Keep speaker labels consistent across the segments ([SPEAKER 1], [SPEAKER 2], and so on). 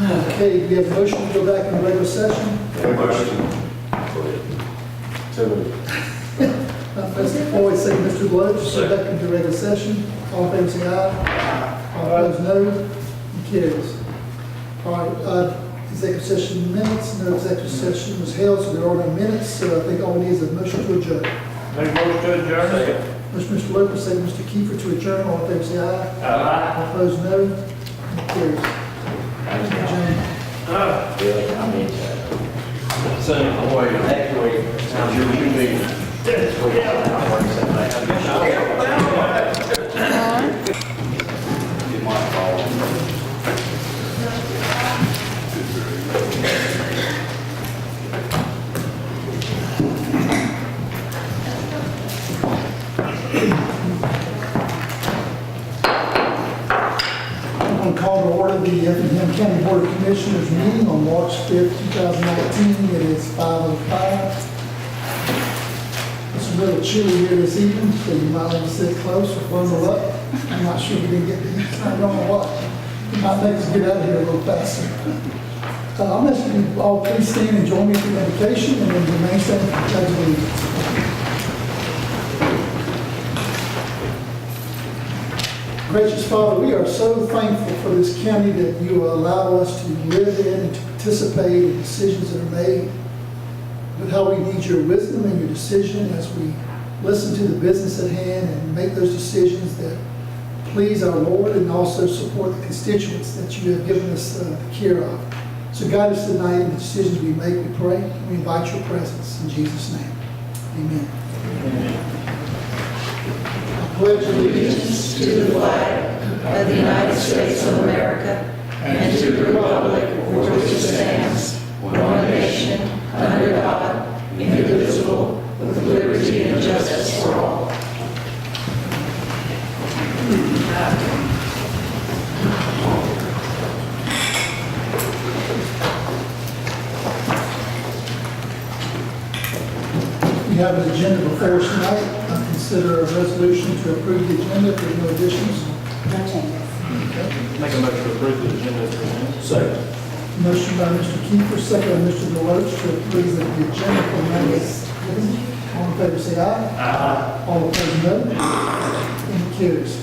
[SPEAKER 1] Okay, we have a motion to go back in regular session.
[SPEAKER 2] Motion.
[SPEAKER 1] Mr. Floyd, second Mr. Deloach, go back into regular session. All in favor, say aye. All opposed, no. It carries. All right, executive session minutes. No executive session was held, so there are no minutes. So I think all we need is a motion to adjourn.
[SPEAKER 3] Make a motion to adjourn.
[SPEAKER 2] Second.
[SPEAKER 1] Motion, Mr. Lopez, second Mr. Kiefer to adjourn. All in favor, say aye.
[SPEAKER 3] Aye.
[SPEAKER 1] All opposed, no. It carries. Adjourn.
[SPEAKER 3] So, boy,
[SPEAKER 2] Actually, sounds your meeting. It might fall.
[SPEAKER 1] I'm going to call to order the Effingham County Board of Commissioners meeting on March 5th, 2019. It is 5:05. It's a little chilly here this evening, so you might want to sit close or bundle up. I'm not sure we can get the heat turned on or what. It might make us get out of here a little faster. I'm asking you all please stand and join me for the invocation and then remain standing for the pledge of allegiance. Gracious Father, we are so thankful for this county that you allow us to live in and to participate in decisions that are made, but how we need your wisdom and your decision as we listen to the business at hand and make those decisions that please our Lord and also support the constituents that you have given us the care of. So guide us tonight in the decisions we make, we pray. We invite your presence in Jesus' name. Amen. I pledge allegiance
[SPEAKER 4] to the flag of the United States of America and to the republic for which it stands, one nation, under God, indivisible, with liberty and justice for all.
[SPEAKER 1] We have an agenda before us tonight. I consider a resolution to approve the agenda if there are no additions.
[SPEAKER 4] No changes.
[SPEAKER 3] make a motion to approve the agenda.
[SPEAKER 2] Second.
[SPEAKER 1] Motion by Mr. Kiefer, second by Mr. Deloach to approve the agenda for Monday's meeting. All in favor say aye.
[SPEAKER 3] Aye.
[SPEAKER 1] All opposed no. And it carries.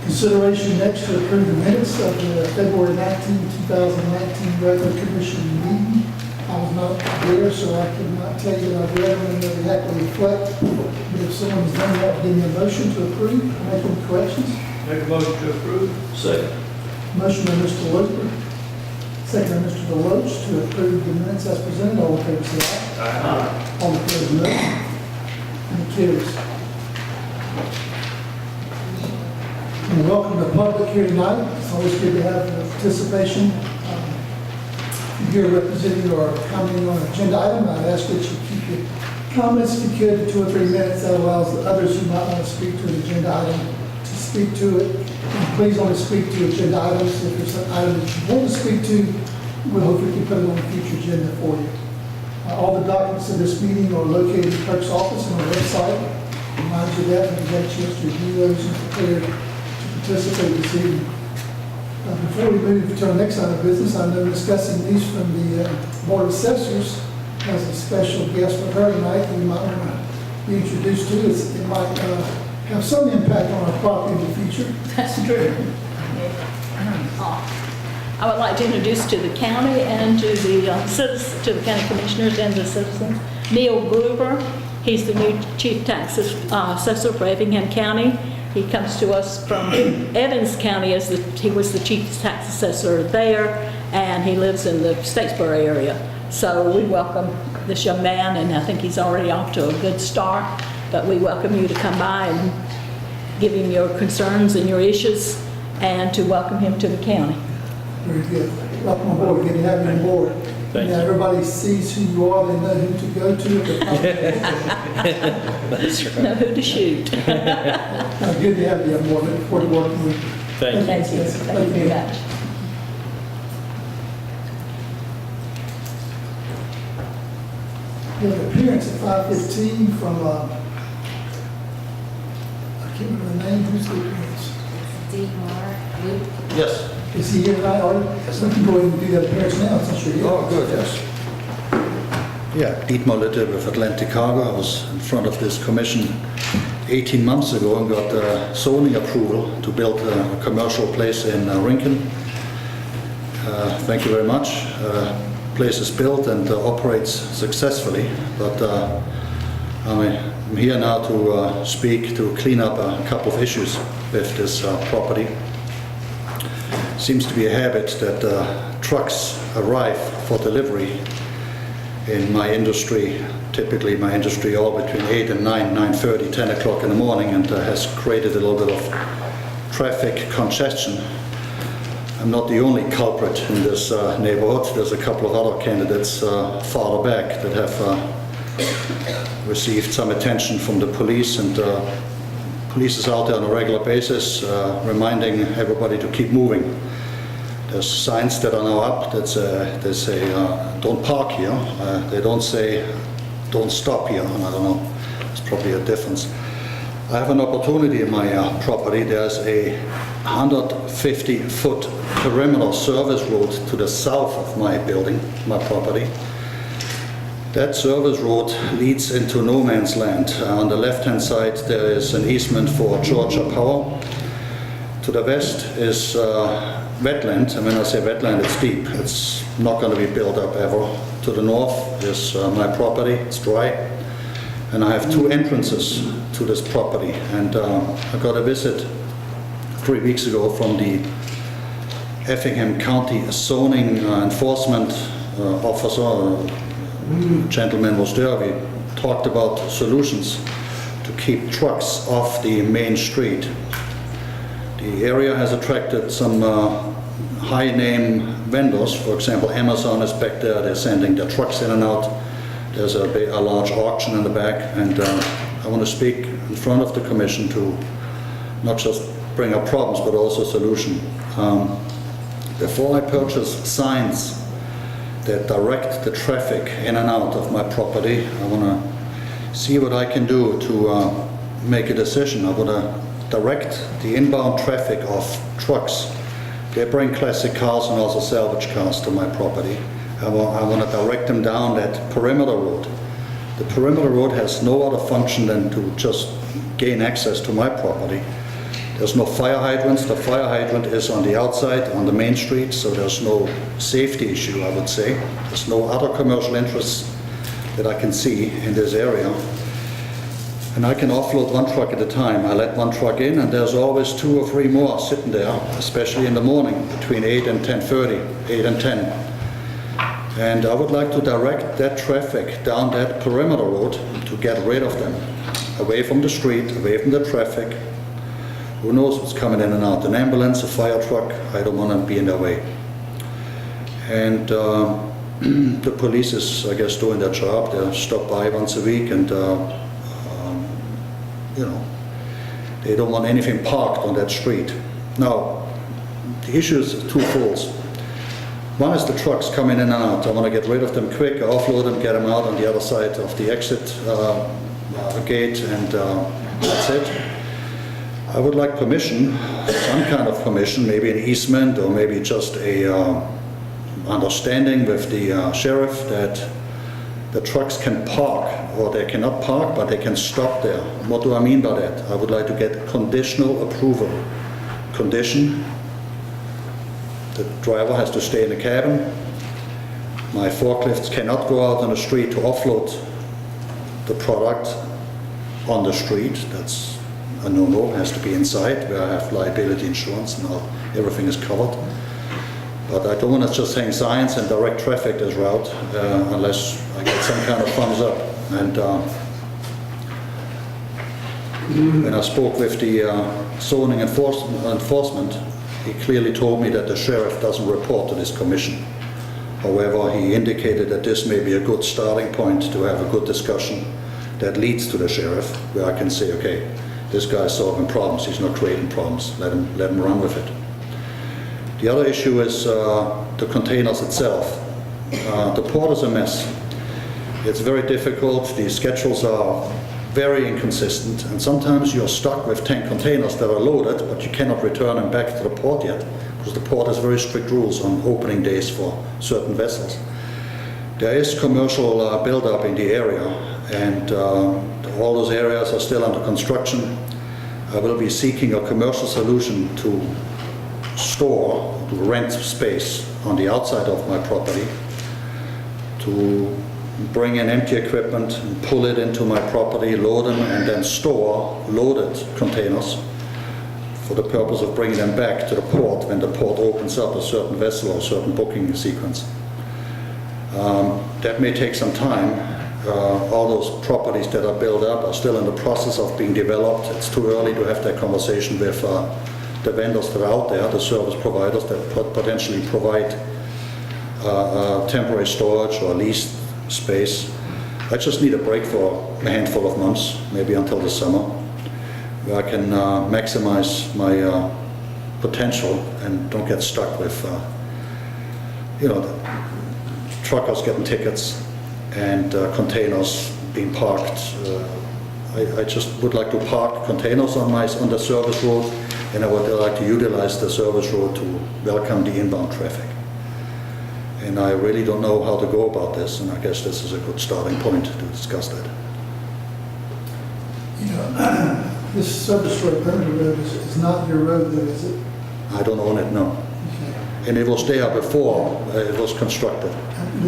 [SPEAKER 1] Consideration next to approve the minutes of the February 19, 2019 regular commission meeting. I was not there, so I cannot tell you that I've read them and they exactly reflect. But if someone's done that, give me a motion to approve, make any corrections.
[SPEAKER 3] Make a motion to approve.
[SPEAKER 2] Second.
[SPEAKER 1] Motion by Mr. Loper, second by Mr. Deloach to approve the minutes as presented. All in favor say aye.
[SPEAKER 3] Aye.
[SPEAKER 1] All opposed no. And it carries. And welcome the public here tonight. It's always good to have participation. You're representing or commenting on an agenda item. I'd ask that you keep your comments, if you could, to 2 or 3 minutes. That allows the others who might want to speak to an agenda item to speak to it. And please only speak to agenda items. If there's an item that you want to speak to, we'll hopefully can put it on the future agenda for you. All the documents of this meeting are located in the clerk's office and on the website. Remind you of that when you get a chance to review those and prepare to participate this evening. Before we move to our next item of business, I know discussing these from the Board of Assessors has a special guest with her tonight that we might want to be introduced to. It might have some impact on our property in the future.
[SPEAKER 5] That's true. I would like to introduce to the county and to the citizens, to the county commissioners and the citizens, Neil Gruber. He's the new chief tax assessor for Effingham County. He comes to us from Evans County as he was the chief tax assessor there, and he lives in the Statesboro area. So we welcome this young man, and I think he's already off to a good start. But we welcome you to come by and give him your concerns and your issues, and to welcome him to the county.
[SPEAKER 1] Very good. Welcome aboard. Good to have you on board.
[SPEAKER 2] Thank
[SPEAKER 1] Now
[SPEAKER 2] you.
[SPEAKER 1] everybody sees who you are. They know who to go to.
[SPEAKER 2] That's right.
[SPEAKER 5] Know who to shoot.
[SPEAKER 1] Good to have you on board. Look forward to working with you.
[SPEAKER 2] Thank you.
[SPEAKER 5] Thank you. Thank you very much.
[SPEAKER 1] We have an appearance at 5:15 from, I can't remember the name, who's the appearance?
[SPEAKER 6] D.R. Luke.
[SPEAKER 2] Yes.
[SPEAKER 1] Is he here tonight, Artie? We can go ahead and do that appearance now, since you're here.
[SPEAKER 2] Oh, good, yes.
[SPEAKER 7] Yeah, Dietmar Litte with Atlantic Cargo. I was in front of this commission 18 months ago and got zoning approval to build a commercial place in Rincon. Thank you very much. Place is built and operates successfully, but I'm here now to speak to clean up a couple of issues with this property. Seems to be a habit that trucks arrive for delivery in my industry, typically my industry all between 8 and 9, 9:30, 10 o'clock in the morning, and has created a little bit of traffic congestion. I'm not the only culprit in this neighborhood. There's a couple of other candidates farther back that have received some attention from the police, and police is out there on a regular basis reminding everybody to keep moving. There's signs that are now up that they say don't park here. They don't say don't stop here. And I don't know, there's probably a difference. I have an opportunity in my property. There's a 150-foot perimeter service road to the south of my building, my property. That service road leads into no man's land. On the left-hand side there is an easement for Georgia Power. To the west is wetland, and when I say wetland, it's deep. It's not going to be built up ever. To the north is my property, it's dry. And I have two entrances to this property. And I got a visit 3 weeks ago from the Effingham County zoning enforcement officer. Gentleman was there. We talked about solutions to keep trucks off the main street. The area has attracted some high-name vendors. For example, Amazon is back there. They're sending their trucks in and out. There's a large auction in the back, and I want to speak in front of the commission to not just bring up problems, but also solution. Before I purchase signs that direct the traffic in and out of my property, I want to see what I can do to make a decision. I want to direct the inbound traffic of trucks. They bring classic cars and also salvage cars to my property. I want to direct them down that perimeter road. The perimeter road has no other function than to just gain access to my property. There's no fire hydrants. The fire hydrant is on the outside, on the main street, so there's no safety issue, I would say. There's no other commercial interests that I can see in this area. And I can offload one truck at a time. I let one truck in, and there's always 2 or 3 more sitting there, especially in the morning, between 8 and 10:30, 8 and 10. And I would like to direct that traffic down that perimeter road to get rid of them, away from the street, away from the traffic. Who knows what's coming in and out? An ambulance, a fire truck, I don't want to be in their way. And the police is, I guess, doing their job. They stop by once a week, and you know, they don't want anything parked on that street. Now, the issue is twofold. One is the trucks coming in and out. I want to get rid of them quick, offload them, get them out on the other side of the exit gate, and that's it. I would like permission, some kind of permission, maybe an easement or maybe just a understanding with the sheriff that the trucks can park, or they cannot park, but they can stop there. What do I mean by that? I would like to get conditional approval. Condition: the driver has to stay in the cabin. My forklifts cannot go out on the street to offload the product on the street. That's a no-no. It has to be inside, where I have liability insurance and everything is covered. But I don't want to just hang signs and direct traffic this route unless I get some kind of thumbs up. And when I spoke with the zoning enforcement, he clearly told me that the sheriff doesn't report to this commission. However, he indicated that this may be a good starting point to have a good discussion that leads to the sheriff, where I can say, okay, this guy's solving problems, he's not creating problems, let him run with it. The other issue is the containers itself. The port is a mess. It's very difficult. The schedules are very inconsistent, and sometimes you're stuck with 10 containers that are loaded, but you cannot return them back to the port yet, because the port has very strict rules on opening days for certain vessels. There is commercial build-up in the area, and all those areas are still under construction. I will be seeking a commercial solution to rent space on the outside of my property, to bring in empty equipment and pull it into my property, load them, and then store loaded containers for the purpose of bringing them back to the port when the port opens up a certain vessel or a certain booking sequence. That may take some time. All those properties that are built up are still in the process of being developed. It's too early to have that conversation with the vendors that are out there, the service providers that potentially provide temporary storage or leased space. I just need a break for a handful of months, maybe until the summer, where I can maximize my potential and don't get stuck with, the truckers getting tickets and containers being parked. I just would like to park containers on the service road, and I would like to utilize the service road to welcome the inbound traffic. And I really don't know how to go about this, and I guess this is a good starting point to discuss that.
[SPEAKER 1] This service road, perimeter road, is not your road though, is it?
[SPEAKER 7] I don't own it, no.
[SPEAKER 1] Okay.
[SPEAKER 7] And it was there before it was constructed.
[SPEAKER 1] I'd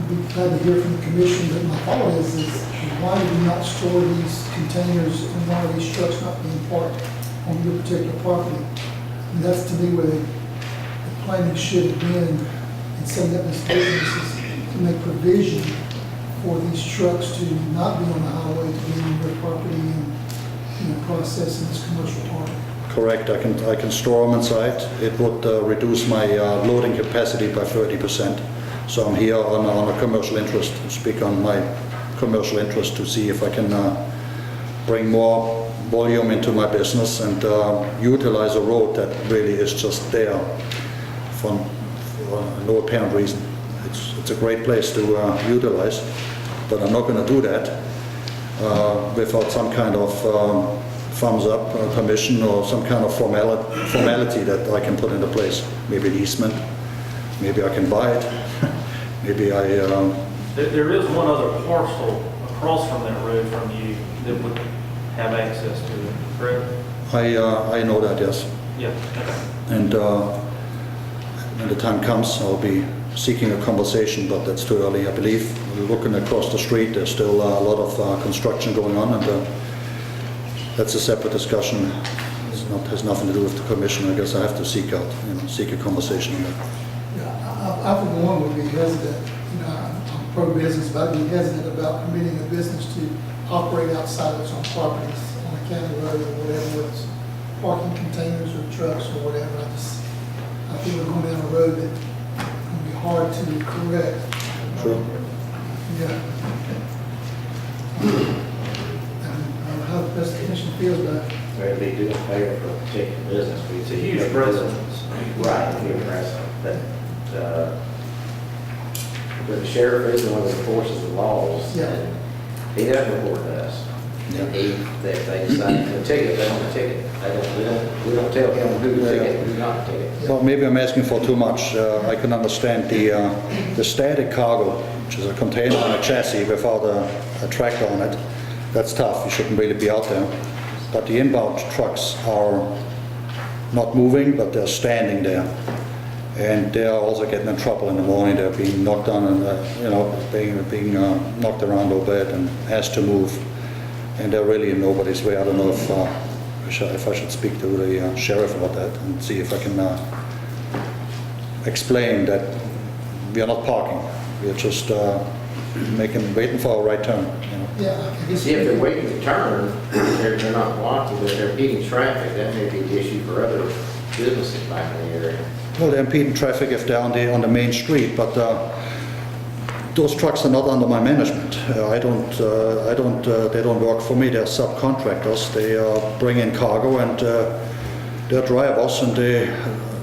[SPEAKER 1] be glad to hear from the commission, but my thought is why do you not store these containers and why are these trucks not being parked on your particular property? And that's to me where the planning should have been in setting up this business, is to make provision for these trucks to not be on the highway, to be on your property and processing this commercial parking.
[SPEAKER 7] Correct, I can store them inside. It would reduce my loading capacity by 30%. So I'm here on a commercial interest, to speak on my commercial interest to see if I can bring more volume into my business and utilize a road that really is just there for no apparent reason. It's a great place to utilize, but I'm not going to do that without some kind of thumbs up permission or some kind of formality that I can put into place. Maybe an easement, maybe I can buy it, maybe I...
[SPEAKER 3] There is one other parcel across from that road from you that would have access to it, correct?
[SPEAKER 7] I know that, yes.
[SPEAKER 3] Yeah, okay.
[SPEAKER 7] And when the time comes, I'll be seeking a conversation, but that's too early, I believe. Looking across the street, there's still a lot of construction going on, and that's a separate discussion. Has nothing to do with the commission. I guess I have to seek a conversation on that.
[SPEAKER 1] Yeah, I for one would be hesitant, I'm pro-business, but I'd be hesitant about permitting a business to operate outside of its own properties on a county road or whatever, whether it's parking containers or trucks or whatever. I think we're going down a road that's going to be hard to correct.
[SPEAKER 7] True.
[SPEAKER 1] Yeah. How the best commission feels about it.
[SPEAKER 2] They'd be doing a favor for a particular business.
[SPEAKER 3] It's a huge precedence.
[SPEAKER 2] Right, a huge precedent. But the sheriff is the one that enforces the laws.
[SPEAKER 1] Yeah.
[SPEAKER 2] And he doesn't report to us.
[SPEAKER 7] Yeah.
[SPEAKER 2] If they decide to ticket, they don't ticket. We don't tell him who to ticket, who not to ticket.
[SPEAKER 7] Well, maybe I'm asking for too much. I can understand the static cargo, which is a container on a chassis without a tractor on it. That's tough. You shouldn't really be out there. But the inbound trucks are not moving, but they're standing there. And they're also getting in trouble in the morning. They're being knocked down and being knocked around a bit and asked to move. And they're really in nobody's way. I don't know if I should speak to the sheriff about that and see if I can explain that we are not parking. We are just waiting for a right turn.
[SPEAKER 1] Yeah, I guess.
[SPEAKER 2] See, if they're waiting to turn, they're not blocking, but they're impeding traffic. That may be the issue for other businesses back in the area.
[SPEAKER 7] Well, they're impeding traffic if they're on the main street, but those trucks are not under my management. They don't work for me. They're subcontractors. They bring in cargo and they're drivers, and they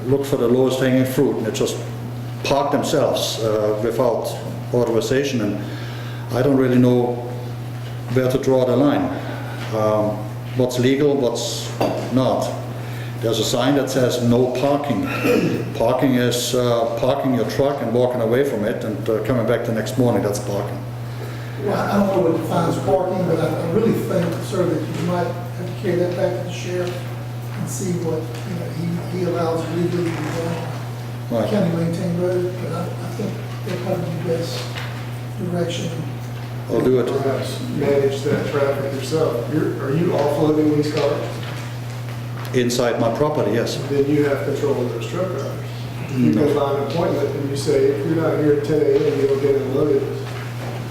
[SPEAKER 7] look for the lowest hanging fruit, and they just park themselves without authorization. And I don't really know where to draw the line. What's legal, what's not. There's a sign that says no parking. Parking is parking your truck and walking away from it and coming back the next morning, that's parking.
[SPEAKER 1] Well, I don't know what defines parking, but I really think, sir, that you might have to carry that back to the sheriff and see what, he allows legally to be done on
[SPEAKER 7] Right.
[SPEAKER 1] county maintained road, but I think that'd probably be the best direction.
[SPEAKER 7] I'll do it.
[SPEAKER 6] Perhaps manage that traffic yourself. Are you offloading these cars?
[SPEAKER 7] Inside my property, yes.
[SPEAKER 6] Then you have control of those truck drivers. If you go by an appointment and you say, if you're not here at 10 a.m., you don't get unloaded.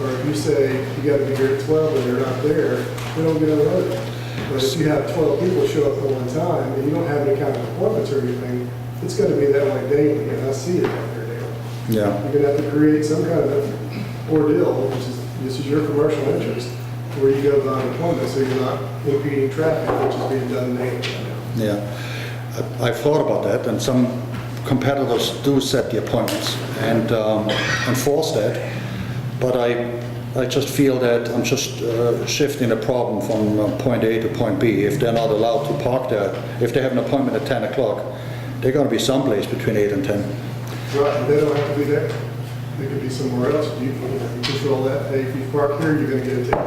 [SPEAKER 6] Or if you say, you gotta be here at 12 and they're not there, they don't get unloaded. But if you have 12 people show up at one time and you don't have any kind of appointments or anything, it's gonna be that way daily, and I see it out there daily.
[SPEAKER 7] Yeah.
[SPEAKER 6] You're gonna have to create some kind of ordeal, which is, this is your commercial interest, where you go by an appointment, so you're not impeding traffic, which is being done daily right now.
[SPEAKER 7] Yeah. I've thought about that, and some competitors do set the appointments and enforce that. But I just feel that I'm just shifting the problem from point A to point B. If they're not allowed to park there, if they have an appointment at 10 o'clock, they're going to be someplace between 8 and 10.
[SPEAKER 6] Right, they don't have to be there. They could be somewhere else. You control that. Hey, if you park here, you're going to get a ticket.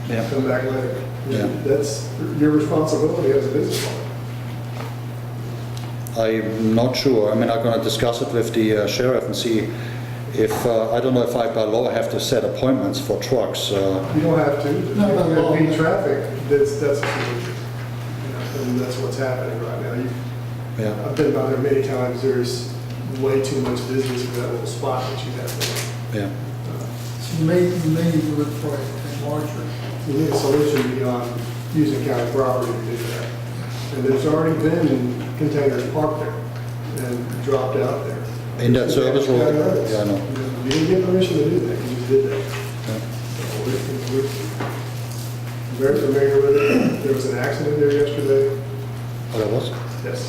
[SPEAKER 7] Yeah.
[SPEAKER 6] Come back later.
[SPEAKER 7] Yeah.
[SPEAKER 6] That's your responsibility as a business owner.
[SPEAKER 7] I'm not sure. I mean, I'm going to discuss it with the sheriff and see if, I don't know if I by law have to set appointments for trucks.
[SPEAKER 6] You don't have to. If
[SPEAKER 1] No, by
[SPEAKER 6] you're
[SPEAKER 1] law.
[SPEAKER 6] going to beat traffic, that's a solution. And that's what's happening right now.
[SPEAKER 7] Yeah.
[SPEAKER 6] I've been by there many times. There's way too much business for that little spot that you have there.
[SPEAKER 7] Yeah.
[SPEAKER 1] So you may need to look for a larger.
[SPEAKER 6] You need a solution beyond using county property to do that. And there's already been containers parked there and dropped out there.
[SPEAKER 7] In that service road?
[SPEAKER 6] County roads.
[SPEAKER 7] Yeah, I know.
[SPEAKER 6] You didn't get permission to do that, you just did that.
[SPEAKER 7] Yeah.
[SPEAKER 6] So we're very familiar with it. There was an accident there yesterday.
[SPEAKER 7] Oh, that was?
[SPEAKER 6] Yes.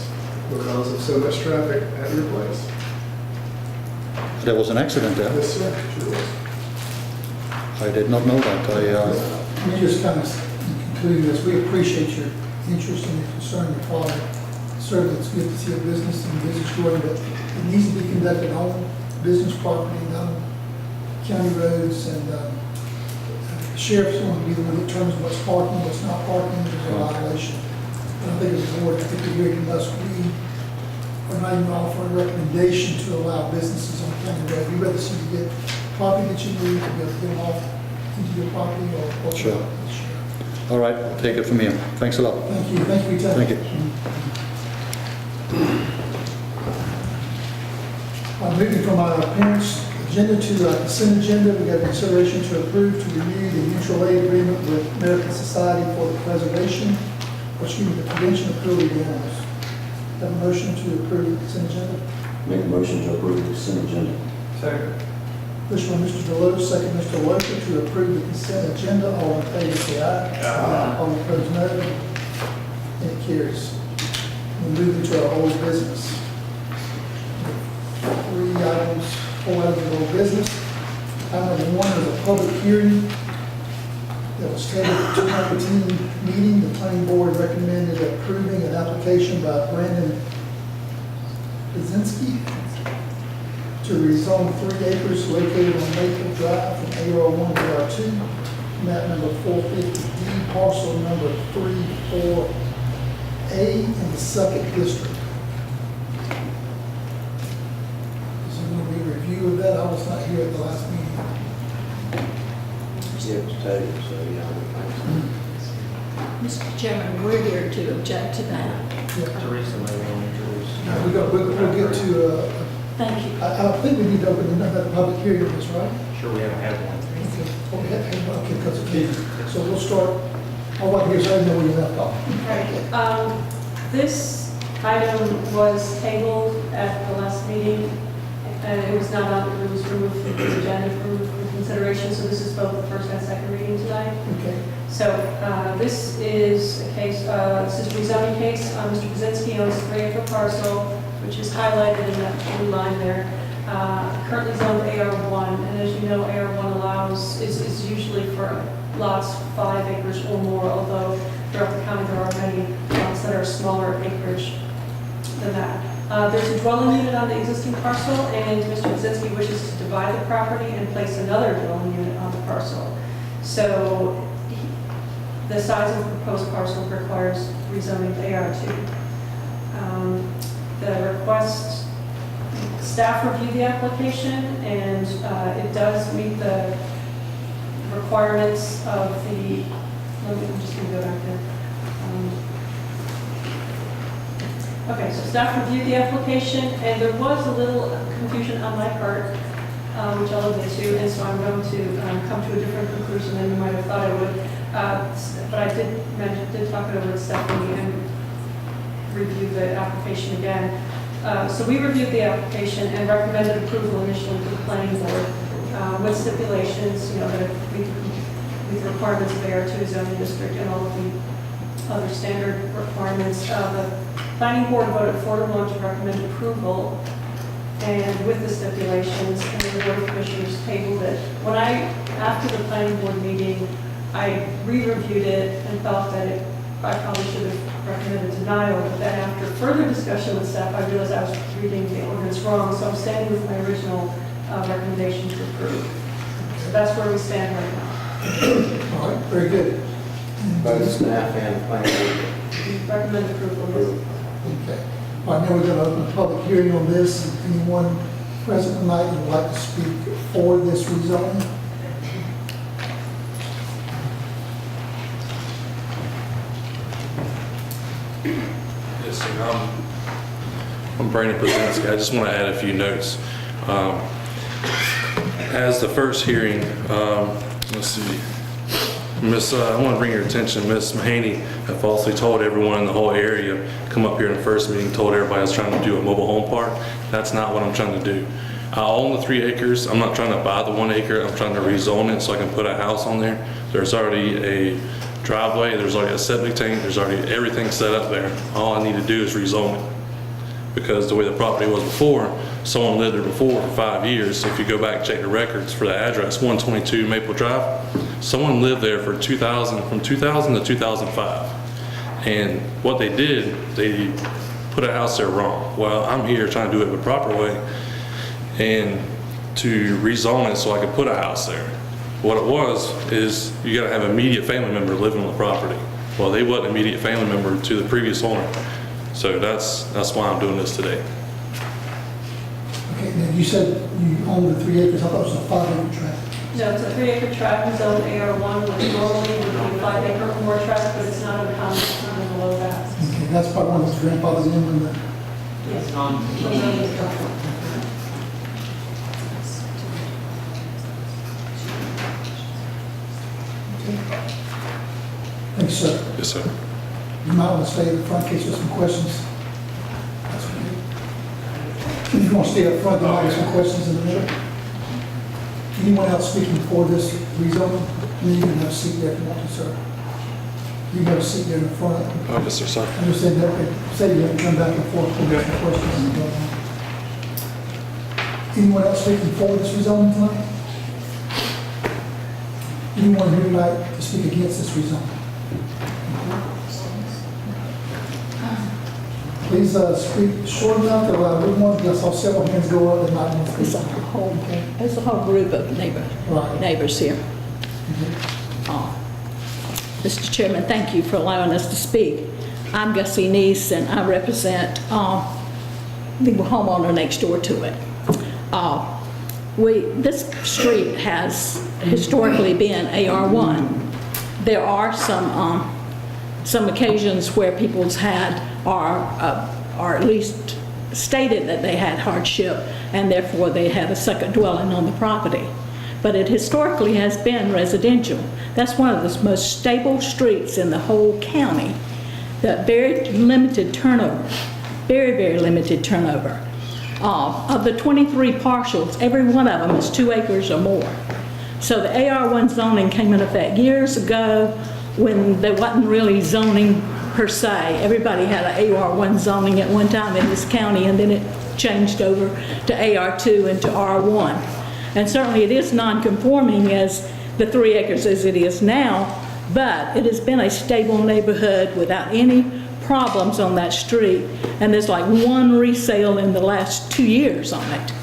[SPEAKER 6] Because of so much traffic at your place.
[SPEAKER 7] There was an accident there?
[SPEAKER 6] Yes, sir. Sure was.
[SPEAKER 7] I did not know that.
[SPEAKER 1] Let me just kind of conclude this. We appreciate your interest and your concern, your product. Certainly, it's good to see a business and business growing, but it needs to be conducted on business property, not on county roads, and the sheriff's going to be the one that determines what's parking, what's not parking, there's a violation. And I think as a board, I think the hearing must be, or not even offer a recommendation to allow businesses on county road. We'd rather see you get property that you need to be able to get them off into your property or.
[SPEAKER 7] Sure. All right, I'll take it from here. Thanks a lot.
[SPEAKER 1] Thank you for your time.
[SPEAKER 7] Thank you.
[SPEAKER 1] Moving from our appearance agenda to our consent agenda, we got consideration to approve to renew the mutual aid agreement with American Society for the Preservation, the Prevention of Cruelty to Animals. Have a motion to approve the consent agenda.
[SPEAKER 8] Make a motion to approve the consent agenda.
[SPEAKER 6] Second.
[SPEAKER 1] First one, Mr. Deloach, second, Mr. Loper, to approve the consent agenda. All in favor, say aye. Aye. All opposed, no. And it carries. We move into our old business. 3 items, 4 items of old business. Item number 1 is a public hearing that was tabled at the 2019 meeting. The planning board recommended approving an application by Brandon Kaczynski to rezone 3 acres located on Maple Drive from AR1 to R2, map number 450D, parcel number 34A in the second district. Is there going to be a review of that? I was not here at the last meeting.
[SPEAKER 2] It was tabled, so yeah, I would think so.
[SPEAKER 5] Mr. Chairman, we're here to object to that.
[SPEAKER 1] Yeah.
[SPEAKER 3] Teresa may want to introduce.
[SPEAKER 1] We'll get to,
[SPEAKER 5] Thank you.
[SPEAKER 1] I think we need to open another public hearing on this, right?
[SPEAKER 3] Sure, we haven't had one.
[SPEAKER 1] Okay, because of the, so we'll start, oh, what, here's, I know where you left off.
[SPEAKER 9] Right. This item was tabled at the last meeting, and it was not on, it was removed from the agenda for consideration, so this is both the first and second reading tonight.
[SPEAKER 1] Okay.
[SPEAKER 9] So this is a case, this is a rezoning case. Mr. Kaczynski owns a 3-acre parcel, which is highlighted in that blue line there, currently zoned AR1, and as you know, AR1 allows, is usually for lots 5 acres or more, although throughout the county there are many lots that are smaller acreage than that. There's a dwelling unit on the existing parcel, and Mr. Kaczynski wishes to divide the property and place another dwelling unit on the parcel. So the size of the proposed parcel requires rezoning to AR2. The request, staff reviewed the application, and it does meet the requirements of the, I'm just going to go back there. Okay, so staff reviewed the application, and there was a little confusion on my part, which I'll admit to, and so I'm going to come to a different conclusion than you might have thought I would. But I did talk it over with Stephanie and review the application again. So we reviewed the application and recommended approval initially to the planning board with stipulations, that meet the requirements of AR2 zoning district and all of the other standard requirements. The planning board voted 4-1 to recommend approval, and with the stipulations, and the board of commissioners tabled it. After the planning board meeting, I re-reviewed it and felt that I probably should have recommended denial, but then after further discussion with staff, I realized I was reading the ordinance wrong, so I'm standing with my original recommendation to approve. So that's where we stand right now.
[SPEAKER 1] All right, very good.
[SPEAKER 2] Both staff and planning board.
[SPEAKER 9] We recommend approval.
[SPEAKER 1] Okay. All right, now we're going to open a public hearing on this. If anyone present tonight would like to speak for this rezoning?
[SPEAKER 10] Yes, sir. I'm Brandon Plazinski. I just want to add a few notes. As the first hearing, let's see, I want to bring your attention, Miss Mahaney had falsely told everyone in the whole area, come up here in the first meeting, told everybody I was trying to do a mobile home park. That's not what I'm trying to do. I own the 3 acres. I'm not trying to buy the 1 acre. I'm trying to rezone it so I can put a house on there. There's already a driveway, there's already a septic tank, there's already everything set up there. All I need to do is rezone it. Because the way the property was before, someone lived there before for 5 years. If you go back and check the records for the address, 122 Maple Drive, someone lived there for from 2000 to 2005. And what they did, they put a house there wrong. Well, I'm here trying to do it the proper way and to rezone it so I could put a house there. What it was is you got to have an immediate family member living on the property. Well, they wasn't an immediate family member to the previous owner. So that's why I'm doing this today.
[SPEAKER 1] Okay, now you said you own the 3 acres. I thought it was a 5-acre tract.
[SPEAKER 9] No, it's a 3-acre tract, zone AR1, which normally would be 5 acre or more tract, but it's not uncommon, it's not below that.
[SPEAKER 1] Okay, that's part one of the grandfather's in when the...
[SPEAKER 9] Yes.
[SPEAKER 1] Thank you, sir.
[SPEAKER 10] Yes, sir.
[SPEAKER 1] You might want to stay at the front in case there's some questions. That's okay. If you want to stay up front, there might be some questions in the middle. Anyone else speaking for this rezoning? Then you can have a seat there if you want to, sir. You can have a seat there in the front.
[SPEAKER 10] Oh, yes, sir, sorry.
[SPEAKER 1] I just said that, okay, say you have to come back and forth for the questions. Anyone else speaking for this rezoning tonight? Anyone who would like to speak against this rezoning? Please speak short enough to allow everyone, because I saw several hands go up and not one
[SPEAKER 5] It's a
[SPEAKER 1] speak.
[SPEAKER 5] whole group of
[SPEAKER 1] Right.
[SPEAKER 5] neighbors here. Mr. Chairman, thank you for allowing us to speak. I'm Gussie Neese, and I represent the homeowner next door to it. This street has historically been AR1. There are some occasions where people's had or at least stated that they had hardship, and therefore they had a second dwelling on the property. But it historically has been residential. That's one of the most stable streets in the whole county. The very limited turnover, very, very limited turnover. Of the 23 parcels, every one of them is 2 acres or more. So the AR1 zoning came in effect years ago when there wasn't really zoning per se. Everybody had an AR1 zoning at one time in this county, and then it changed over to AR2 and to R1. And certainly it is non-conforming, as the 3 acres as it is now, but it has been a stable neighborhood without any problems on that street, and there's like 1 resale in the last 2 years on it.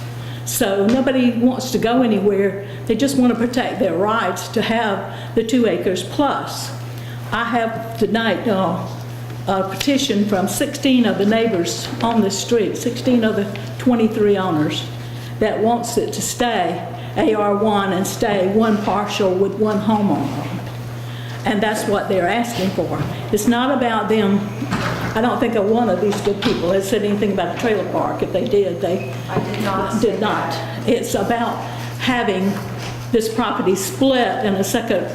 [SPEAKER 5] So nobody wants to go anywhere. They just want to protect their rights to have the 2 acres plus. I have tonight a petition from 16 of the neighbors on this street, 16 of the 23 owners, that wants it to stay AR1 and stay 1 parcel with 1 homeowner on it. And that's what they're asking for. It's not about them. I don't think one of these good people has said anything about a trailer park. If they did, they did not. It's about having this property split and a second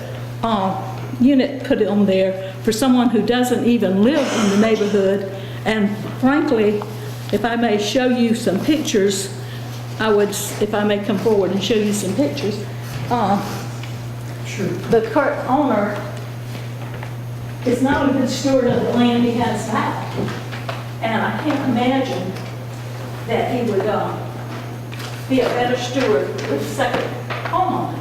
[SPEAKER 5] unit put on there for someone who doesn't even live in the neighborhood. And frankly, if I may show you some pictures, I would, if I may come forward and show you some pictures.
[SPEAKER 1] Sure.
[SPEAKER 5] The current owner is not a good steward of the land he has now. And I can't imagine that he would be a better steward with a second home on it.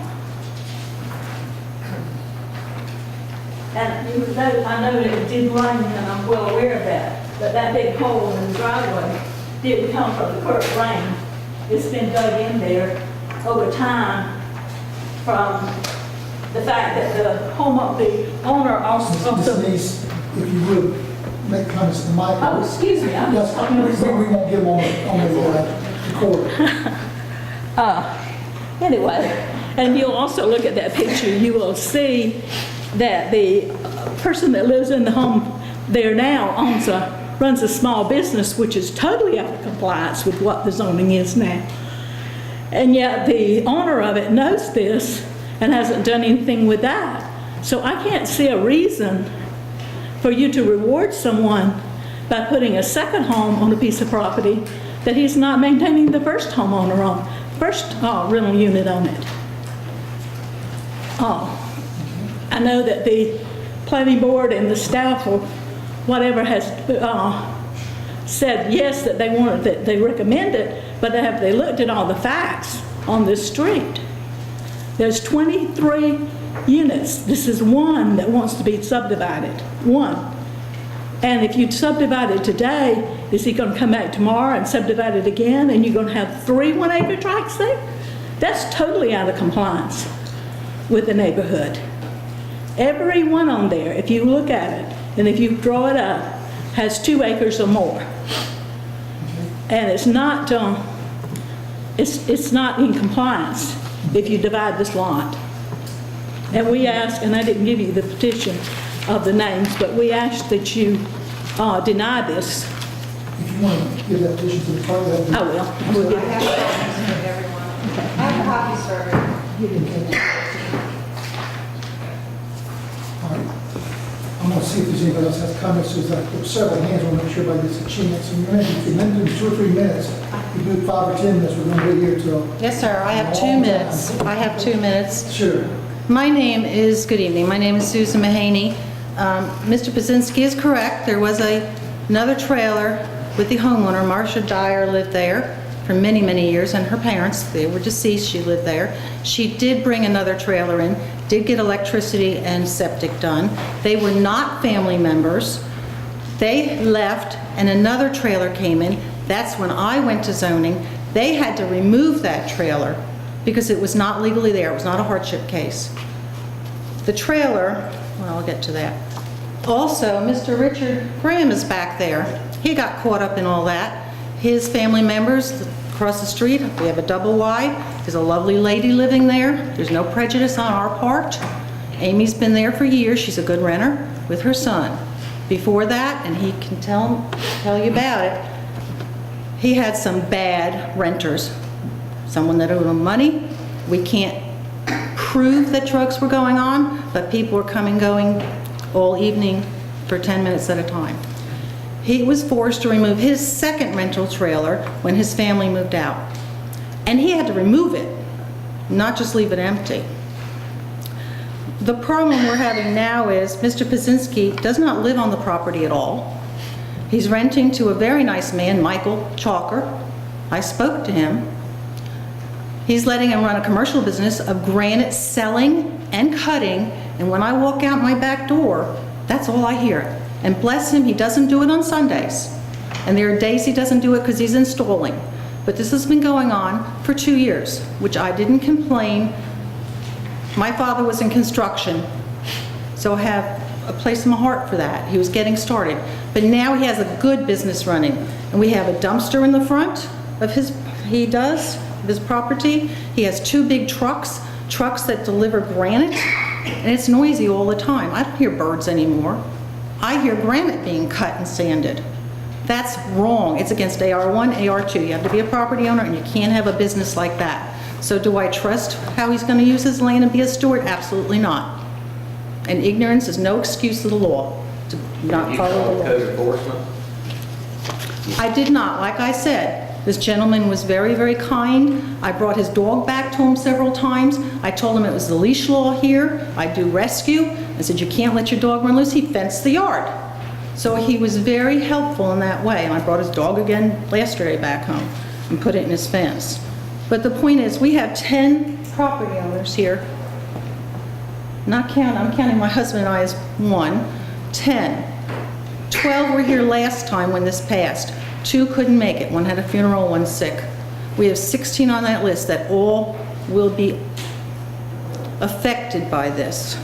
[SPEAKER 5] And you know, I know that it did rain, and I'm well aware of that, but that big hole in the driveway didn't come from the current rain. It's been dug in there over time from the fact that the owner also.
[SPEAKER 1] Ms. Denise, if you would, make comments to the mic.
[SPEAKER 5] Oh, excuse me, I'm
[SPEAKER 1] Yes,
[SPEAKER 5] talking over.
[SPEAKER 1] we won't get them on the record.
[SPEAKER 5] Anyway, and you'll also look at that picture, you will see that the person that lives in the home there now runs a small business which is totally out of compliance with what the zoning is now. And yet the owner of it knows this and hasn't done anything with that. So I can't see a reason for you to reward someone by putting a second home on a piece of property that he's not maintaining the first homeowner on, first rental unit on it. I know that the planning board and the staff or whatever has said yes, that they recommend it, but have they looked at all the facts on this street? There's 23 units. This is one that wants to be subdivided, one. And if you subdivide it today, is he going to come back tomorrow and subdivide it again, and you're going to have 3 1-acre tracts there? That's totally out of compliance with the neighborhood. Every one on there, if you look at it, and if you draw it up, has 2 acres or more. And it's not in compliance if you divide this lot. And we asked, and I didn't give you the petition of the names, but we asked that you deny this.
[SPEAKER 1] If you want to give that petition to the clerk, that would be.
[SPEAKER 5] I will. I will give
[SPEAKER 4] I
[SPEAKER 5] it.
[SPEAKER 4] have copies for everyone. I have copies for everyone.
[SPEAKER 1] All right. I'm going to see if there's anybody else has comments. There's several hands. We'll make sure everybody gets a chance. And we're going to do 2 or 3 minutes. We do 5 or 10 minutes. We're going to be here till.
[SPEAKER 4] Yes, sir, I have 2 minutes. I have 2 minutes.
[SPEAKER 1] Sure.
[SPEAKER 4] My name is, good evening, my name is Susan Mahaney. Mr. Pazinski is correct. There was another trailer with the homeowner. Marcia Dyer lived there for many, many years, and her parents, they were deceased, she lived there. She did bring another trailer in, did get electricity and septic done. They were not family members. They left and another trailer came in. That's when I went to zoning. They had to remove that trailer because it was not legally there. It was not a hardship case. The trailer, well, I'll get to that. Also, Mr. Richard Graham is back there. He got caught up in all that. His family members across the street, we have a double wide. There's a lovely lady living there. There's no prejudice on our part. Amy's been there for years. She's a good renter with her son. Before that, and he can tell you about it, he had some bad renters. Someone that owed him money. We can't prove that drugs were going on, but people were coming, going all evening for 10 minutes at a time. He was forced to remove his second rental trailer when his family moved out. And he had to remove it, not just leave it empty. The problem we're having now is Mr. Pazinski does not live on the property at all. He's renting to a very nice man, Michael Chalker. I spoke to him.
[SPEAKER 11] He's letting him run a commercial business of granite selling and cutting, and when I walk out my back door, that's all I hear. And bless him, he doesn't do it on Sundays. And there are days he doesn't do it because he's installing. But this has been going on for 2 years, which I didn't complain. My father was in construction, so I have a place in my heart for that. He was getting started. But now he has a good business running. And we have a dumpster in the front of his property. He has 2 big trucks that deliver granite, and it's noisy all the time. I don't hear birds anymore. I hear granite being cut and sanded. That's wrong. It's against AR1, AR2. You have to be a property owner, and you can't have a business like that. So do I trust how he's going to use his land and be a steward? Absolutely not. And ignorance is no excuse to the law, to not follow the law.
[SPEAKER 2] Code enforcement?
[SPEAKER 11] I did not. Like I said, this gentleman was very, very kind. I brought his dog back to him several times. I told him it was the leash law here. I do rescue. I said, you can't let your dog run loose. He fenced the yard. So he was very helpful in that way. And I brought his dog again yesterday back home and put it in his fence. But the point is, we have 10 property owners here. I'm counting my husband and I as 1. 10. 12 were here last time when this passed. 2 couldn't make it. 1 had a funeral, 1 sick. We have 16 on that list that all will be affected by this.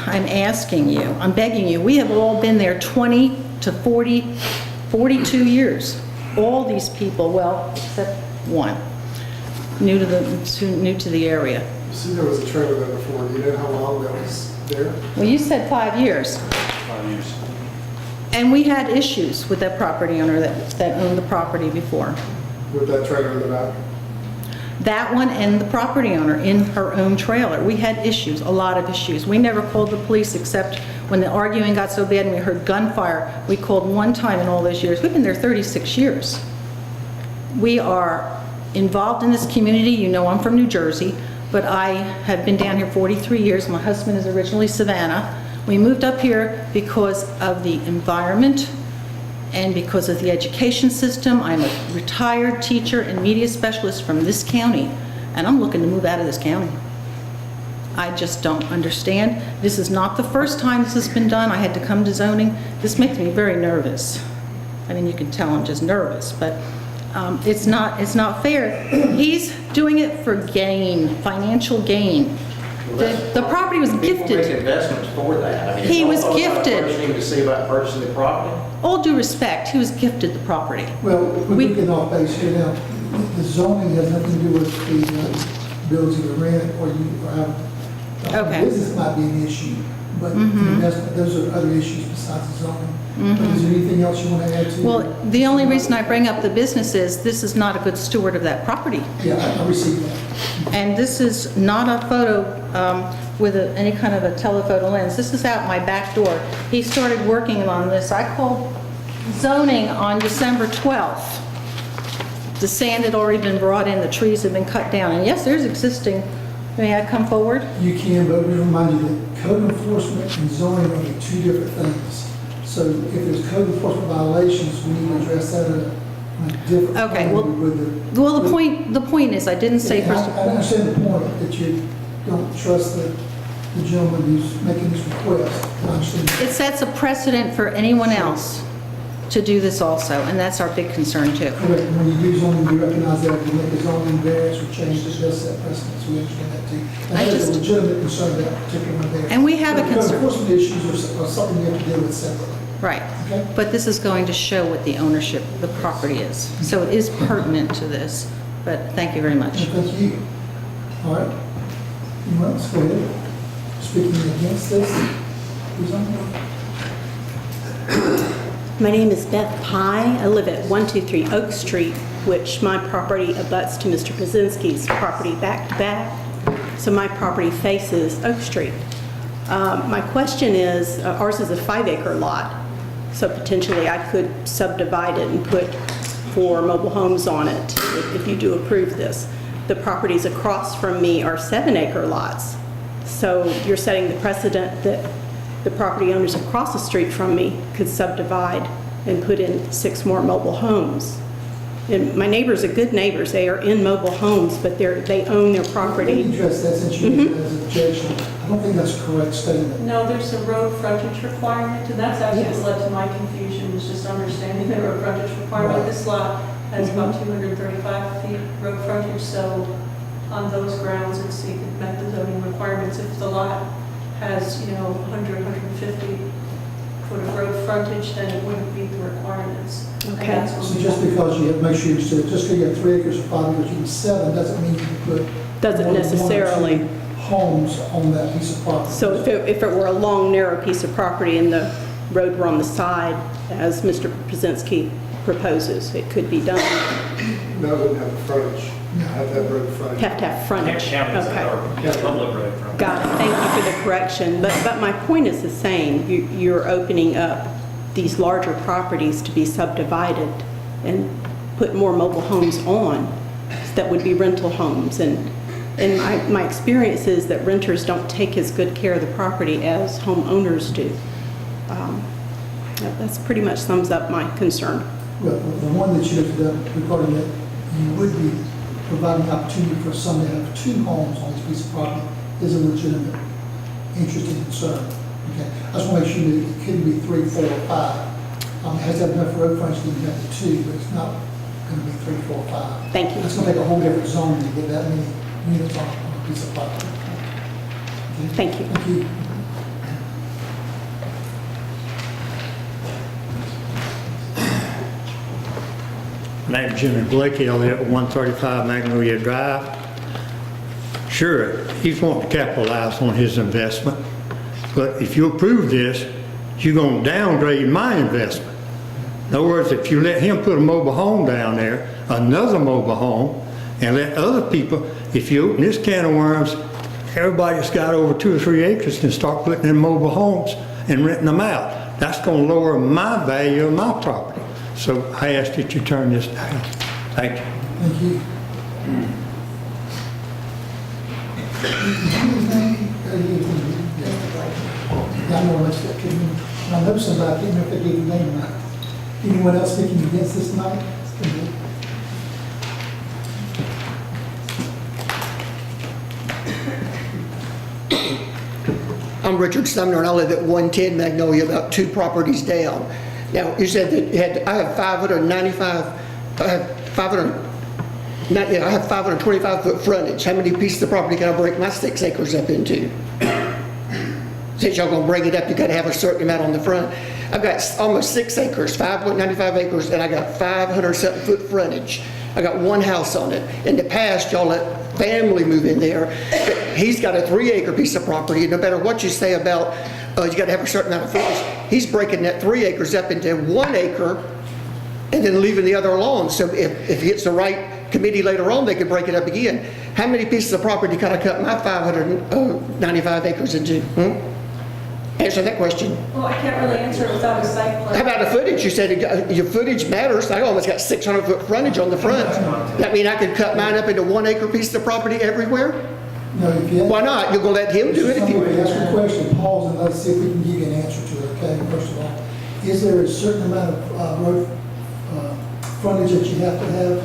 [SPEAKER 11] I'm asking you, I'm begging you, we have all been there 20 to 40, 42 years. All these people, well, except 1, new to the area.
[SPEAKER 6] You see there was a trailer there before. Do you know how long that was there?
[SPEAKER 11] Well, you said 5 years.
[SPEAKER 6] 5 years.
[SPEAKER 11] And we had issues with that property owner that owned the property before.
[SPEAKER 6] With that trailer in the back?
[SPEAKER 11] That one and the property owner in her own trailer. We had issues, a lot of issues. We never called the police except when the arguing got so bad and we heard gunfire. We called 1 time in all those years. We've been there 36 years. We are involved in this community. You know I'm from New Jersey, but I have been down here 43 years. My husband is originally Savannah. We moved up here because of the environment and because of the education system. I'm a retired teacher and media specialist from this county, and I'm looking to move out of this county. I just don't understand. This is not the first time this has been done. I had to come to zoning. This makes me very nervous. I mean, you can tell I'm just nervous, but it's not fair. He's doing it for gain, financial gain. The property was gifted.
[SPEAKER 2] People make investments for that. I mean,
[SPEAKER 11] He was
[SPEAKER 2] it's all about
[SPEAKER 11] gifted.
[SPEAKER 2] purchasing to see about purchasing the property.
[SPEAKER 11] All due respect, he was gifted the property.
[SPEAKER 1] Well, we're getting off base here now. The zoning has nothing to do with the ability to rent or have.
[SPEAKER 11] Okay.
[SPEAKER 1] Business might be an issue, but those are other issues besides the zoning. But is there anything else you want to add to?
[SPEAKER 11] Well, the only reason I bring up the business is this is not a good steward of that property.
[SPEAKER 1] Yeah, I received that.
[SPEAKER 11] And this is not a photo with any kind of a telephoto lens. This is out my back door. He started working on this. I called zoning on December 12th. The sand had already been brought in, the trees had been cut down. And yes, there's existing. May I come forward?
[SPEAKER 1] You can, but we remind you that code enforcement and zoning are 2 different things. So if there's code enforcement violations, we need to address that in a different.
[SPEAKER 11] Okay,
[SPEAKER 1] way
[SPEAKER 11] well,
[SPEAKER 1] with
[SPEAKER 11] the point is, I didn't say first.
[SPEAKER 1] I understand the point that you don't trust the gentleman who's making this request. I understand.
[SPEAKER 11] It sets a precedent for anyone else to do this also, and that's our big concern too.
[SPEAKER 1] Correct. When you do zoning, we recognize that if you make a zoning variance or change, it does set precedence. We understand that too. And there's a legitimate concern about that particular one there.
[SPEAKER 11] And we have a
[SPEAKER 1] But
[SPEAKER 11] concern.
[SPEAKER 1] Code enforcement issues are something you have to deal with separately.
[SPEAKER 11] Right.
[SPEAKER 1] Okay.
[SPEAKER 11] But this is going to show what the ownership of the property is. So it is pertinent to this, but thank you very much.
[SPEAKER 1] And thank you. All right. Anyone else? Go ahead. Speaking against this, who's on?
[SPEAKER 12] My name is Beth Pye. I live at 123 Oak Street, which my property abuts to Mr. Pazinski's property back to back. So my property faces Oak Street. My question is, ours is a 5-acre lot, so potentially I could subdivide it and put 4 mobile homes on it if you do approve this. The properties across from me are 7-acre lots. So you're setting the precedent that the property owners across the street from me could subdivide and put in 6 more mobile homes. And my neighbors are good neighbors. They are in mobile homes, but they own their
[SPEAKER 1] Let
[SPEAKER 12] property.
[SPEAKER 1] me address that since you made that as an objection. I don't think that's a correct statement.
[SPEAKER 9] No, there's a road frontage requirement, and that's actually
[SPEAKER 12] Yes.
[SPEAKER 9] what led to my confusion, was just understanding the road frontage requirement.
[SPEAKER 1] Right.
[SPEAKER 9] This lot has about 235 feet road frontage, so on those grounds, it's, it met the zoning requirements. If the lot has, 100, 150 foot of road frontage, then it wouldn't meet the requirements. And
[SPEAKER 12] Okay.
[SPEAKER 9] that's what
[SPEAKER 1] So
[SPEAKER 9] we
[SPEAKER 1] just
[SPEAKER 9] have.
[SPEAKER 1] because you have, make sure you understand, just because you have 3 acres or 5 acres, even 7, doesn't mean you can put
[SPEAKER 12] Doesn't
[SPEAKER 1] more than 1 or 2
[SPEAKER 12] necessarily.
[SPEAKER 1] homes on that piece of property.
[SPEAKER 12] So if it were a long, narrow piece of property and the road were on the side, as Mr. Brzezinski proposes, it could be done.
[SPEAKER 6] No, it wouldn't have the frontage. Have to have road frontage.
[SPEAKER 12] Have to have frontage.
[SPEAKER 3] County's
[SPEAKER 12] Okay.
[SPEAKER 3] or public road from.
[SPEAKER 12] Got it. Thank you for the correction. But my point is the same. You're opening up these larger properties to be subdivided and put more mobile homes on that would be rental homes. And my experience is that renters don't take as good care of the property as homeowners do. That's pretty much sums up my concern.
[SPEAKER 1] Well, the one that you lifted up regarding that, you would be providing opportunity for someone to have 2 homes on this piece of property is a legitimate interest and concern. Okay, I just want to make sure that it couldn't be 3, 4, or 5. It has to have enough road frontage to have the 2, but it's not going to be 3, 4, or 5.
[SPEAKER 12] Thank you.
[SPEAKER 1] It's going to take a whole different zone to get that many units on a piece of property. Okay?
[SPEAKER 12] Thank you.
[SPEAKER 1] Thank you.
[SPEAKER 13] My name's Jimmy Blakey. I live at 135 Magnolia Drive. Sure, he's wanting to capitalize on his investment, but if you approve this, you're going to downgrade my investment. In other words, if you let him put a mobile home down there, another mobile home, and let other people, if you open this can of worms, everybody that's got over 2 or 3 acres can start putting in mobile homes and renting them out. That's going to lower my value of my property. So I ask that you turn this down. Thank you.
[SPEAKER 1] Thank you. I know much that came in. I know somebody, I can't remember if they gave the name or not. Anyone else speaking against this tonight?
[SPEAKER 14] I'm Richard Sumner, and I live at 110 Magnolia, about 2 properties down. Now, you said that you had, I have 525 foot frontage. How many pieces of property can I break my 6 acres up into? Since y'all gonna break it up, you gotta have a certain amount on the front. I've got almost 6 acres, 5.95 acres, and I got 500-something foot frontage. I got 1 house on it. In the past, y'all let family move in there. He's got a 3-acre piece of property, and no matter what you say about, you gotta have a certain amount of frontage, he's breaking that 3 acres up into 1 acre and then leaving the other alone. So if he gets the right committee later on, they could break it up again. How many pieces of property can I cut my 595 acres into? Answer that question.
[SPEAKER 9] Well, I can't really answer it without a site plan.
[SPEAKER 14] How about the footage? You said your footage matters. I almost got 600 foot frontage on the front. That mean I could cut mine up into 1 acre piece of property everywhere?
[SPEAKER 1] No, if you.
[SPEAKER 14] Why not? You're gonna let him do it if
[SPEAKER 1] Somebody
[SPEAKER 14] you...
[SPEAKER 1] ask a question, pause, and let's see if we can give you an answer to it, okay? First of all, is there a certain amount of road frontage that you have to have?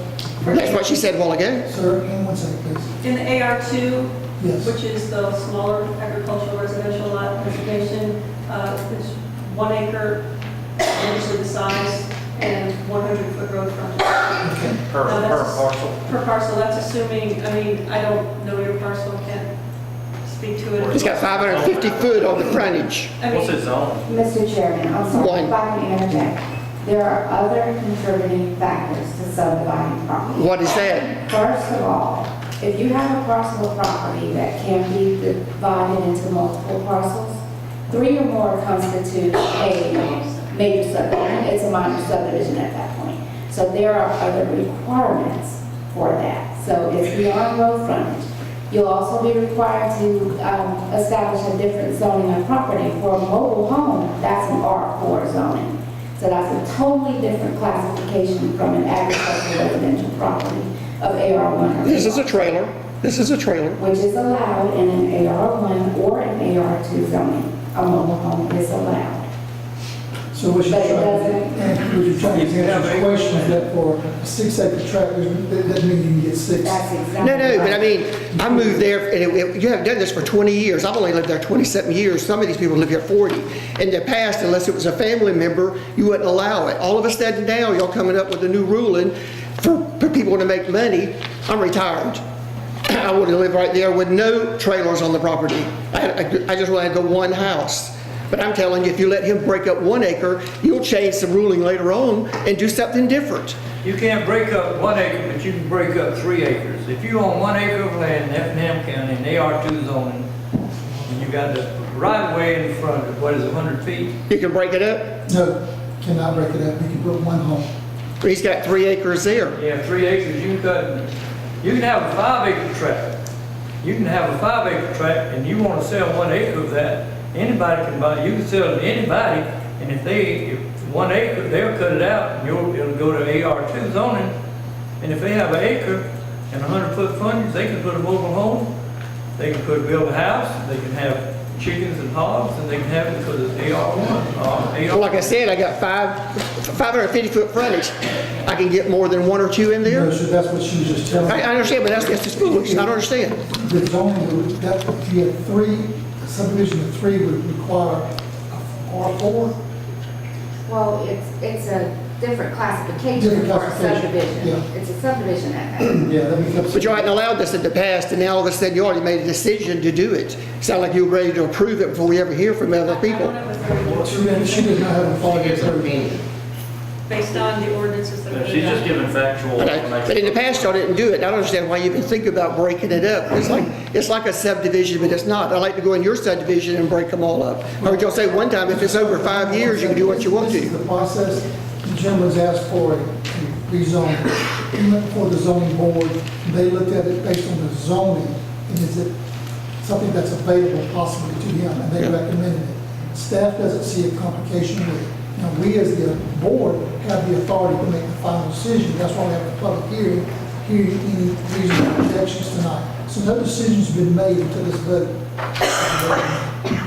[SPEAKER 14] That's what she said a while ago.
[SPEAKER 1] Sir, hang on 1 second, please.
[SPEAKER 9] In the AR2,
[SPEAKER 1] Yes.
[SPEAKER 9] which is the smaller agricultural residential lot designation, it's 1 acre, usually the size, and 100 foot road frontage.
[SPEAKER 1] Okay.
[SPEAKER 3] Per
[SPEAKER 9] Now, that's-
[SPEAKER 3] parcel.
[SPEAKER 9] Per parcel, that's assuming, I mean, I don't know your parcel, I can't speak to it.
[SPEAKER 14] It's got 550 foot on the frontage.
[SPEAKER 9] I mean,
[SPEAKER 3] What's its zone?
[SPEAKER 15] Mr. Chairman, I'm sorry,
[SPEAKER 14] One.
[SPEAKER 15] if I can interject. There are other contributing factors to subdividing property.
[SPEAKER 14] What is that?
[SPEAKER 15] First of all, if you have a parcel of property that can be divided into multiple parcels, 3 or more constitute a major subdivision. It's a minor subdivision at that point. So there are other requirements for that. So it's beyond road frontage. You'll also be required to establish a different zoning of property. For a mobile home, that's an R4 zoning. So that's a totally different classification from an agricultural residential property of AR1.
[SPEAKER 14] This is a trailer. This is a trailer.
[SPEAKER 15] Which is allowed in an AR1 or an AR2 zoning. A mobile home is allowed.
[SPEAKER 1] So what you're
[SPEAKER 15] But it
[SPEAKER 1] trying, and what you're trying to answer your question is that for a 6 acre tract, that doesn't mean you can get 6.
[SPEAKER 15] That's exactly.
[SPEAKER 14] No, but I
[SPEAKER 15] right.
[SPEAKER 14] mean, I moved there, and you haven't done this for 20 years. I've only lived there 27 years. Some of these people live here 40. In the past, unless it was a family member, you wouldn't allow it. All of a sudden now, y'all coming up with a new ruling for people to make money. I'm retired. I want to live right there with no trailers on the property. I just want to go one house. But I'm telling you, if you let him break up 1 acre, you'll change the ruling later on and do something different.
[SPEAKER 16] You can't break up 1 acre, but you can break up 3 acres. If you own 1 acre of land in Effingham County in AR2 zoning, and you got the right of way in front of it, what is it, 100 feet?
[SPEAKER 14] You can break it up.
[SPEAKER 1] No, cannot break it up. You can put one home.
[SPEAKER 14] He's got 3 acres there.
[SPEAKER 16] Yeah, 3 acres, you can have a 5 acre tract. You can have a 5 acre tract, and you want to sell 1 acre of that, anybody can buy, you can sell it to anybody, and if 1 acre, they'll cut it out, and it'll go to AR2 zoning, and if they have an acre and 100-foot frontage, they can put a mobile home, they can build a house, they can have chickens and hogs, and they can have it because it's AR1.
[SPEAKER 14] Well, like I said, I got 550-foot frontage. I can get more than 1 or 2 in there.
[SPEAKER 1] No, sir, that's what she was just telling me.
[SPEAKER 14] I understand, but that's just foolish. I don't understand.
[SPEAKER 1] The zoning, if you had 3, a subdivision of 3 would require a R4.
[SPEAKER 15] Well, it's a different classification
[SPEAKER 1] Different
[SPEAKER 15] for a
[SPEAKER 1] classification,
[SPEAKER 15] subdivision.
[SPEAKER 1] yeah.
[SPEAKER 15] It's a subdivision act.
[SPEAKER 1] Yeah, that becomes.
[SPEAKER 14] But you hadn't allowed this in the past, and now all of a sudden you already made a decision to do it. Sound like you were ready to approve it before we ever hear from other people.
[SPEAKER 1] She did not have a
[SPEAKER 2] She
[SPEAKER 1] follow
[SPEAKER 2] gives her opinion.
[SPEAKER 9] Based on the ordinances that we
[SPEAKER 3] She's just
[SPEAKER 9] have.
[SPEAKER 3] giving factual
[SPEAKER 14] Okay.
[SPEAKER 3] information.
[SPEAKER 14] But in the past, y'all didn't do it. I don't understand why you even think about breaking it up. It's like a subdivision, but it's not. I like to go in your subdivision and break them all up. I heard y'all say one time, if it's over 5 years, you can do what you want
[SPEAKER 1] This is
[SPEAKER 14] to.
[SPEAKER 1] the process. The gentleman's asked for a rezone. He went before the zoning board. They looked at it based on the zoning, and is it something that's available possibly to him, and they recommended it. Staff doesn't see a complication with it. Now, we as the board have the authority to make the final decision. That's why we have a public hearing, hearing any reasonable objections tonight. So no decision's been made until this vote.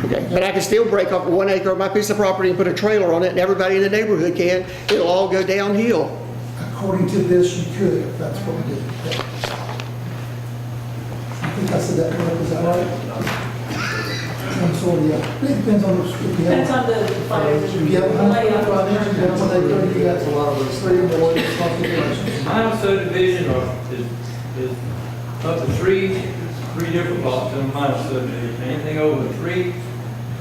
[SPEAKER 14] Okay. But I can still break up 1 acre of my piece of property and put a trailer on it, and everybody in the neighborhood can. It'll all go downhill.
[SPEAKER 1] According to this, you could, if that's what we did. I think I said that correctly, is that right? I'm sorry, yeah. It depends on if you have.
[SPEAKER 9] Depends on the fire.
[SPEAKER 1] If you have 100 frontage, you have 1 acre, you got a lot of those 3 or more configurations.
[SPEAKER 16] My subdivision is up to three different lots in my subdivision. Anything over 3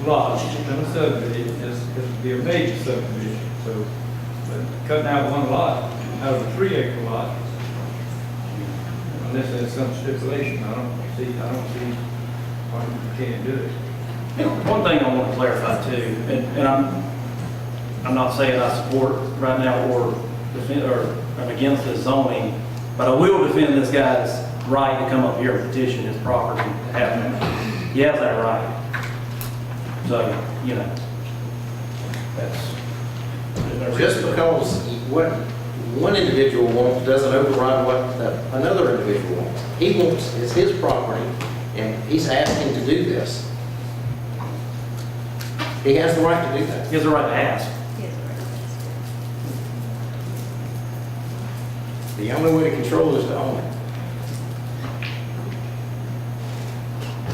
[SPEAKER 16] lots in a subdivision is to be a major subdivision. So, but cutting out 1 lot out of a 3 acre lot, unless there's some stipulation, I don't see why you can't do it.
[SPEAKER 3] One thing I want to clarify too, and I'm not saying I support right now or defend, or I'm against this zoning, but I will defend this guy's right to come up here and petition his property to have it. He has that right. So, you know, that's.
[SPEAKER 2] Just because what one individual wants doesn't override what another individual wants. He wants, it's his property, and he's asking to do this. He has the right to do that.
[SPEAKER 3] He has the right to ask.
[SPEAKER 2] The only way to control is to own it.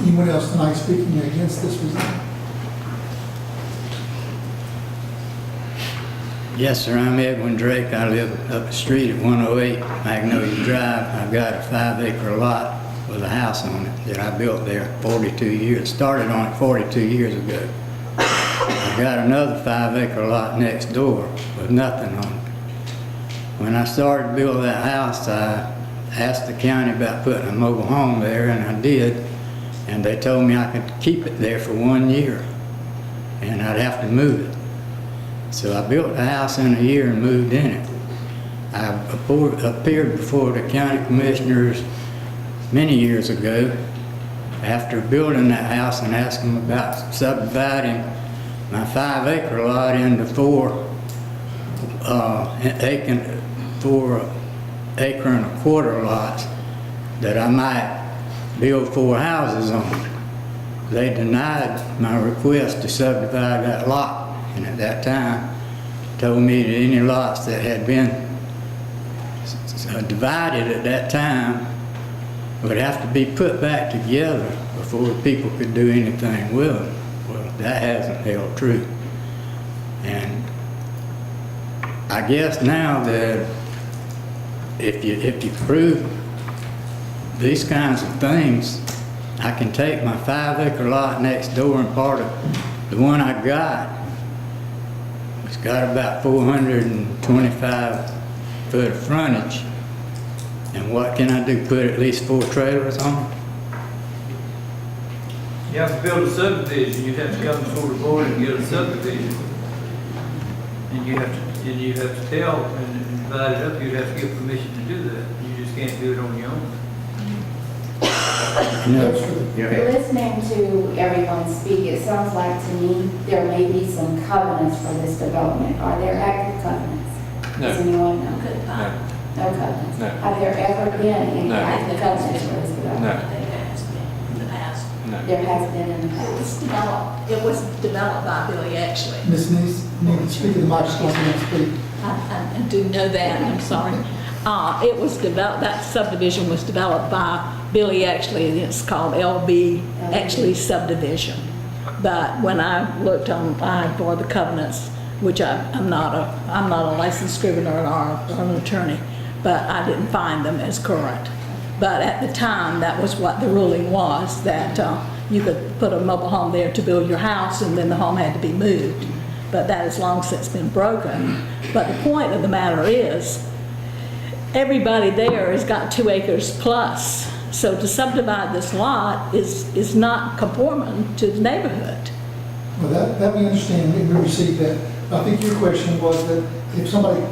[SPEAKER 1] Anyone else tonight speaking against this rezone?
[SPEAKER 17] Yes, sir, I'm Edwin Drake. I live up the street at 108 Magnolia Drive. I've got a 5 acre lot with a house on it that I built there 42 years, started on it 42 years ago. I've got another 5 acre lot next door with nothing on it. When I started to build that house, I asked the county about putting a mobile home there, and I did. And they told me I could keep it there for 1 year, and I'd have to move it. So I built the house in a year and moved in it. I appeared before the county commissioners many years ago after building that house and asked them about subdividing my 5 acre lot into 4 acre and a quarter lots that I might build 4 houses on. They denied my request to subdivide that lot, and at that time told me that any lots that had been divided at that time would have to be put back together before people could do anything with them. Well, that hasn't held true. And I guess now that if you prove these kinds of things, I can take my 5-acre lot next door and part of the one I got. It's got about 425 foot of frontage. And what can I do? Put at least 4 trailers on it?
[SPEAKER 16] You have to build a subdivision, you have to come before the board and get a subdivision. And you have to tell and divide it up, you'd have to get permission to do that. You just can't do it on your own.
[SPEAKER 15] Listening to everyone speak, it sounds like to me there may be some covenants for this development. Are there active covenants?
[SPEAKER 10] No.
[SPEAKER 15] Does anyone know?
[SPEAKER 10] No.
[SPEAKER 15] No covenants?
[SPEAKER 10] No.
[SPEAKER 15] Have there ever been any
[SPEAKER 10] No.
[SPEAKER 15] active covenants for this development?
[SPEAKER 10] No.
[SPEAKER 5] In the past.
[SPEAKER 10] No.
[SPEAKER 15] There has been in the past.
[SPEAKER 5] It was developed by Billy Ashley.
[SPEAKER 1] Ms. Neese, need to speak to the microphone and speak.
[SPEAKER 5] I do know that, I'm sorry. It was developed, that subdivision was developed by Billy Ashley, and it's called LB Ashley subdivision. But when I looked online for the covenants, which I'm not a licensed scrivener or an attorney, but I didn't find them as current. But at the time, that was what the ruling was, that you could put a mobile home there to build your house, and then the home had to be moved. But that has long since been broken. But the point of the matter is, everybody there has got 2 acres plus. So to subdivide this lot is not conforming to the neighborhood.
[SPEAKER 1] Well, that we understand, we received that. I think your question was that if somebody,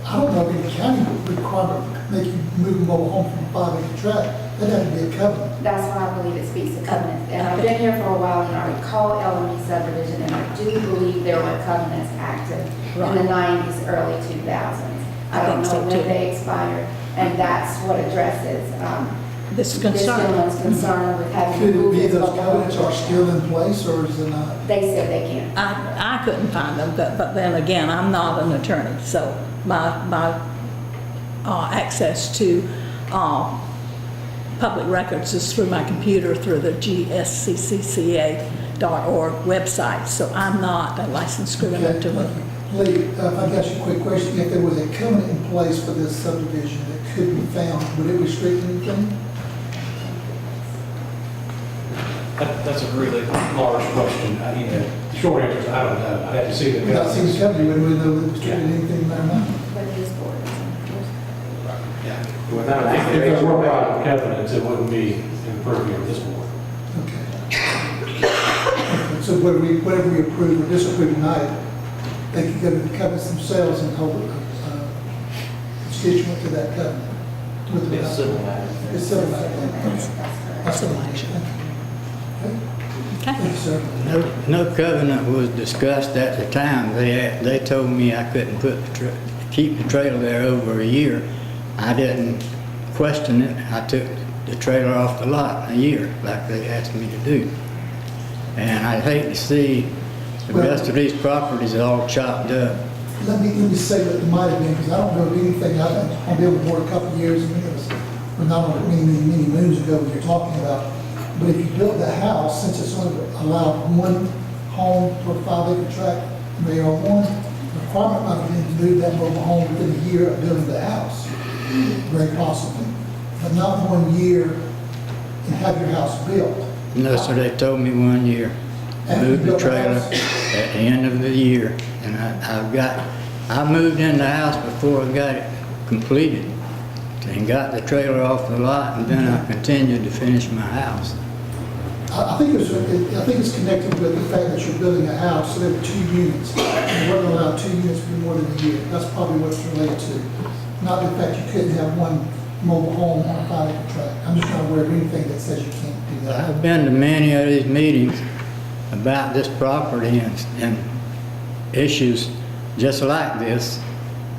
[SPEAKER 1] I don't know if any county requirement make you move a mobile home from a 5-acre tract, that'd have to be a covenant.
[SPEAKER 15] That's why I believe it speaks to covenants. And I've been here for a while, and I recall LME subdivision, and I do believe there were covenants active in the 90s, early 2000s. I don't know when they expired, and that's what addresses
[SPEAKER 5] this concern.
[SPEAKER 15] gentleman's concern with having to
[SPEAKER 1] Could it
[SPEAKER 15] move
[SPEAKER 1] be
[SPEAKER 15] his
[SPEAKER 1] those
[SPEAKER 15] mobile
[SPEAKER 1] covenants
[SPEAKER 15] home.
[SPEAKER 1] are still in place, or is it not?
[SPEAKER 15] They said they can't.
[SPEAKER 5] I couldn't find them, but then again, I'm not an attorney, so my access to public records is through my computer, through the gsccca.org website, so I'm not a licensed scrivener to it.
[SPEAKER 1] Lee, if I got you a quick question. If there was a covenant in place for this subdivision that could be found, would it restrict anything?
[SPEAKER 18] That's a really large question. The short answer is I don't know. I'd have to see the
[SPEAKER 1] Without seeing the covenant, you wouldn't know if it restricted anything there or not.
[SPEAKER 15] But it is board.
[SPEAKER 18] If there were private covenants, it wouldn't be in the purview of this board.
[SPEAKER 1] Okay. So whatever we approve or disapprove tonight, they could go to the covenants themselves and hold a constituent to that covenant.
[SPEAKER 2] It's civil matter.
[SPEAKER 1] It's civil matter.
[SPEAKER 5] That's civil action.
[SPEAKER 1] Thank you, sir.
[SPEAKER 17] No covenant was discussed at the time. They told me I couldn't keep the trailer there over a year. I didn't question it. I took the trailer off the lot a year, like they asked me to do. And I'd hate to see the rest of these properties all chopped up.
[SPEAKER 1] Let me say that it might have been, because I don't know of anything. I've been on the board a couple of years, and it was not many moons ago when you're talking about. But if you build the house, since it's only allowed one home per 5-acre tract in the R1, the requirement might have been to move that mobile home within a year of building the house, very possibly. But not 1 year and have your house built.
[SPEAKER 17] No, sir, they told me 1 year. Moved the trailer at the end of the year. And I moved in the house before I got it completed and got the trailer off the lot, and then I continued to finish my house.
[SPEAKER 1] I think it's connected with the fact that you're building a house, so there are 2 units. And we're going to allow 2 units to be more than a year. That's probably what it's related to. Not the fact you couldn't have one mobile home on a 5-acre tract. I'm just not aware of anything that says you can't do that.
[SPEAKER 17] I've been to many of these meetings about this property and issues just like this,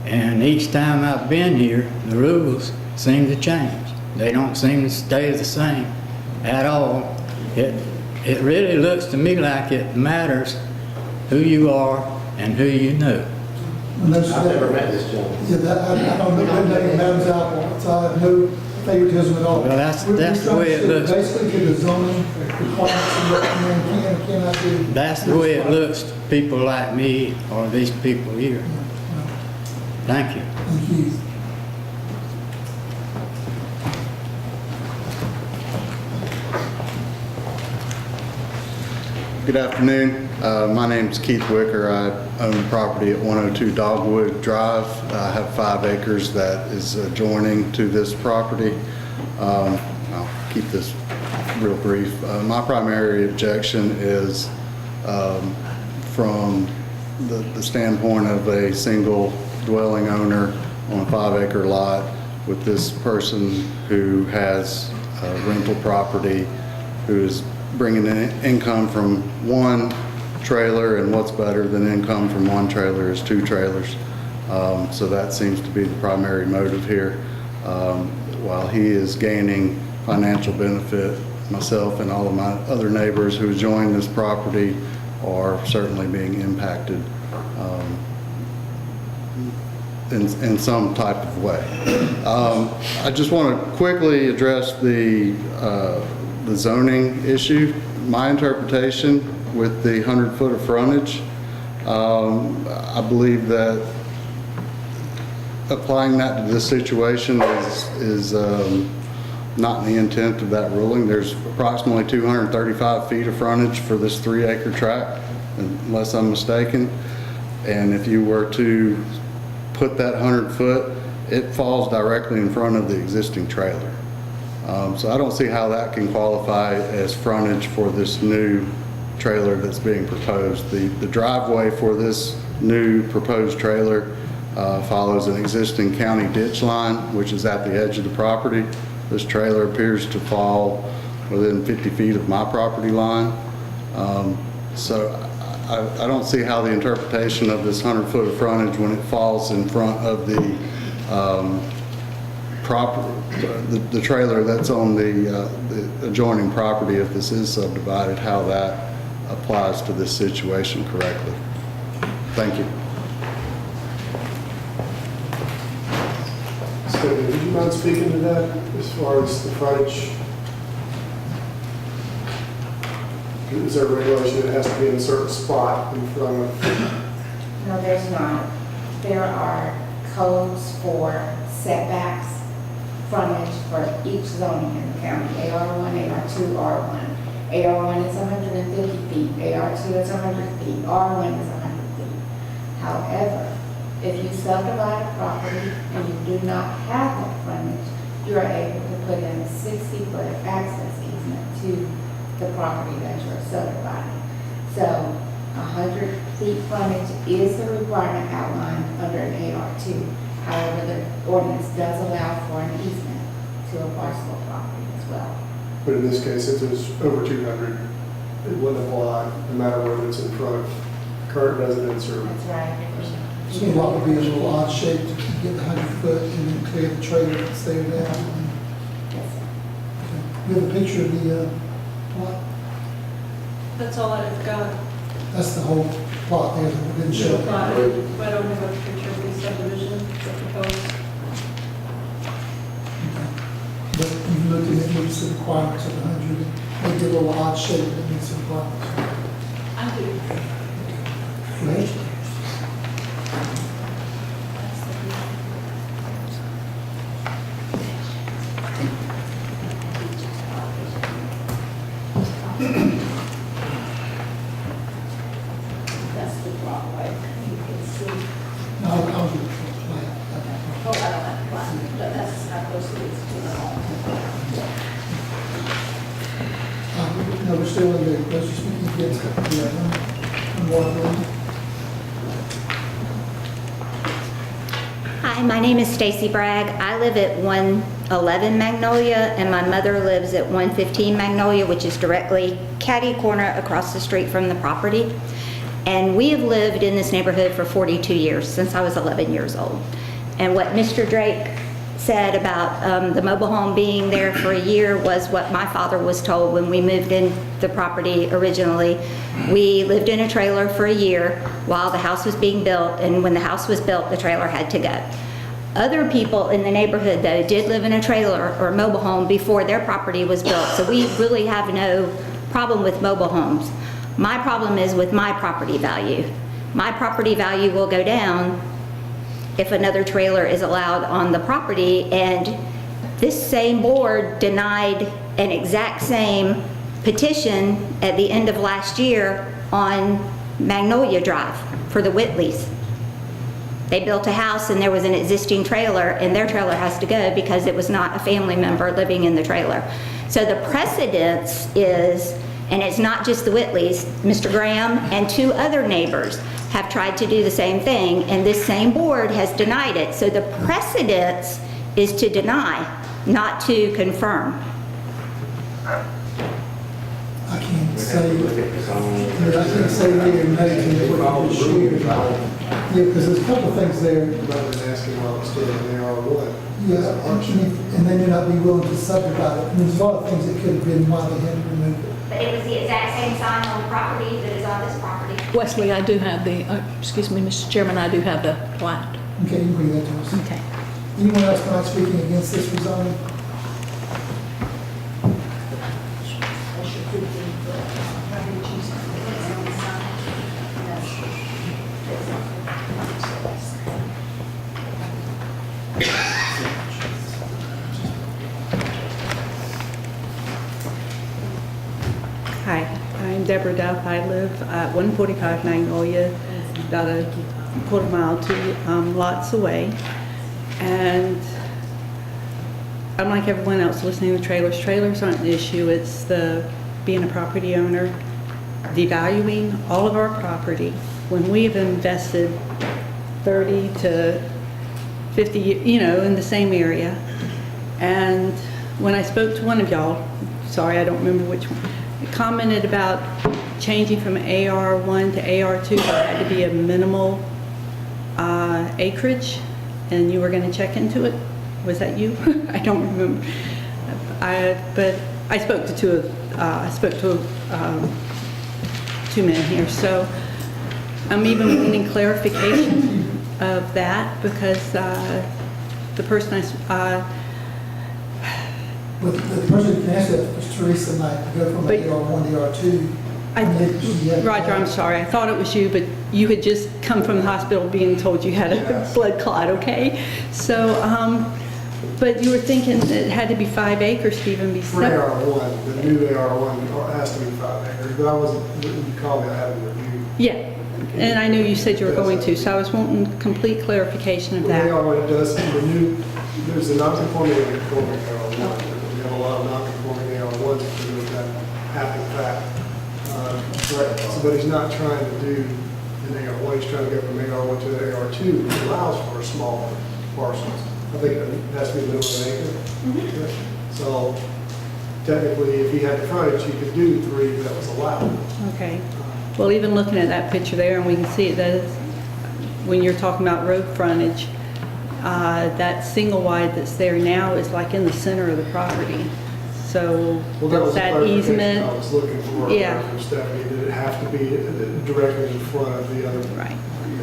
[SPEAKER 17] and each time I've been here, the rules seem to change. They don't seem to stay the same at all. It really looks to me like it matters who you are and who you know.
[SPEAKER 1] And those-
[SPEAKER 2] I've never met this gentleman.
[SPEAKER 1] Yeah, I don't know what name Adam's apple, so I have no favoritism at all.
[SPEAKER 17] Well, that's
[SPEAKER 1] We're
[SPEAKER 17] the
[SPEAKER 1] trying
[SPEAKER 17] way
[SPEAKER 1] to
[SPEAKER 17] it
[SPEAKER 1] stick
[SPEAKER 17] looks.
[SPEAKER 1] Basically to the zoning requirements and what can and cannot do.
[SPEAKER 17] That's the way it looks to people like me or these people here. Thank you.
[SPEAKER 1] Thank you.
[SPEAKER 19] Good afternoon. My name's Keith Wicker. I own property at 102 Dogwood Drive. I have 5 acres that is adjoining to this property. I'll keep this real brief. My primary objection is from the standpoint of a single dwelling owner on a 5-acre lot with this person who has rental property, who is bringing in income from one trailer, and what's better than income from one trailer is 2 trailers. So that seems to be the primary motive here. While he is gaining financial benefit, myself and all of my other neighbors who join this property are certainly being impacted in some type of way. I just want to quickly address the zoning issue. My interpretation with the 100-foot of frontage, I believe that applying that to this situation is not in the intent of that ruling. There's approximately 235 feet of frontage for this 3-acre tract, unless I'm mistaken. And if you were to put that 100 foot, it falls directly in front of the existing trailer. So I don't see how that can qualify as frontage for this new trailer that's being proposed. The driveway for this new proposed trailer follows an existing county ditch line, which is at the edge of the property. This trailer appears to fall within 50 feet of my property line. So I don't see how the interpretation of this 100 foot of frontage, when it falls in front of the the trailer that's on the adjoining property, if this is subdivided, how that applies to this situation correctly. Thank you.
[SPEAKER 6] So, would you mind speaking to that as far as the frontage? Is there a regulation that it has to be in a certain spot in front of?
[SPEAKER 15] No, there's not. There are codes for setbacks, frontage for each zoning in the county, AR1, AR2, R1. AR1 is 150 feet, AR2 is 100 feet, R1 is 100 feet. However, if you subdivide a property and you do not have that frontage, you are able to put in a 60-foot access easement to the property that you're subdividing. So 100 feet frontage is the requirement outlined under an AR2. However, the ordinance does allow for an easement to a parcel of property as well.
[SPEAKER 6] But in this case, if there's over 200, it wouldn't apply, no matter whether it's in front of current residents or.
[SPEAKER 15] That's right.
[SPEAKER 1] So the lot would be a little odd shape to get the 100 foot and then clear the trailer and stay down.
[SPEAKER 15] Yes, sir.
[SPEAKER 1] We have a picture of the plot.
[SPEAKER 9] That's all I've got.
[SPEAKER 1] That's the whole plot there that we didn't show.
[SPEAKER 9] I don't have a picture of the subdivision that's proposed.
[SPEAKER 1] But you looked at it, meets the requirements of the 100, maybe a little odd shape that meets the requirements.
[SPEAKER 9] I do.
[SPEAKER 1] Right?
[SPEAKER 4] That's the Broadway. You can see.
[SPEAKER 1] No, I'll do it for the plan.
[SPEAKER 4] Oh, I don't have the plan, but that's how close it is to the home.
[SPEAKER 1] No, we're still in the, let's just speak against it. One more, please.
[SPEAKER 20] Hi, my name is Stacey Bragg. I live at 111 Magnolia, and my mother lives at 115 Magnolia, which is directly catty corner across the street from the property. And we have lived in this neighborhood for 42 years, since I was 11 years old. And what Mr. Drake said about the mobile home being there for a year was what my father was told when we moved in the property originally. We lived in a trailer for a year while the house was being built, and when the house was built, the trailer had to go. Other people in the neighborhood, though, did live in a trailer or mobile home before their property was built, so we really have no problem with mobile homes. My problem is with my property value. My property value will go down if another trailer is allowed on the property, and this same board denied an exact same petition at the end of last year on Magnolia Drive for the Whitleys. They built a house and there was an existing trailer, and their trailer has to go because it was not a family member living in the trailer. So the precedence is, and it's not just the Whitleys, Mr. Graham and 2 other neighbors have tried to do the same thing, and this same board has denied it. So the precedence is to deny, not to confirm.
[SPEAKER 1] I can't say, I can't say they are made to what you just shared. Yeah, because there's a couple of things there.
[SPEAKER 6] Rather than asking why it's still in AR1.
[SPEAKER 1] Yeah, and they may not be willing to subdivide it. And there's a lot of things that could have been why they hadn't removed it.
[SPEAKER 20] But it was the exact same sign on the property that is on this property.
[SPEAKER 5] Wesley, I do have the, excuse me, Mr. Chairman, I do have the plat.
[SPEAKER 1] Okay, you can bring that to us.
[SPEAKER 5] Okay.
[SPEAKER 1] Anyone else tonight speaking against this rezoning?
[SPEAKER 21] Hi, I'm Deborah Duff. I live at 145 Magnolia, about a quarter mile, 2 lots away. And I'm like everyone else listening to trailers. Trailers aren't an issue. It's the being a property owner, devaluing all of our property when we have invested 30 to 50, you know, in the same area. And when I spoke to one of y'all, sorry, I don't remember which one, commented about changing from AR1 to AR2, there had to be a minimal acreage, and you were going to check into it. Was that you? I don't remember. But I spoke to two men here, so I'm even wanting clarification of that because the person
[SPEAKER 1] But the person who can answer that was Teresa Knight, to go from AR1 to AR2.
[SPEAKER 21] Roger, I'm sorry. I thought it was you, but you had just come from the hospital being told you had a blood clot, okay? So, but you were thinking that it had to be 5 acres to even be
[SPEAKER 6] For
[SPEAKER 21] separate.
[SPEAKER 6] AR1, the new AR1 has to be 5 acres, but I wasn't, you called me, I haven't reviewed.
[SPEAKER 21] Yeah, and I knew you said you were going to, so I was wanting complete clarification of that.
[SPEAKER 6] AR1 does, the new, there's a non-conforming and conforming AR1. We have a lot of non-conforming AR1s that do that after the fact. But he's not trying to do an AR1, he's trying to go from AR1 to AR2, which allows for small parcels. I think it has to be a minimum of an acre. So technically, if he had the frontage, he could do 3 that was allowed.
[SPEAKER 21] Okay. Well, even looking at that picture there, and we can see it, that is, when you're talking about road frontage, that single wide that's there now is like in the center of the property. So
[SPEAKER 6] Well, that was the
[SPEAKER 21] that
[SPEAKER 6] clarification
[SPEAKER 21] easement.
[SPEAKER 6] I was looking for.
[SPEAKER 21] Yeah.
[SPEAKER 6] From Stephanie, did it have to be directly in front of the other?
[SPEAKER 21] Right.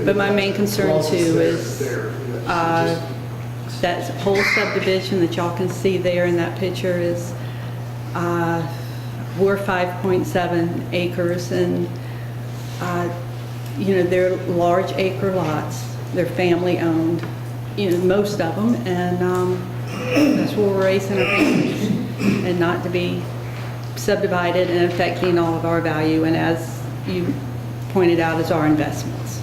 [SPEAKER 21] But my main concern
[SPEAKER 6] As long as
[SPEAKER 21] too
[SPEAKER 6] it's
[SPEAKER 21] is
[SPEAKER 6] there, yes,
[SPEAKER 21] that whole subdivision that y'all can see there in that picture is, we're 5.7 acres and, you know, they're large acre lots. They're family owned, you know, most of them. And that's where we're raising our families and not to be subdivided and affecting all of our value. And as you pointed out, is our investments.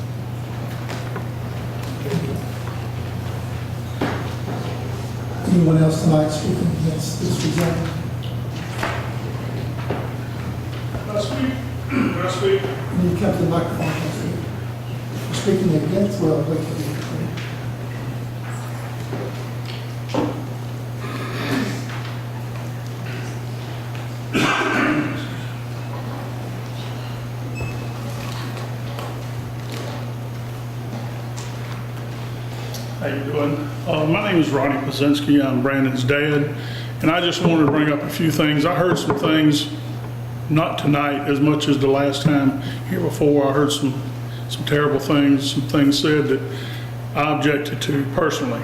[SPEAKER 1] Anyone else tonight speaking against this rezoning?
[SPEAKER 22] Can I speak?
[SPEAKER 1] Can you come to the microphone, please? You're speaking against, well, wait till you.
[SPEAKER 22] How you doing?
[SPEAKER 7] My name is Ronnie Pazinski. I'm Brandon's dad, and I just wanted to bring up a few things. I heard some things, not tonight as much as the last time here before. I heard some terrible things, some things said that I objected to personally.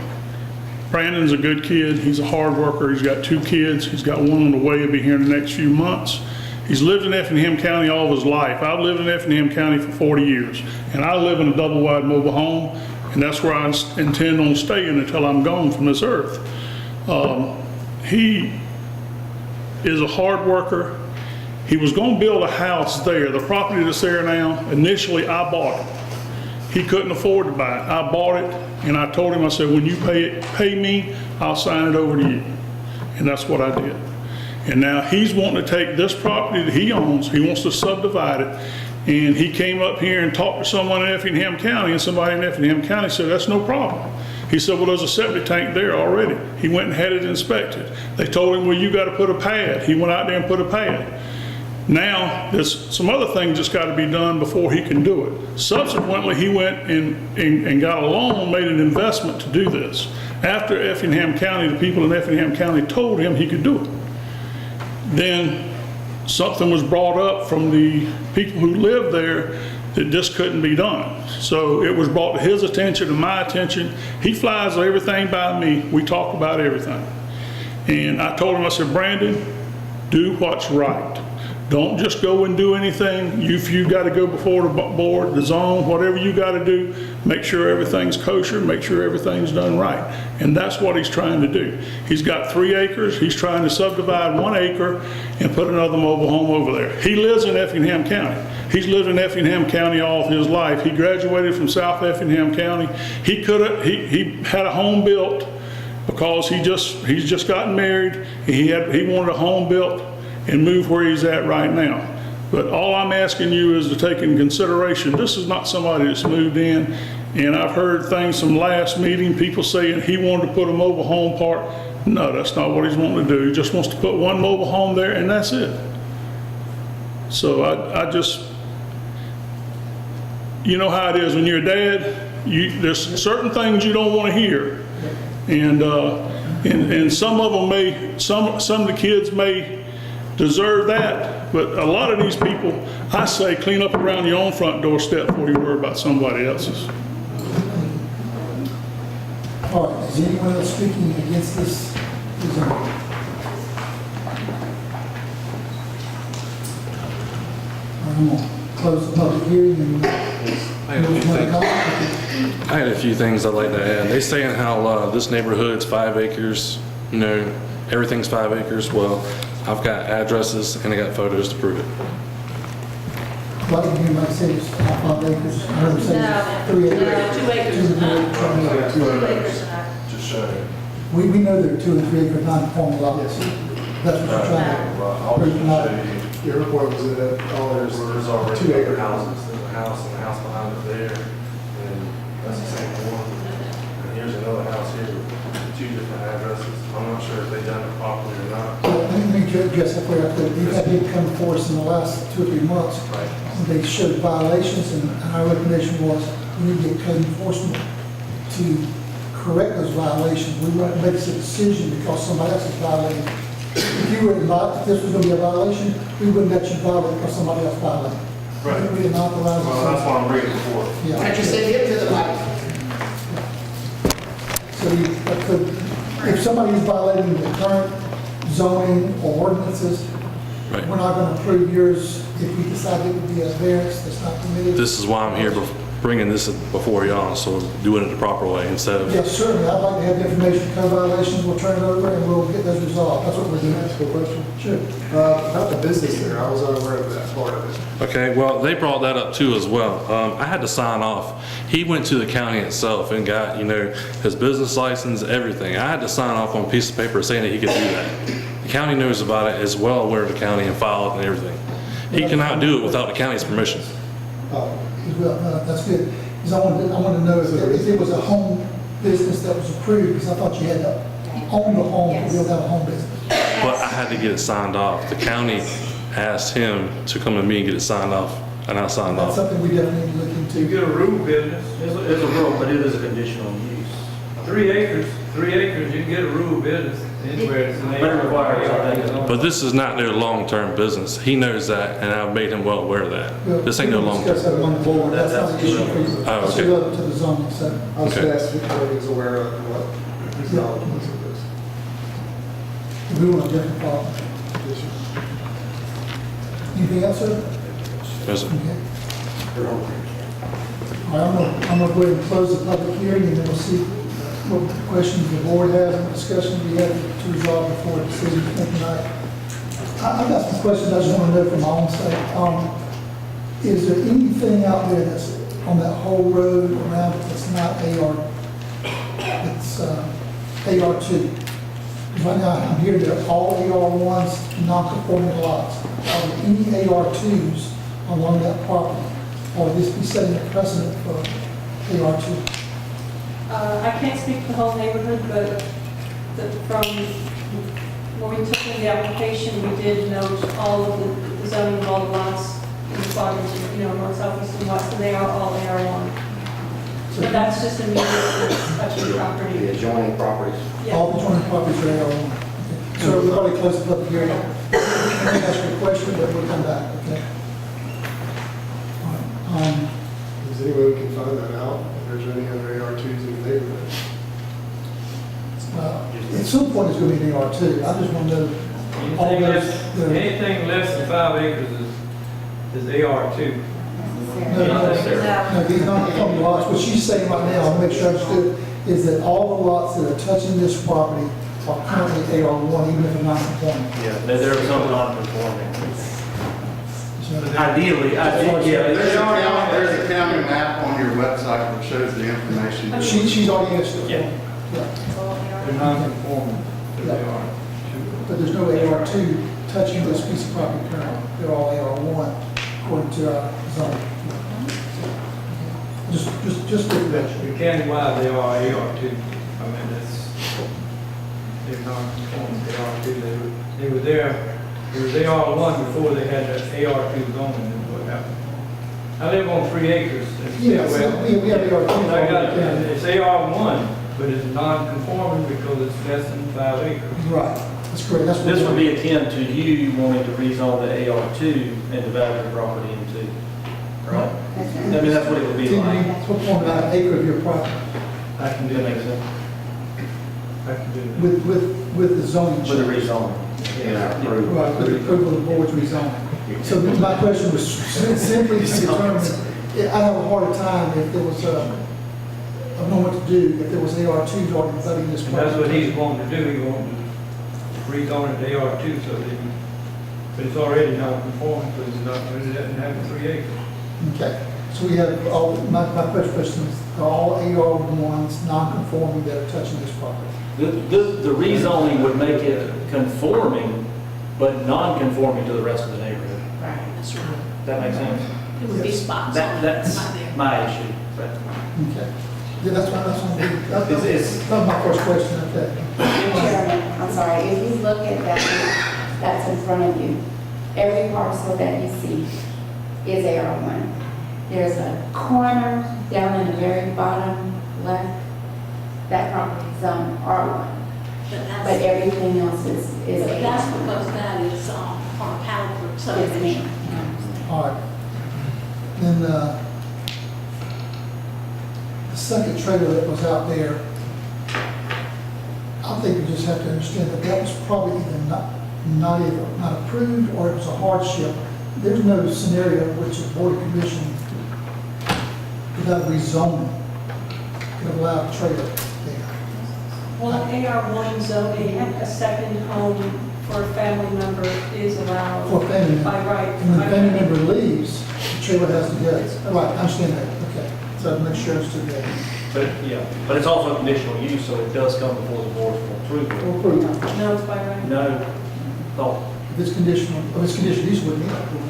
[SPEAKER 7] Brandon's a good kid. He's a hard worker. He's got 2 kids. He's got one on the way. He'll be here in the next few months. He's lived in Effingham County all of his life. I've lived in Effingham County for 40 years, and I live in a double-wide mobile home, and that's where I intend on staying until I'm gone from this earth. He is a hard worker. He was going to build a house there. The property that's there now, initially I bought it. He couldn't afford to buy it. I bought it, and I told him, I said, when you pay me, I'll sign it over to you. And that's what I did. And now he's wanting to take this property that he owns, he wants to subdivide it, and he came up here and talked to someone in Effingham County, and somebody in Effingham County said, that's no problem. He said, well, there's a septic tank there already. He went and had it inspected. They told him, well, you got to put a pad. He went out there and put a pad. Now, there's some other things that's got to be done before he can do it. Subsequently, he went and got a loan, made an investment to do this. After Effingham County, the people in Effingham County told him he could do it. Then something was brought up from the people who lived there that this couldn't be done. So it was brought to his attention, to my attention. He flies everything by me. We talk about everything. And I told him, I said, Brandon, do what's right. Don't just go and do anything. If you got to go before the board, the zone, whatever you got to do, make sure everything's kosher, make sure everything's done right. And that's what he's trying to do. He's got 3 acres. He's trying to subdivide 1 acre and put another mobile home over there. He lives in Effingham County. He's lived in Effingham County all of his life. He graduated from South Effingham County. He had a home built because he's just gotten married. He wanted a home built and move where he's at right now. But all I'm asking you is to take in consideration, this is not somebody that's moved in, and I've heard things from last meeting, people saying he wanted to put a mobile home park. No, that's not what he's wanting to do. He just wants to put 1 mobile home there, and that's it. So I just, you know how it is when you're a dad, there's certain things you don't want to hear. And some of them may, some of the kids may deserve that, but a lot of these people, I say, clean up around your own front doorstep before you worry about somebody else's.
[SPEAKER 1] All right, is anyone else speaking against this design? I'm going to close the public hearing and
[SPEAKER 10] I had a few things I'd like to add. They saying how this neighborhood's 5 acres, you know, everything's 5 acres. Well, I've got addresses and I got photos to prove it.
[SPEAKER 1] Like you might say it's 5 acres, I heard them say 3 acres.
[SPEAKER 9] 2 acres. 2 acres.
[SPEAKER 18] Just show you.
[SPEAKER 1] We know there are 2 and 3 acre non-conforming lots. That's what you're trying to prove tonight.
[SPEAKER 6] Your point was that
[SPEAKER 18] There's
[SPEAKER 6] there's
[SPEAKER 18] already
[SPEAKER 6] 2 acre
[SPEAKER 18] houses. There's a house and a house behind it there, and that's the same one. And here's another house here with 2 different addresses. I'm not sure if they done it properly or not.
[SPEAKER 1] Let me address that for you. We've had people come for us in the last 2 or 3 months.
[SPEAKER 18] Right.
[SPEAKER 1] They showed violations, and our recommendation was we need to get code enforcement to correct those violations. We won't make a decision because somebody else is violating. If this was going to be a violation, we wouldn't let you violate because somebody else violated.
[SPEAKER 18] Right.
[SPEAKER 1] We didn't authorize it.
[SPEAKER 18] Well, that's why I'm bringing it forward.
[SPEAKER 1] Yeah.
[SPEAKER 14] I just said it to the mic.
[SPEAKER 1] So if somebody's violating the current zoning or ordinances,
[SPEAKER 10] Right.
[SPEAKER 1] we're not going to approve yours if we decide it would be a variance that's not permitted.
[SPEAKER 10] This is why I'm here bringing this before y'all, so doing it the proper way instead of.
[SPEAKER 1] Yes, certainly. I'd like to have the information, code violations, we'll turn it over and we'll get those resolved. That's what we're doing.
[SPEAKER 6] Ask a question.
[SPEAKER 1] Sure.
[SPEAKER 6] About the business there, I was unaware of that part of it.
[SPEAKER 10] Okay, well, they brought that up too as well. I had to sign off. He went to the county itself and got, you know, his business license, everything. I had to sign off on a piece of paper saying that he could do that. The county knows about it, is well aware of the county and filed and everything. He cannot do it without the county's permission.
[SPEAKER 1] Well, that's good. Because I wanted to know if it was a home business that was approved, because I thought you had to own the home to be able to have a home business.
[SPEAKER 10] But I had to get it signed off. The county asked him to come to me and get it signed off, and I signed
[SPEAKER 1] That's
[SPEAKER 10] off.
[SPEAKER 1] something we definitely need to look into.
[SPEAKER 16] You get a rural business.
[SPEAKER 3] It's a rural, but it is a conditional use.
[SPEAKER 16] 3 acres, you can get a rural business anywhere. It's an
[SPEAKER 3] But it requires, I think,
[SPEAKER 10] But this is not their long-term business. He knows that, and I've made him well aware of that. This ain't no
[SPEAKER 1] Discuss that
[SPEAKER 10] long-term.
[SPEAKER 1] among the board, that's not an issue for you.
[SPEAKER 10] Oh,
[SPEAKER 1] It's
[SPEAKER 10] okay.
[SPEAKER 1] relevant to the zoning, so.
[SPEAKER 6] I was
[SPEAKER 10] Okay.
[SPEAKER 6] asked if Victoria is aware of what his knowledge was of this.
[SPEAKER 1] We want to identify. Anything else, sir?
[SPEAKER 10] Yes, sir.
[SPEAKER 1] Okay. All right, I'm gonna go ahead and close the public hearing, and then we'll see what questions the board has and discussion we have to resolve before a decision tonight. I've got some questions I just want to know from my own sake. Is there anything out there that's on that whole road around it that's not it's AR2? Because right now, I'm hearing they're all AR1s, non-conforming lots. Are there any AR2s along that property? Or would this be setting a precedent for AR2?
[SPEAKER 9] I can't speak for the whole neighborhood, but from when we took in the application, we did note all of the zoning of all the lots in the quadrant, north, south, east, and west, and they are all AR1. But that's just immediately touching property.
[SPEAKER 2] The adjoining properties.
[SPEAKER 9] Yeah.
[SPEAKER 1] All the adjoining properties are AR1. Okay. So we've already closed the public hearing. Let me ask you a question, but we'll come back, okay? All right.
[SPEAKER 6] Is there any way we can find that out? If there's any other AR2s in the neighborhood?
[SPEAKER 1] At some point, it's going to be an AR2. I just want to know all
[SPEAKER 16] Anything less than 5 acres is AR2.
[SPEAKER 1] No, these non-conforming lots, what she's saying right now, I want to make sure I understood, is that all the lots that are touching this property are currently AR1, even if they're non-conforming.
[SPEAKER 3] Yeah, there are some non-conforming. Ideally, yeah.
[SPEAKER 19] There's a county map on your website that shows the information.
[SPEAKER 1] She's already answered.
[SPEAKER 3] Yeah.
[SPEAKER 16] They're non-conforming to the AR2.
[SPEAKER 1] But there's no AR2 touching this piece of property currently. They're all AR1 according to our zoning. Just with that.
[SPEAKER 16] Countywide, they are AR2. I mean, they're non-conforming to AR2. They were there, it was AR1 before they had the AR2 zoning, is what happened. I live on 3 acres.
[SPEAKER 1] Yeah, so we have AR2.
[SPEAKER 16] It's AR1, but it's non-conforming because it's less than 5 acres.
[SPEAKER 1] Right, that's correct. That's what
[SPEAKER 3] This would be akin to you wanting to rezone the AR2 and divide your property into two, right? I mean, that's what it would be like.
[SPEAKER 1] It's what form about an acre of your property
[SPEAKER 16] I can do
[SPEAKER 3] That
[SPEAKER 16] that.
[SPEAKER 3] makes sense.
[SPEAKER 16] I can do that.
[SPEAKER 1] with the zoning
[SPEAKER 3] With the
[SPEAKER 1] change.
[SPEAKER 3] rezoning.
[SPEAKER 1] Right, with the approval of the board's rezoning. So my question was simply to determine, I'd have a harder time if there was I don't know what to do, if there was AR2s already flooding this
[SPEAKER 16] And
[SPEAKER 1] property.
[SPEAKER 16] that's what he's wanting to do, he wanting to rezone it to AR2 so that but it's already non-conforming because it's not, it doesn't have 3 acres.
[SPEAKER 1] Okay, so we have all, my first question is, are all AR1s non-conforming that are touching this property?
[SPEAKER 3] The rezoning would make it conforming, but non-conforming to the rest of the neighborhood.
[SPEAKER 5] Right, that's right.
[SPEAKER 3] That makes sense?
[SPEAKER 5] It would be spots.
[SPEAKER 3] That's my issue. But
[SPEAKER 1] Okay. Yeah, that's my
[SPEAKER 3] It's-
[SPEAKER 1] that was my first question, okay.
[SPEAKER 15] Chairman, I'm sorry, if you look at that, that's in front of you, every parcel that you see is AR1. There's a corner down in the very bottom left, that property is on R1, but everything else is
[SPEAKER 5] But that's
[SPEAKER 15] AR1.
[SPEAKER 5] because that is on Halford subdivision.
[SPEAKER 1] All right. Then, the second trailer that was out there, I think we just have to understand that that was probably either not approved or it was a hardship. There's no scenario in which a board of commission without rezoning could allow a trailer there.
[SPEAKER 9] Well, AR1 zoning, a second home for a family member is allowed
[SPEAKER 1] For a family member.
[SPEAKER 9] by right.
[SPEAKER 1] And when the family member leaves, the trailer has to go. Right, I understand that, okay. So I'll make sure it's to that.
[SPEAKER 3] but it's also a conditional use, so it does come before the board for approval.
[SPEAKER 1] Or approved.
[SPEAKER 9] No, it's by right.
[SPEAKER 3] No, thought.
[SPEAKER 1] If it's conditional, use wouldn't be approved.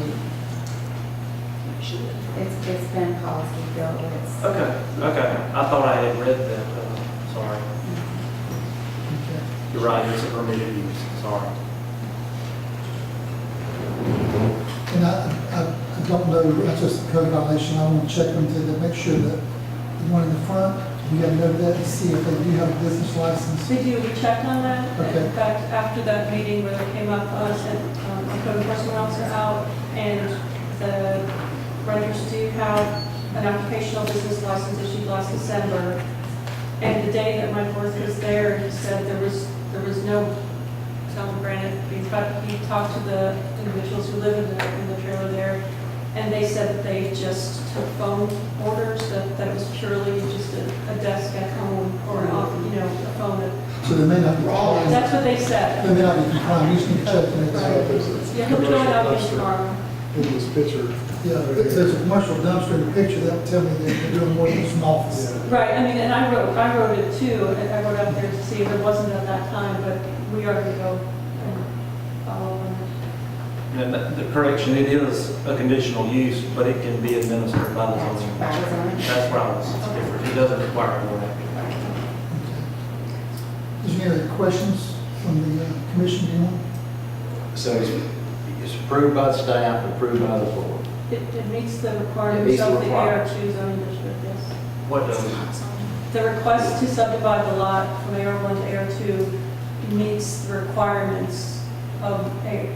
[SPEAKER 15] It's been policy built, it's.
[SPEAKER 3] Okay. I thought I had read that, sorry. You're right, it's a permitted use, sorry.
[SPEAKER 1] And I don't know, that's just a code violation, I want to check into to make sure that the one in the front We got to know that and see if they do have a business license.
[SPEAKER 9] They do, we checked on that.
[SPEAKER 1] Okay.
[SPEAKER 9] In fact, after that meeting where they came up, I sent a code enforcement officer out, and the renters do have an occupational business license issued last December. And the day that my fourth was there, he said there was no, granted, he talked to the individuals who live in the trailer there, and they said that they just took phone orders, that was purely just a desk at home or a phone.
[SPEAKER 1] So they may not be complying.
[SPEAKER 9] That's what they said.
[SPEAKER 1] They may not be complying, you just need to check to make sure.
[SPEAKER 9] Yeah, he'll throw it out again tomorrow.
[SPEAKER 6] In this picture.
[SPEAKER 1] Yeah, if there's a commercial dumpster in the picture, that would tell me that they're doing more than just an office.
[SPEAKER 9] Right, I mean, and I wrote it too, and I wrote up there to see if it wasn't at that time, but we are going to go and follow on it.
[SPEAKER 3] And the correction, it is a conditional use, but it can be administered by the zoning. That's where I was different. It doesn't require more than
[SPEAKER 1] Is there any other questions from the commission, anyone?
[SPEAKER 2] So it's approved by the staff, approved by the board.
[SPEAKER 9] It meets the
[SPEAKER 2] It
[SPEAKER 9] requirements
[SPEAKER 2] meets the
[SPEAKER 9] of the
[SPEAKER 2] requirements.
[SPEAKER 9] AR2 zoning district, yes.
[SPEAKER 3] What does?
[SPEAKER 9] The request to subdivide the lot from AR1 to AR2 meets the requirements of
[SPEAKER 3] AR2.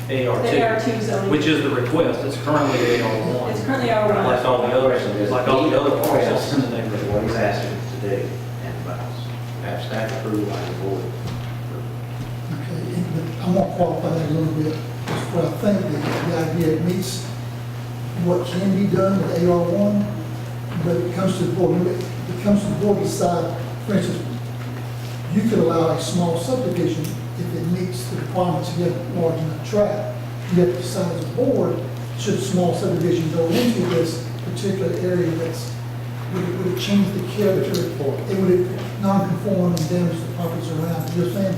[SPEAKER 9] the AR2 zoning.
[SPEAKER 3] Which is the request. It's currently AR1.
[SPEAKER 9] It's currently AR1.
[SPEAKER 3] Like all the others, like all the other parcels in the
[SPEAKER 2] Is
[SPEAKER 3] neighborhood.
[SPEAKER 2] what he's asking us to do, and have staff approval by the board.
[SPEAKER 1] Okay, but I'm going to qualify that a little bit. Just what I think, the idea, it meets what can be done with AR1, but it comes to the board, when it comes to the board decide, for instance, you could allow a small subdivision if it meets the requirements to get a large enough tract. You have to decide as a board, should small subdivision go into this particular area that's, would it change the character? It would non-conform and damage the properties around. You're saying,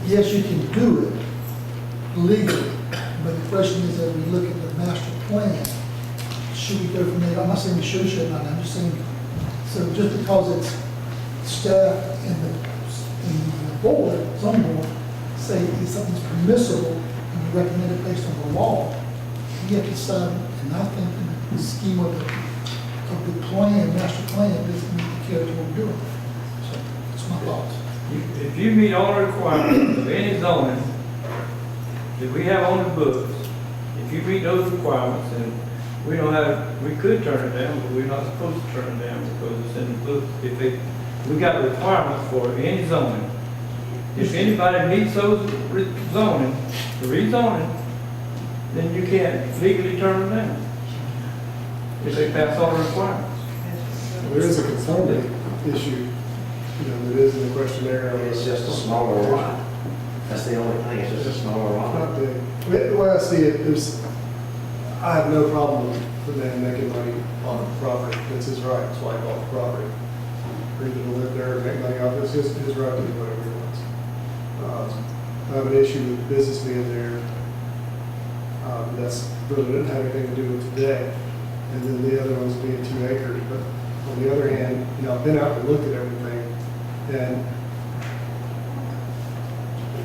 [SPEAKER 1] yes, you can do it legally, but the question is, as we look at the master plan, should we go from there? I'm not saying we should not, I'm just saying, so just because it's staff and the board, some board, say if something's permissible and you recommend it based on the law, you have to decide, and I think in the scheme of the plan, master plan, doesn't meet the character of what we're doing. So that's my thoughts.
[SPEAKER 16] If you meet all the requirements of any zoning that we have on the books, if you meet those requirements, and we don't have, we could turn it down, but we're not supposed to turn it down because it's in the book. We got requirements for any zoning. If anybody meets those zoning, the rezoning, then you can't legally turn them down. If they pass all the requirements.
[SPEAKER 6] There is a conformity issue, that is in the questionnaire.
[SPEAKER 2] It's just a smaller lot. That's the only thing, it's just a smaller lot.
[SPEAKER 6] Not big. The way I see it is, I have no problem with the man making money on the property. It's his right, it's why he bought the property. For him to live there and make money off it, it's his right to do whatever he wants. I have an issue with the business being there. That's really didn't have anything to do with today. And then the other ones being 2 acres. But on the other hand, I've been out and looked at everything, and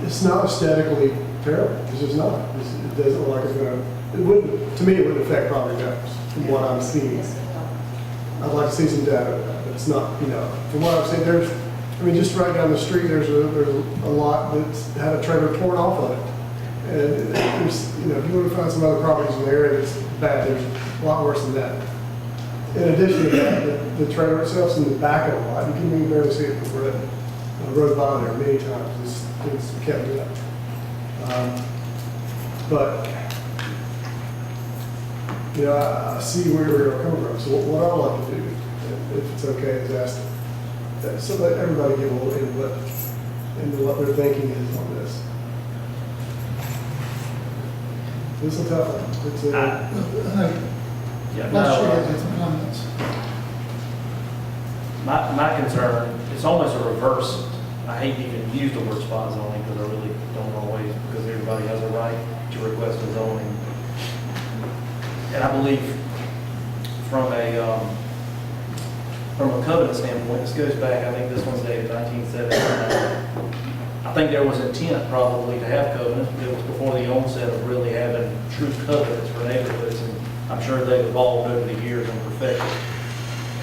[SPEAKER 6] it's not aesthetically terrible. It's just not. It doesn't look like it's going to, it wouldn't, to me, it wouldn't affect property values from what I'm seeing. I'd like to see some data of that, but it's not, from what I've seen, just right down the street, there's a lot that's had a trailer torn off of it. And there's, if you want to find some other properties in the area that's bad, there's a lot worse than that. In addition to that, the trailer itself's in the back of the lot. You can even barely see it from the road. I rode by there many times. It's kept it up. But, I see where you're coming from. So what I'd like to do, if it's okay, is ask so that everybody give a little input into what their thinking is on this. This is a tough one. It's
[SPEAKER 1] Last year, I had some comments.
[SPEAKER 3] My concern, it's almost a reverse. I hate to even use the word spot zoning because I really don't always, because everybody has a right to request a zoning. And I believe from a covenant standpoint, this goes back, I think this one's dated 1979. I think there was intent probably to have covenants, but it was before the onset of really having true covenants for neighborhoods, and I'm sure they've evolved over the years and perfected.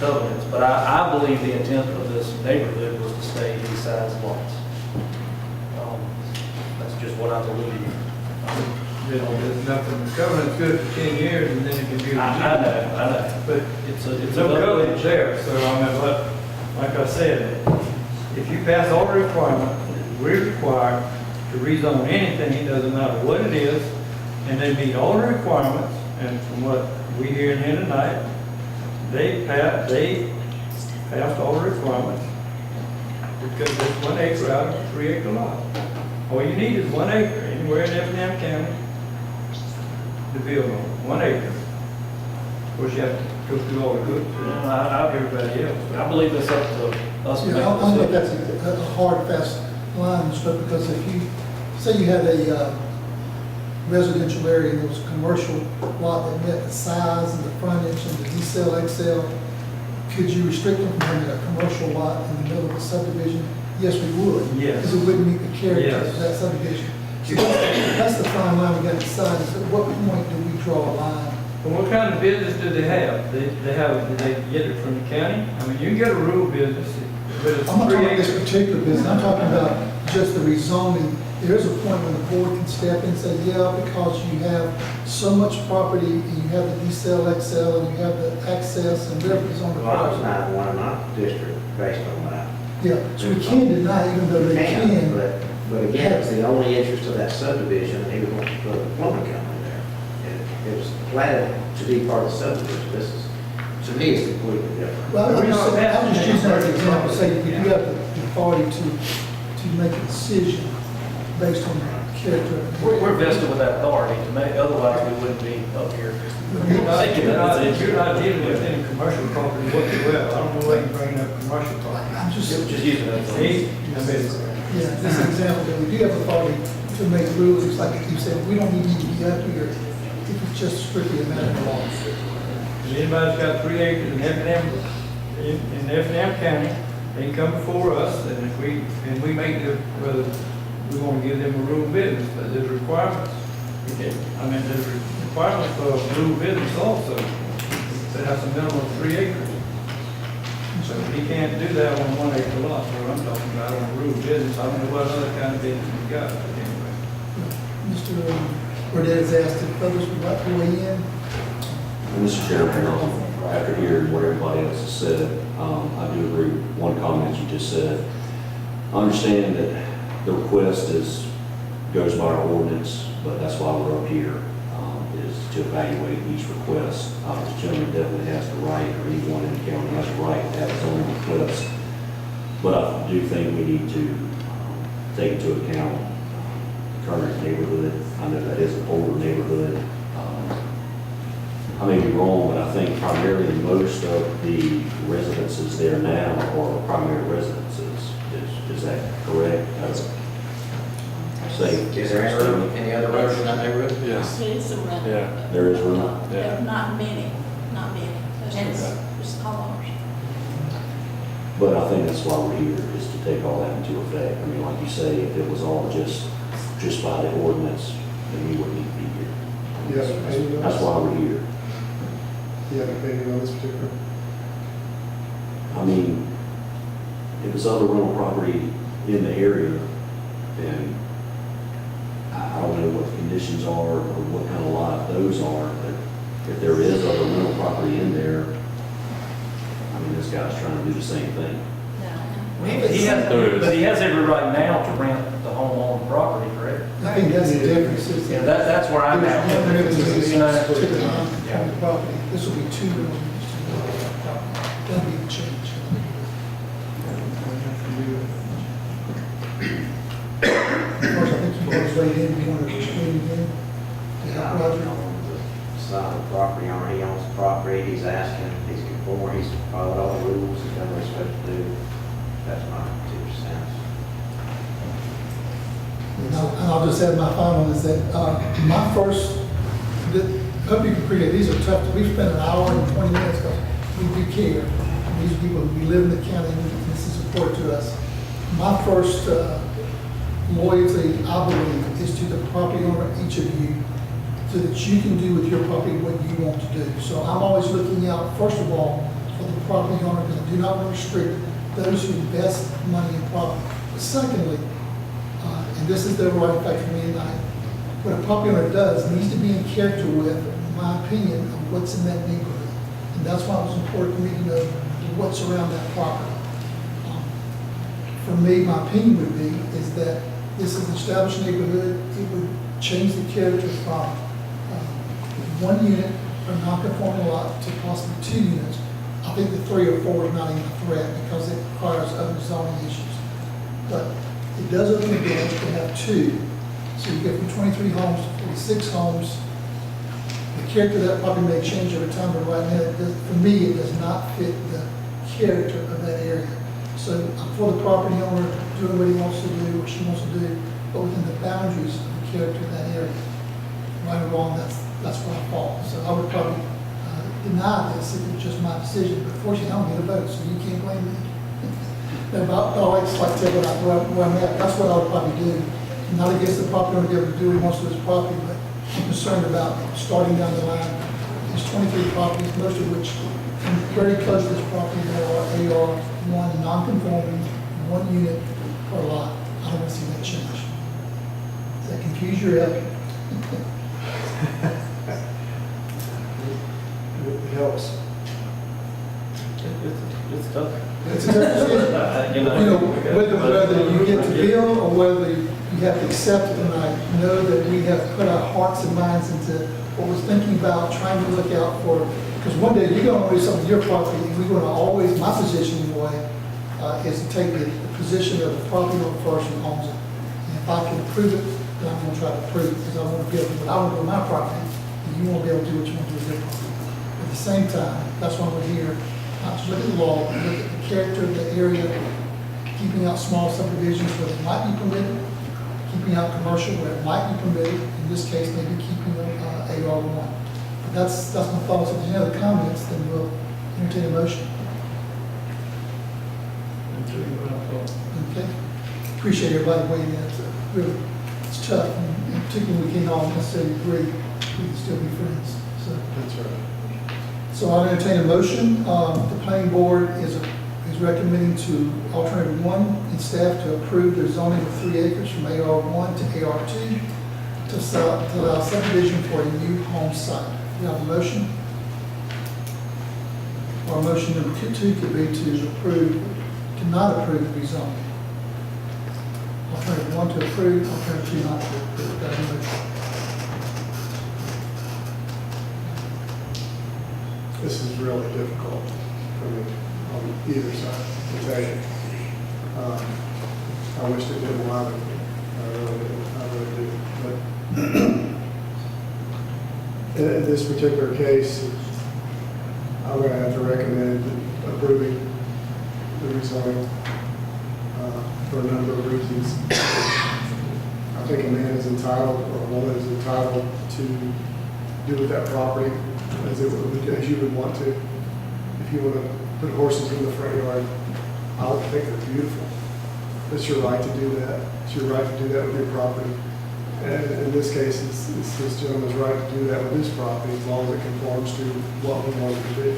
[SPEAKER 3] covenants, but I believe the intent of this neighborhood was to stay these size lots. That's just what I believe.
[SPEAKER 16] There's nothing, the covenant's good for 10 years and then it can be.
[SPEAKER 3] I know.
[SPEAKER 16] But
[SPEAKER 3] It's
[SPEAKER 16] no covenant there, so I mean, like I said, if you pass all the requirements, we're required to rezone anything, it doesn't matter what it is, and they meet all the requirements, and from what we hear here tonight, they passed all the requirements, because it's 1 acre out of a 3 acre lot. All you need is 1 acre, anywhere in Effingham County, to build on, 1 acre. Of course, you have to go through all the hoops, everybody else.
[SPEAKER 3] I believe it's up to us to make
[SPEAKER 1] Yeah, I
[SPEAKER 3] the
[SPEAKER 1] think
[SPEAKER 3] decision.
[SPEAKER 1] that's a hard, fast line and stuff, because if you, say you had a residential area and there was a commercial lot that met the size and the frontage and the decel, XL, could you restrict them from having a commercial lot in the middle of a subdivision? Yes, we would.
[SPEAKER 16] Yes.
[SPEAKER 1] Because it wouldn't meet the character
[SPEAKER 16] Yes.
[SPEAKER 1] of that subdivision. So that's the fine line we got to decide, is at what point do we draw a line?
[SPEAKER 16] But what kind of business do they have? Do they get it from the county? I mean, you can get a rural business, but it's
[SPEAKER 1] I'm not
[SPEAKER 16] 3
[SPEAKER 1] talking about this
[SPEAKER 16] acres.
[SPEAKER 1] particular business, I'm talking about just the rezoning. There is a point when the board can step in and say, yeah, because you have so much property, and you have the decel, XL, and you have the access and everything's on the
[SPEAKER 2] Well, I was
[SPEAKER 1] property.
[SPEAKER 2] 9-1 in my district based on that.
[SPEAKER 1] Yeah, so we can deny even though they can.
[SPEAKER 2] But again, it's the only interest of that subdivision, and he was going to put a plumbing company there. And it was platted to be part of the subdivision. This is, to me, it's completely different.
[SPEAKER 1] Well, I'm just using that as an example, say, if you have the authority to make a decision based on the character.
[SPEAKER 3] We're vested with that authority to make, otherwise we wouldn't be up here.
[SPEAKER 16] You're not dealing with any commercial property whatsoever. I don't know why you're bringing up commercial property.
[SPEAKER 1] I'm just
[SPEAKER 3] using that.
[SPEAKER 1] Yeah, this is an example that we do have authority to make rules, like you said, we don't need to be up here if it's just strictly a matter of law.
[SPEAKER 16] If anybody's got 3 acres in Effingham County, they can come before us, and if we make the, whether we want to give them a rural business, but there's requirements. There's requirements for a rural business also. It has a minimum of 3 acres. So he can't do that on 1 acre lot, what I'm talking about, on a rural business. I don't know what other kind of business we got, but anyway.
[SPEAKER 1] Mr. Burdette has asked if others would like to weigh in.
[SPEAKER 8] Mr. Chairman, after hearing what everybody else has said, I do agree with one comment you just said. I understand that the request goes by our ordinance, but that's why we're up here, is to evaluate each request. The gentleman definitely has the right, or anyone in the county has the right to have his own request. But I do think we need to take into account the current neighborhood. I know that is an older neighborhood. I may be wrong, but I think primarily most of the residences there now are primary residences. Is that correct?
[SPEAKER 2] Is there any other roads in that neighborhood?
[SPEAKER 18] Yes.
[SPEAKER 5] There is some rental.
[SPEAKER 18] Yeah.
[SPEAKER 8] There is room.
[SPEAKER 18] Yeah.
[SPEAKER 5] Not many. It's homeowners.
[SPEAKER 8] But I think that's why we're here, is to take all that into effect. I mean, like you say, if it was all just by the ordinance, then we wouldn't need to be here.
[SPEAKER 6] You have an opinion on
[SPEAKER 8] That's
[SPEAKER 6] this?
[SPEAKER 8] why we're here.
[SPEAKER 6] You have an opinion on this particular?
[SPEAKER 8] I mean, if it's other rental property in the area, then I don't know what the conditions are or what kind of lot those are, but if there is other rental property in there, I mean, this guy's trying to do the same thing.
[SPEAKER 3] He has every right now to rent the home on the property, correct?
[SPEAKER 1] I think that's the difference. is
[SPEAKER 3] Yeah, that's where I'm at.
[SPEAKER 1] There's
[SPEAKER 3] You know,
[SPEAKER 1] on the property. This will be 2 rooms. That'll be the change. Of course, I think you guys weighed in, you want to explain again? Yeah, Roger.
[SPEAKER 2] Side of the property owner, he owns the property, he's asking, he's conformed, he's followed all the rules, he's done what he's supposed to do. That's my 2%.
[SPEAKER 1] And I'll just add my final is that my first, hope you can appreciate, these are tough. We've spent an hour and 20 minutes because we do care. These people, we live in the county, and this is important to us. My first loyalty, I believe, is to the property owner, each of you, so that you can do with your property what you want to do. So I'm always looking out, first of all, for the property owner, because I do not want to restrict those who invest money in property. But secondly, and this is their right, in fact, for me and I, what a property owner does needs to be in character with, in my opinion, of what's in that neighborhood. And that's why it was important for me to know what's around that property. For me, my opinion would be is that this is an established neighborhood. It would change the character from one unit or non-conforming lot to possibly 2 units. I think the 3 or 4 is not even a threat because it requires other zoning issues. But it does open the door to have 2. So you go from 23 homes to 46 homes. The character of that property may change over time, but right now, for me, it does not fit the character of that area. So I'm for the property owner doing what he wants to do, or she wants to do, but within the boundaries of the character of that area. Right or wrong, that's where I fall. So I would probably deny this if it's just my decision, but fortunately, I don't get a vote, so you can't blame me. No, but I always like to tell where I'm at. That's what I would probably do. I'm not against the property owner to be able to do what he wants to his property, but I'm concerned about starting down the line. There's 23 properties, most of which come very close to this property that are AR1 non-conforming, 1 unit per lot. I don't want to see that change. Does that confuse your head?
[SPEAKER 6] It helps.
[SPEAKER 3] It's tough.
[SPEAKER 1] It's a tough decision. You know, whether you get to build or whether you have to accept it. And I know that we have put our hearts and minds into what we're thinking about, trying to look out for. Because one day you're going to do something with your property, and we're going to always, my position anyway, is to take the position of the property owner first and owns it. And if I can prove it, then I'm going to try to prove it, because I want to be able to do what I want to do with my property, and you want to be able to do what you want to do with your property. At the same time, that's why we're here, not to look at the law, but look at the character of the area, keeping out small subdivisions where it might be permitted, keeping out commercial where it might be permitted, in this case, maybe keeping them AR1. But that's my thoughts. If there's any other comments, then we'll entertain a motion. Okay. Appreciate everybody weighing in. It's tough, and particularly we can't all necessarily agree. We can still be friends. So
[SPEAKER 6] That's right.
[SPEAKER 1] So I'll entertain a motion. The planning board is recommending to alternative 1 and staff to approve their zoning of 3 acres from AR1 to AR2 to allow subdivision for a new home site. Do you have a motion? Or motion number 2 could be to not approve the rezoning. Alternative 1 to approve, alternative 2 not to approve. Do I have a motion?
[SPEAKER 6] This is really difficult for me on either side to tell you. I wish it didn't lie with me. I really do. But in this particular case, I'm going to have to recommend approving the rezoning for a number of reasons. I think a man is entitled, or a woman is entitled to do with that property as you would want to. If you want to put horses in the front yard, I would think they're beautiful. It's your right to do that. It's your right to do that with your property. And in this case, it's this gentleman's right to do that with his property as long as it conforms to what we want it to do.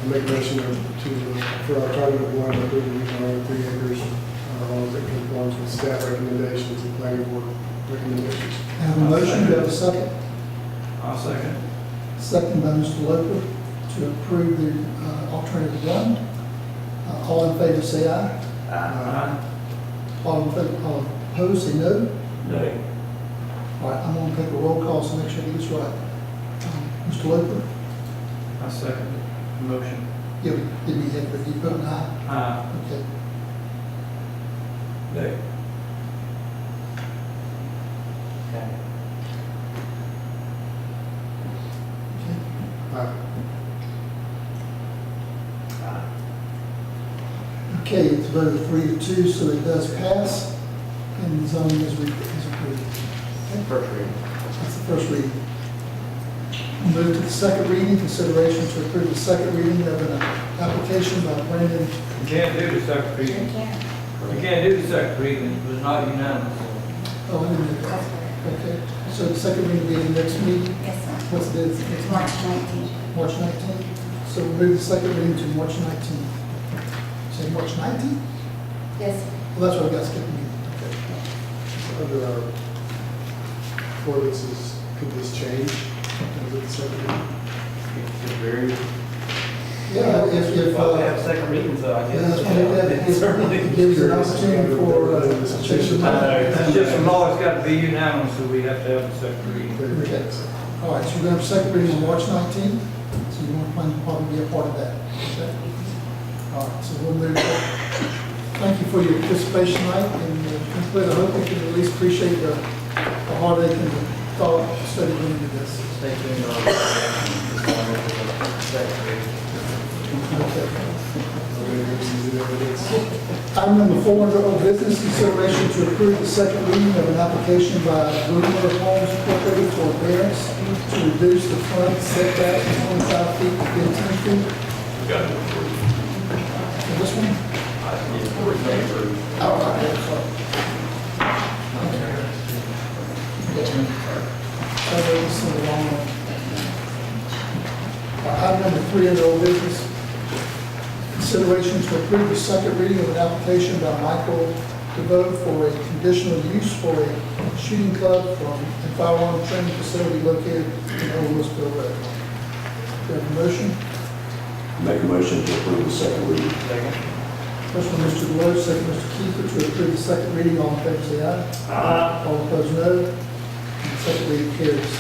[SPEAKER 6] I make a motion for our alternative 1 to approve the rezoning of 3 acres as long as it conforms with staff recommendations and planning board recommendations.
[SPEAKER 1] I have a motion. Do you have a second?
[SPEAKER 16] I'll second.
[SPEAKER 1] Second by Mr. Loper to approve the alternative 1. All in favor say aye.
[SPEAKER 16] Aye.
[SPEAKER 1] All in favor, all opposed say no.
[SPEAKER 16] No.
[SPEAKER 1] All right, I'm going to take a roll call so make sure I get this right. Mr. Loper?
[SPEAKER 16] I second the motion.
[SPEAKER 1] Yeah, did we have, did you vote aye?
[SPEAKER 16] Aye.
[SPEAKER 1] Okay.
[SPEAKER 16] No.
[SPEAKER 1] Okay, it's voted 3-2, so it does pass, and the zoning is approved. Okay?
[SPEAKER 2] First reading.
[SPEAKER 1] That's the first reading. We'll move to the second reading, consideration to approve the second reading of an application by Brandon.
[SPEAKER 16] You can't do the second reading. You can't do the second reading, it was not unanimous.
[SPEAKER 1] Oh, I didn't do that. Okay, so the second reading will be the next meeting?
[SPEAKER 15] Yes, sir.
[SPEAKER 1] What's the date?
[SPEAKER 15] It's March 19th.
[SPEAKER 1] March 19th. So we'll move the second reading to March 19th. Say March 19th?
[SPEAKER 15] Yes.
[SPEAKER 1] Well, that's what we got skipped meeting.
[SPEAKER 6] Under our ordinances, could this change? Is it the second reading?
[SPEAKER 3] It's very,
[SPEAKER 1] Yeah, if,
[SPEAKER 3] well, we have second readings, so I
[SPEAKER 1] yeah, that's
[SPEAKER 3] guess.
[SPEAKER 1] what it
[SPEAKER 3] Certainly.
[SPEAKER 1] gives an opportunity for, change of mind.
[SPEAKER 16] It's just the law, it's got to be unanimous, so we have to have a second reading.
[SPEAKER 1] Okay. All right, so we're going to have a second reading on March 19th, so you want to plan to probably be a part of that. Okay? All right, so we'll move on. Thank you for your participation tonight, and I hope you can at least appreciate the heartache and the thought study going into this.
[SPEAKER 3] Stay tuned on second reading.
[SPEAKER 1] Item number 4 under old business, consideration to approve the second reading of an application by Bloomer Homes Incorporated for variance to reduce the front setback from 25 feet to 15 feet.
[SPEAKER 18] Got it.
[SPEAKER 1] And this one? All right. This is the wrong one. Item number 3 under old business. Consideration to approve the second reading of an application by Michael DeVoe for a conditional use for a shooting club and firearm training facility located in Old Louisville Road. Do you have a motion?
[SPEAKER 8] Make a motion to approve the second reading.
[SPEAKER 1] First one, Mr. DeVoe, second, Mr. Kiefer, to approve the second reading. All in favor, say aye. Aye. All opposed, no. And the second reading carries.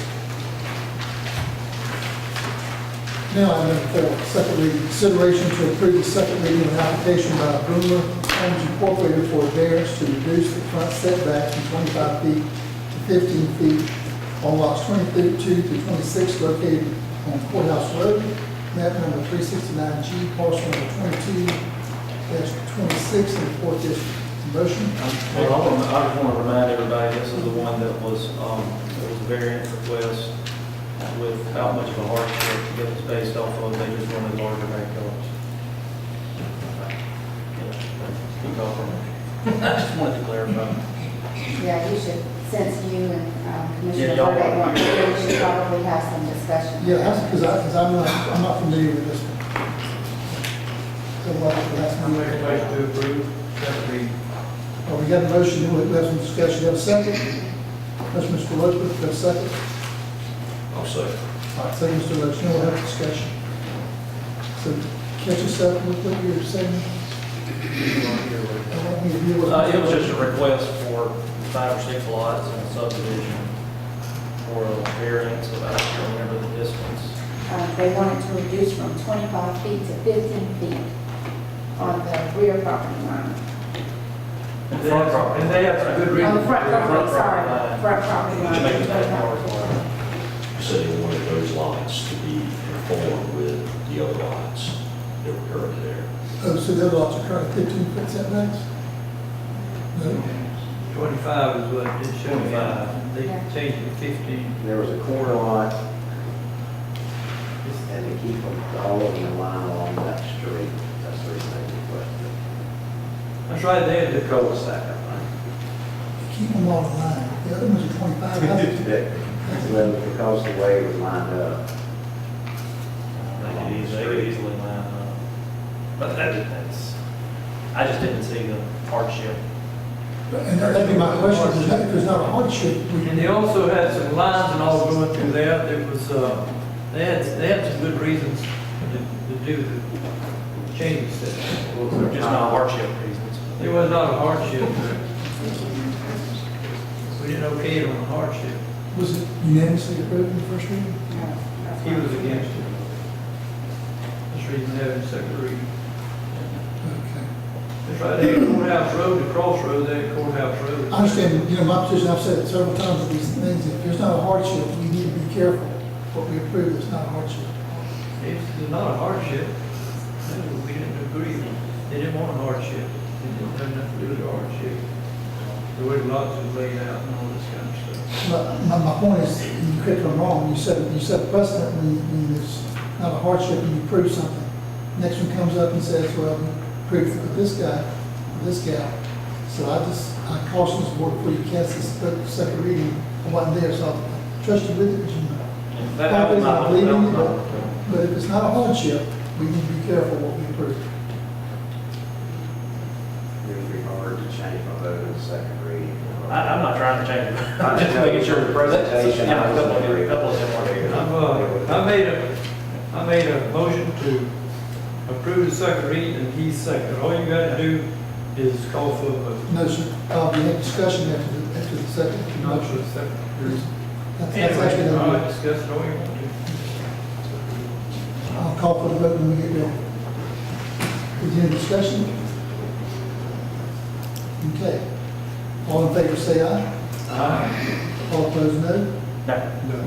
[SPEAKER 1] Now, item number 4, second reading, consideration to approve the second reading of an application by Bloomer Homes Incorporated for a variance to reduce the front setback from 25 feet to 15 feet on lots 22 to 26 located on Courthouse Road, map number 369G, parcel number 22-26 in the 4th District. Motion?
[SPEAKER 3] Well, I just want to remind everybody, this is the one that was a variance request with how much of a hardship to get this based off of, they just wanted larger backyards. Keep going. I just wanted to clarify.
[SPEAKER 15] Yeah, you should, since you and
[SPEAKER 3] Yeah,
[SPEAKER 15] Commissioner
[SPEAKER 3] y'all
[SPEAKER 15] Burbank
[SPEAKER 3] want-
[SPEAKER 15] want to do, we should probably have some discussion.
[SPEAKER 1] Yeah, because I'm not familiar with this one. So that's
[SPEAKER 16] I make a motion to approve second reading.
[SPEAKER 1] Oh, we got a motion, we have some discussion, you have a second? That's Mr. Lopez, you have a second?
[SPEAKER 8] I'll say.
[SPEAKER 1] All right, second, Mr. Lopez, now we'll have discussion. So, catch us up with what you're saying?
[SPEAKER 3] It was just a request for 5 or 6 lots in a subdivision for a variance of, I don't remember the distance.
[SPEAKER 15] They wanted to reduce from 25 feet to 15 feet on the rear property line.
[SPEAKER 16] And they have some good
[SPEAKER 15] On
[SPEAKER 16] reasons.
[SPEAKER 15] the front property, sorry,
[SPEAKER 3] line.
[SPEAKER 15] front property line.
[SPEAKER 3] Make it that far.
[SPEAKER 8] You said they wanted those lots to be conformed with the other lots that were currently there.
[SPEAKER 1] Oh, so the other lots are currently 15-foot setbacks? No?
[SPEAKER 16] 25 is what it showed me.
[SPEAKER 3] 25.
[SPEAKER 16] They changed it to 15.
[SPEAKER 2] There was a corner lot, and they keep them all over the line along that street. That's the reason they requested
[SPEAKER 16] That's right, they had
[SPEAKER 2] the
[SPEAKER 16] the
[SPEAKER 2] cul-de-sac, I think.
[SPEAKER 1] Keep them all in line. The other ones are 25.
[SPEAKER 2] Well, because the way it was lined up.
[SPEAKER 3] They could easily line up. But that's, I just didn't see the hardship.
[SPEAKER 1] And that'd be my question, if there's not a hardship,
[SPEAKER 16] And they also had some lines and all going through there. It was, they had some good reasons to do the changes.
[SPEAKER 3] They're just not hardship reasons.
[SPEAKER 16] It was not a hardship. We didn't okay it on the hardship.
[SPEAKER 1] was it unanimously approved in the first reading?
[SPEAKER 16] He was against it. That's the reason they're in second reading.
[SPEAKER 1] Okay.
[SPEAKER 16] That's right, they had Courthouse Road, the crossroad, they had Courthouse Road.
[SPEAKER 1] I understand, my position, I've said it several times with these things, if there's not a hardship, we need to be careful. What we approve is not a hardship.
[SPEAKER 16] It's not a hardship. No, we didn't agree. They didn't want a hardship. It didn't have nothing to do with a hardship. The way the lots was laid out and all this kind of stuff.
[SPEAKER 1] My point is, and you correct me if I'm wrong, you set precedent when there's not a hardship and you prove something. Next one comes up and says, well, we proved it for this guy, for this gal. So I caution this board before you cast this second reading. I wasn't there, so I trust you with it, because you know.
[SPEAKER 3] That was not,
[SPEAKER 1] But if it's not a hardship, we need to be careful what we approve.
[SPEAKER 2] It would be hard to change my vote in the second reading.
[SPEAKER 3] I'm not trying to change it.
[SPEAKER 2] I'm just making sure the presentation.
[SPEAKER 3] Yeah, a couple of them are here.
[SPEAKER 16] I made a motion to approve the second reading, and he's second. All you got to do is call for a vote.
[SPEAKER 1] No, sir, we had discussion after the second.
[SPEAKER 16] Not for the second.
[SPEAKER 1] That's
[SPEAKER 16] Anyway,
[SPEAKER 1] actually,
[SPEAKER 16] all right, discuss it all you want to.
[SPEAKER 1] I'll call for the vote when we get there. Is there any discussion? Okay. All in favor, say aye.
[SPEAKER 16] Aye.
[SPEAKER 1] All opposed, no.
[SPEAKER 3] No.
[SPEAKER 1] No.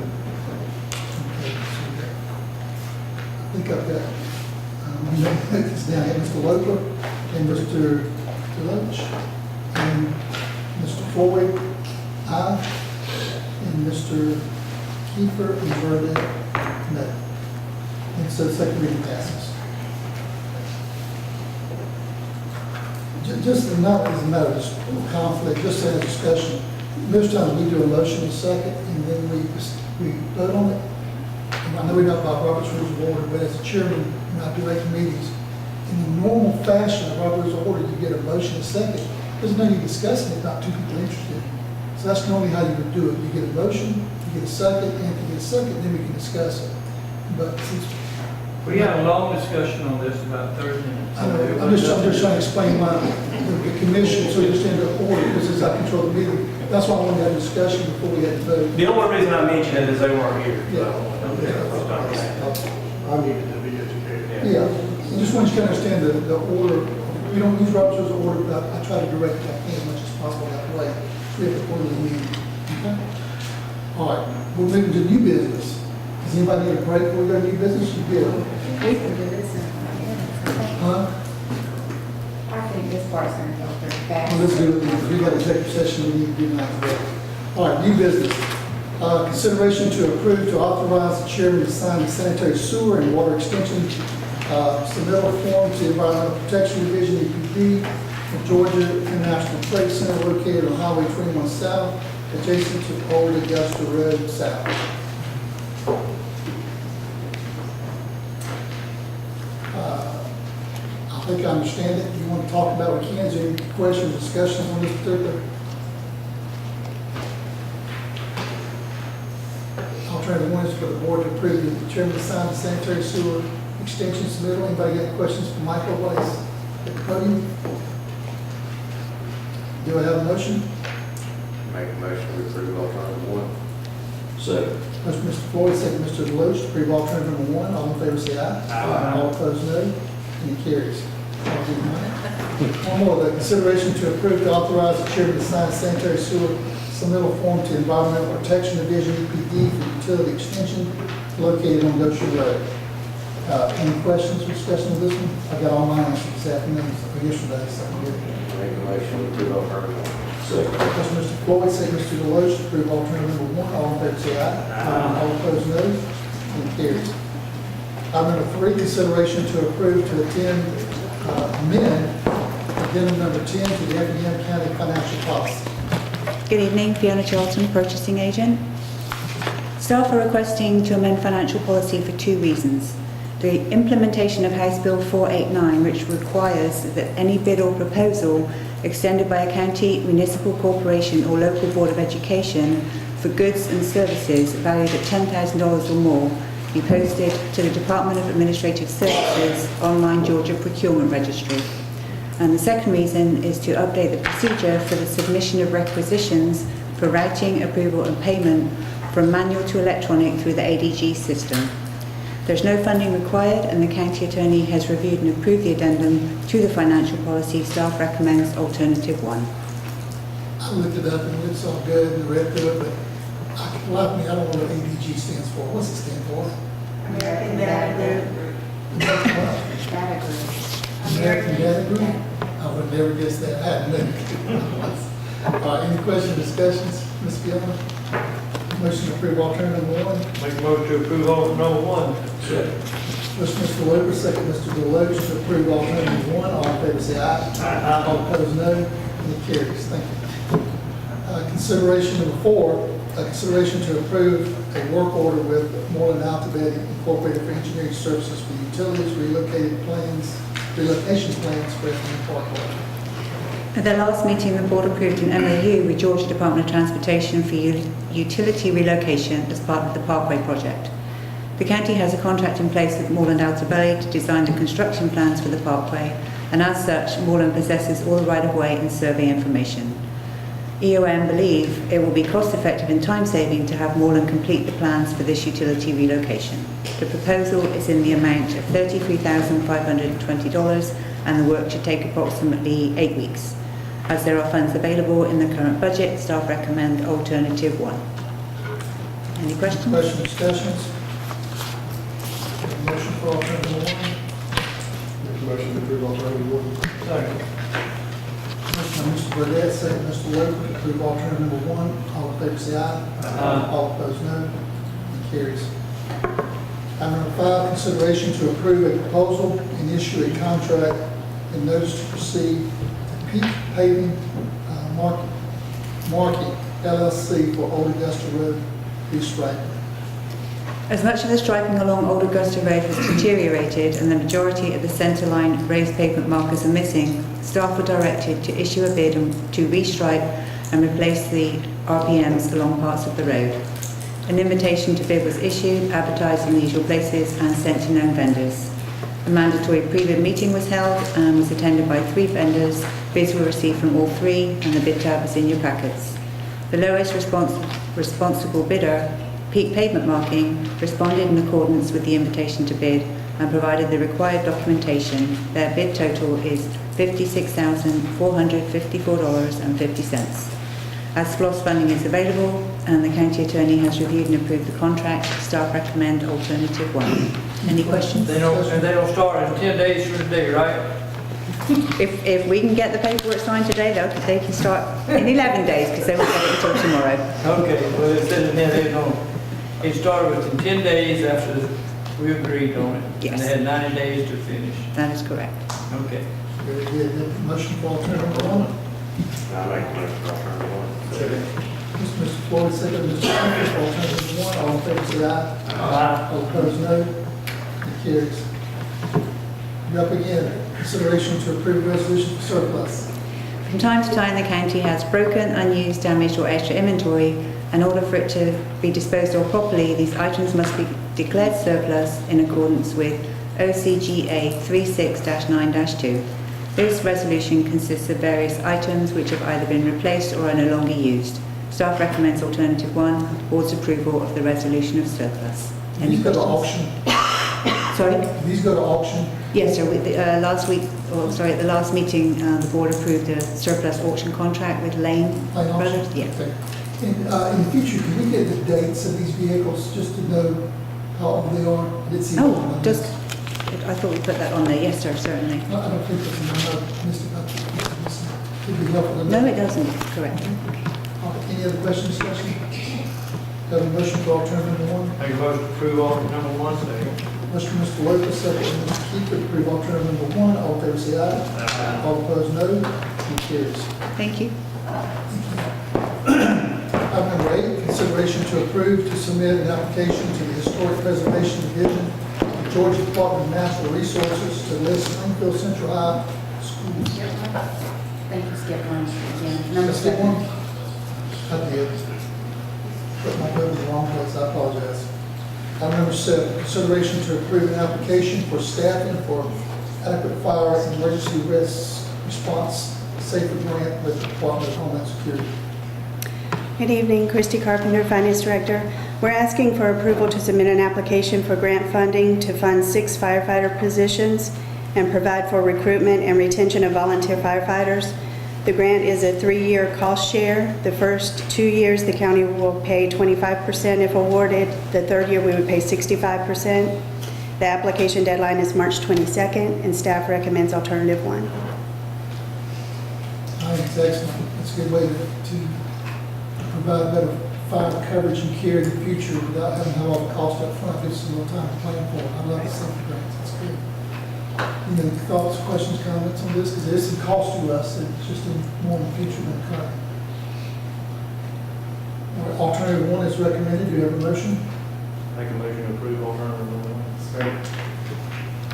[SPEAKER 1] Okay, so I think I've got, note this down, I have Mr. Loper and Mr. Deloach and Mr. Floyd, aye, and Mr. Kiefer and Burdette, no. And so second reading passes. Just not as a matter of conflict, just as a discussion. Most times we do a motion a second and then we vote on it. And I know we're not by Robert's Rules of Order, but as a chairman, when I do 8 meetings, in the normal fashion of Robert's Rules of Order, you get a motion a second. There's no need discussing it, not two people interested. So that's normally how you would do it. You get a motion, you get a second, and if you get a second, then we can discuss it. But since
[SPEAKER 16] We had a long discussion on this about 30 minutes.
[SPEAKER 1] I know, I'm just trying to explain why the commission, so you stand up order, because as I control the meeting, that's why I wanted to have a discussion before we had to vote.
[SPEAKER 3] The only reason I mentioned it is they weren't here.
[SPEAKER 6] I needed to be educated.
[SPEAKER 1] Yeah, I just want you to understand the order. We don't use Robert's Rules of Order, but I try to direct it as much as possible that way. We have to order the meeting. Okay? All right, we're moving to new business. Does anybody need a break before we go to new business? You did.
[SPEAKER 15] We can do this in 5 minutes.
[SPEAKER 1] Huh?
[SPEAKER 15] I think this part's going to go pretty fast.
[SPEAKER 1] Well, let's do it. We got a executive session we need to do now as well. All right, new business. Consideration to approve to authorize the chairman to sign the sanitary sewer and water extension submittal form to Environmental Protection Division, EPD, of Georgia International Trade Center located on Highway 21 South, adjacent to Old Augusta Road South. I think I understand it. You want to talk about what we can? Is there any questions, discussions on this particular? Alternative one is for the board to approve the chairman to sign the sanitary sewer extension submittal. Anybody got any questions for Michael while he's at the podium? Do I have a motion?
[SPEAKER 2] Make a motion to approve alternative one.
[SPEAKER 8] Second.
[SPEAKER 1] Motion Mr. Floyd, second Mr. Deloach, to approve alternative number 1. All in favor say aye.
[SPEAKER 16] Aye.
[SPEAKER 1] All opposed, no. And it carries. One more, the consideration to approve to authorize the chairman to sign sanitary sewer submittal form to Environmental Protection Division, EPD, for utility extension located on Goshen Road. Any questions or discussion of this one? I got all my answers this afternoon, or yesterday, so I'm good.
[SPEAKER 2] Make a motion to approve alternative one.
[SPEAKER 8] Second.
[SPEAKER 1] Motion Mr. Floyd, second Mr. Deloach, to approve alternative number 1. All in favor say aye. All opposed, no. And it carries. Item number 3, consideration to approve to amend addendum number 10 to the Effingham County Financial Policy.
[SPEAKER 11] Good evening, Fiona Charlton, purchasing agent. Staff are requesting to amend financial policy for 2 reasons. The implementation of House Bill 489, which requires that any bid or proposal extended by a county, municipal corporation or local board of education for goods and services valued at $10,000 or more be posted to the Department of Administrative Services online Georgia procurement registry. And the second reason is to update the procedure for the submission of requisitions for routing, approval and payment from manual to electronic through the ADG system. There's no funding required, and the county attorney has reviewed and approved the addendum to the financial policy. Staff recommends alternative 1.
[SPEAKER 1] I looked it up and it looks all good and read through it, but like me, I don't know what ADG stands for. What's it stand for?
[SPEAKER 15] American Data Group. Data Group.
[SPEAKER 1] American Data Group? I would never guess that. I had no. All right, any questions, discussions? Ms. Gilman? Motion to approve alternative number 1.
[SPEAKER 16] Make a motion to approve alternative number 1.
[SPEAKER 1] First, Mr. Loper, second, Mr. Deloach, to approve alternative number 1. All in favor say aye. Aye. All opposed, no. And it carries. Thank you. Consideration number 4, consideration to approve a work order with Moreland Alphabet Incorporated for engineering services for utilities relocation plans for Effingham Parkway.
[SPEAKER 11] At the last meeting, the board approved an MOU with Georgia Department of Transportation for utility relocation as part of the Parkway project. The county has a contract in place with Moreland Altabelli to design the construction plans for the parkway, and as such, Moreland possesses all the right-of-way and survey information. EOM believe it will be cost-effective and time-saving to have Moreland complete the plans for this utility relocation. The proposal is in the amount of $33,520, and the work should take approximately 8 weeks. As there are funds available in the current budget, staff recommend alternative 1. Any questions?
[SPEAKER 1] Questions, discussions? Motion for alternative 1.
[SPEAKER 6] Make a motion to approve alternative 1.
[SPEAKER 16] Second.
[SPEAKER 1] Motion by Mr. Burdette, second Mr. Logan, to approve alternative number 1. All in favor say aye. All opposed no. It carries. Item number 5, consideration to approve a proposal and issue a contract and notice to proceed to Peak Paving Marking LLC for Old Augusta Road restriping.
[SPEAKER 11] As much of the striping along Old Augusta Road has deteriorated and the majority of the centerline raised pavement markers are missing, staff were directed to issue a bid to restripe and replace the RPMs along parts of the road. An invitation to bid was issued, advertised in the usual places, and sent to known vendors. A mandatory pre-bid meeting was held and was attended by 3 vendors. Bids were received from all 3, and the bid tab is in your packets. The lowest responsible bidder, Peak Pavement Marking, responded in accordance with the invitation to bid and provided the required documentation. Their bid total is $56,454.50. As SPLOST funding is available and the county attorney has reviewed and approved the contract, staff recommend alternative 1. Any questions?
[SPEAKER 16] They don't start in 10 days from today, right?
[SPEAKER 11] If we can get the paperwork signed today, they can start in 11 days because they won't get it until tomorrow.
[SPEAKER 16] Okay, well, it says in there, it started within 10 days after we agreed on it.
[SPEAKER 11] Yes.
[SPEAKER 16] And they had 90 days to finish.
[SPEAKER 11] That is correct.
[SPEAKER 16] Okay.
[SPEAKER 1] Very good. Motion for alternative number 1.
[SPEAKER 18] I make a motion for alternative 1.
[SPEAKER 1] Mr. Floyd, second Mr. Hunter for alternative number 1. All in favor say aye.
[SPEAKER 16] Aye.
[SPEAKER 1] All opposed no. It carries. You're up again. Consideration to approve resolution for surplus.
[SPEAKER 11] From time to time, the county has broken, unused, damaged or extra inventory. In order for it to be disposed of properly, these items must be declared surplus in accordance with OCGA 36-9-2. This resolution consists of various items which have either been replaced or are no longer used. Staff recommends alternative 1, board's approval of the resolution of surplus. Any
[SPEAKER 1] These go to
[SPEAKER 11] questions?
[SPEAKER 1] auction.
[SPEAKER 11] Sorry?
[SPEAKER 1] These go to auction.
[SPEAKER 11] Yes, sir. At the last meeting, the board approved a surplus auction contract with Lane
[SPEAKER 1] Lane Auction?
[SPEAKER 11] Brothers. Yeah.
[SPEAKER 1] Okay. In the future, can we get the dates of these vehicles just to know how old they are? I didn't see one on this.
[SPEAKER 11] I thought we put that on there. Yes, sir, certainly.
[SPEAKER 1] No, I don't think that's missed it. Could be helpful to know.
[SPEAKER 11] No, it doesn't. Correct.
[SPEAKER 1] Any other questions, discussion? Got a motion for alternative number 1?
[SPEAKER 16] Make a motion to approve alternative number 1, second.
[SPEAKER 1] Motion by Mr. Lopez, second by Mr. Keith, to approve alternative number 1. All in favor say aye.
[SPEAKER 16] Aye.
[SPEAKER 1] All opposed no. It carries.
[SPEAKER 11] Thank you.
[SPEAKER 1] Item number 8, consideration to approve to submit an application to the Historic Preservation Division of Georgia Department of Natural Resources to list Springfield Central High School.
[SPEAKER 15] Thank you, Skip. Again,
[SPEAKER 1] Number 1? I did. Put my vote in the wrong place, I apologize. Item number 7, consideration to approve an application for staffing for adequate fire and emergency response safer grant with the Department of Homeland Security.
[SPEAKER 12] Good evening, Christy Carpenter, Finance Director. We're asking for approval to submit an application for grant funding to fund 6 firefighter positions and provide for recruitment and retention of volunteer firefighters. The grant is a 3-year cost share. The first 2 years, the county will pay 25% if awarded. The 3rd year, we would pay 65%. The application deadline is March 22nd, and staff recommends alternative 1.
[SPEAKER 1] I think it's excellent. It's a good way to provide better fire coverage and care in the future without having to have all the cost up front. Gives us a little time to plan for it. I love the safety grants. It's good. Any thoughts, questions, comments on this? Because there is some cost to us. It's just more in the future than current. All right, Alternative 1 is recommended. Do you have a motion?
[SPEAKER 3] Make a motion to approve alternative number 1.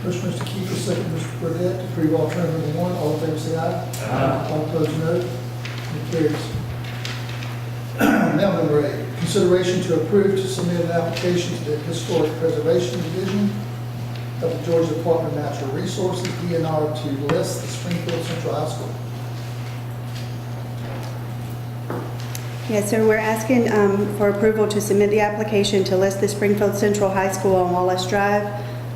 [SPEAKER 1] Motion, Mr. Kiefer, second, Mr. Burdette, to approve alternative number 1. All in favor, say aye.
[SPEAKER 3] Aye.
[SPEAKER 1] All opposed, no. It carries. Now, number 8, consideration to approve to submit an application to the Historic Preservation Division of the Georgia Department of Natural Resources, DNR, to list the Springfield Central High School.
[SPEAKER 12] Yes, sir, we're asking for approval to submit the application to list the Springfield Central High School on Wallace Drive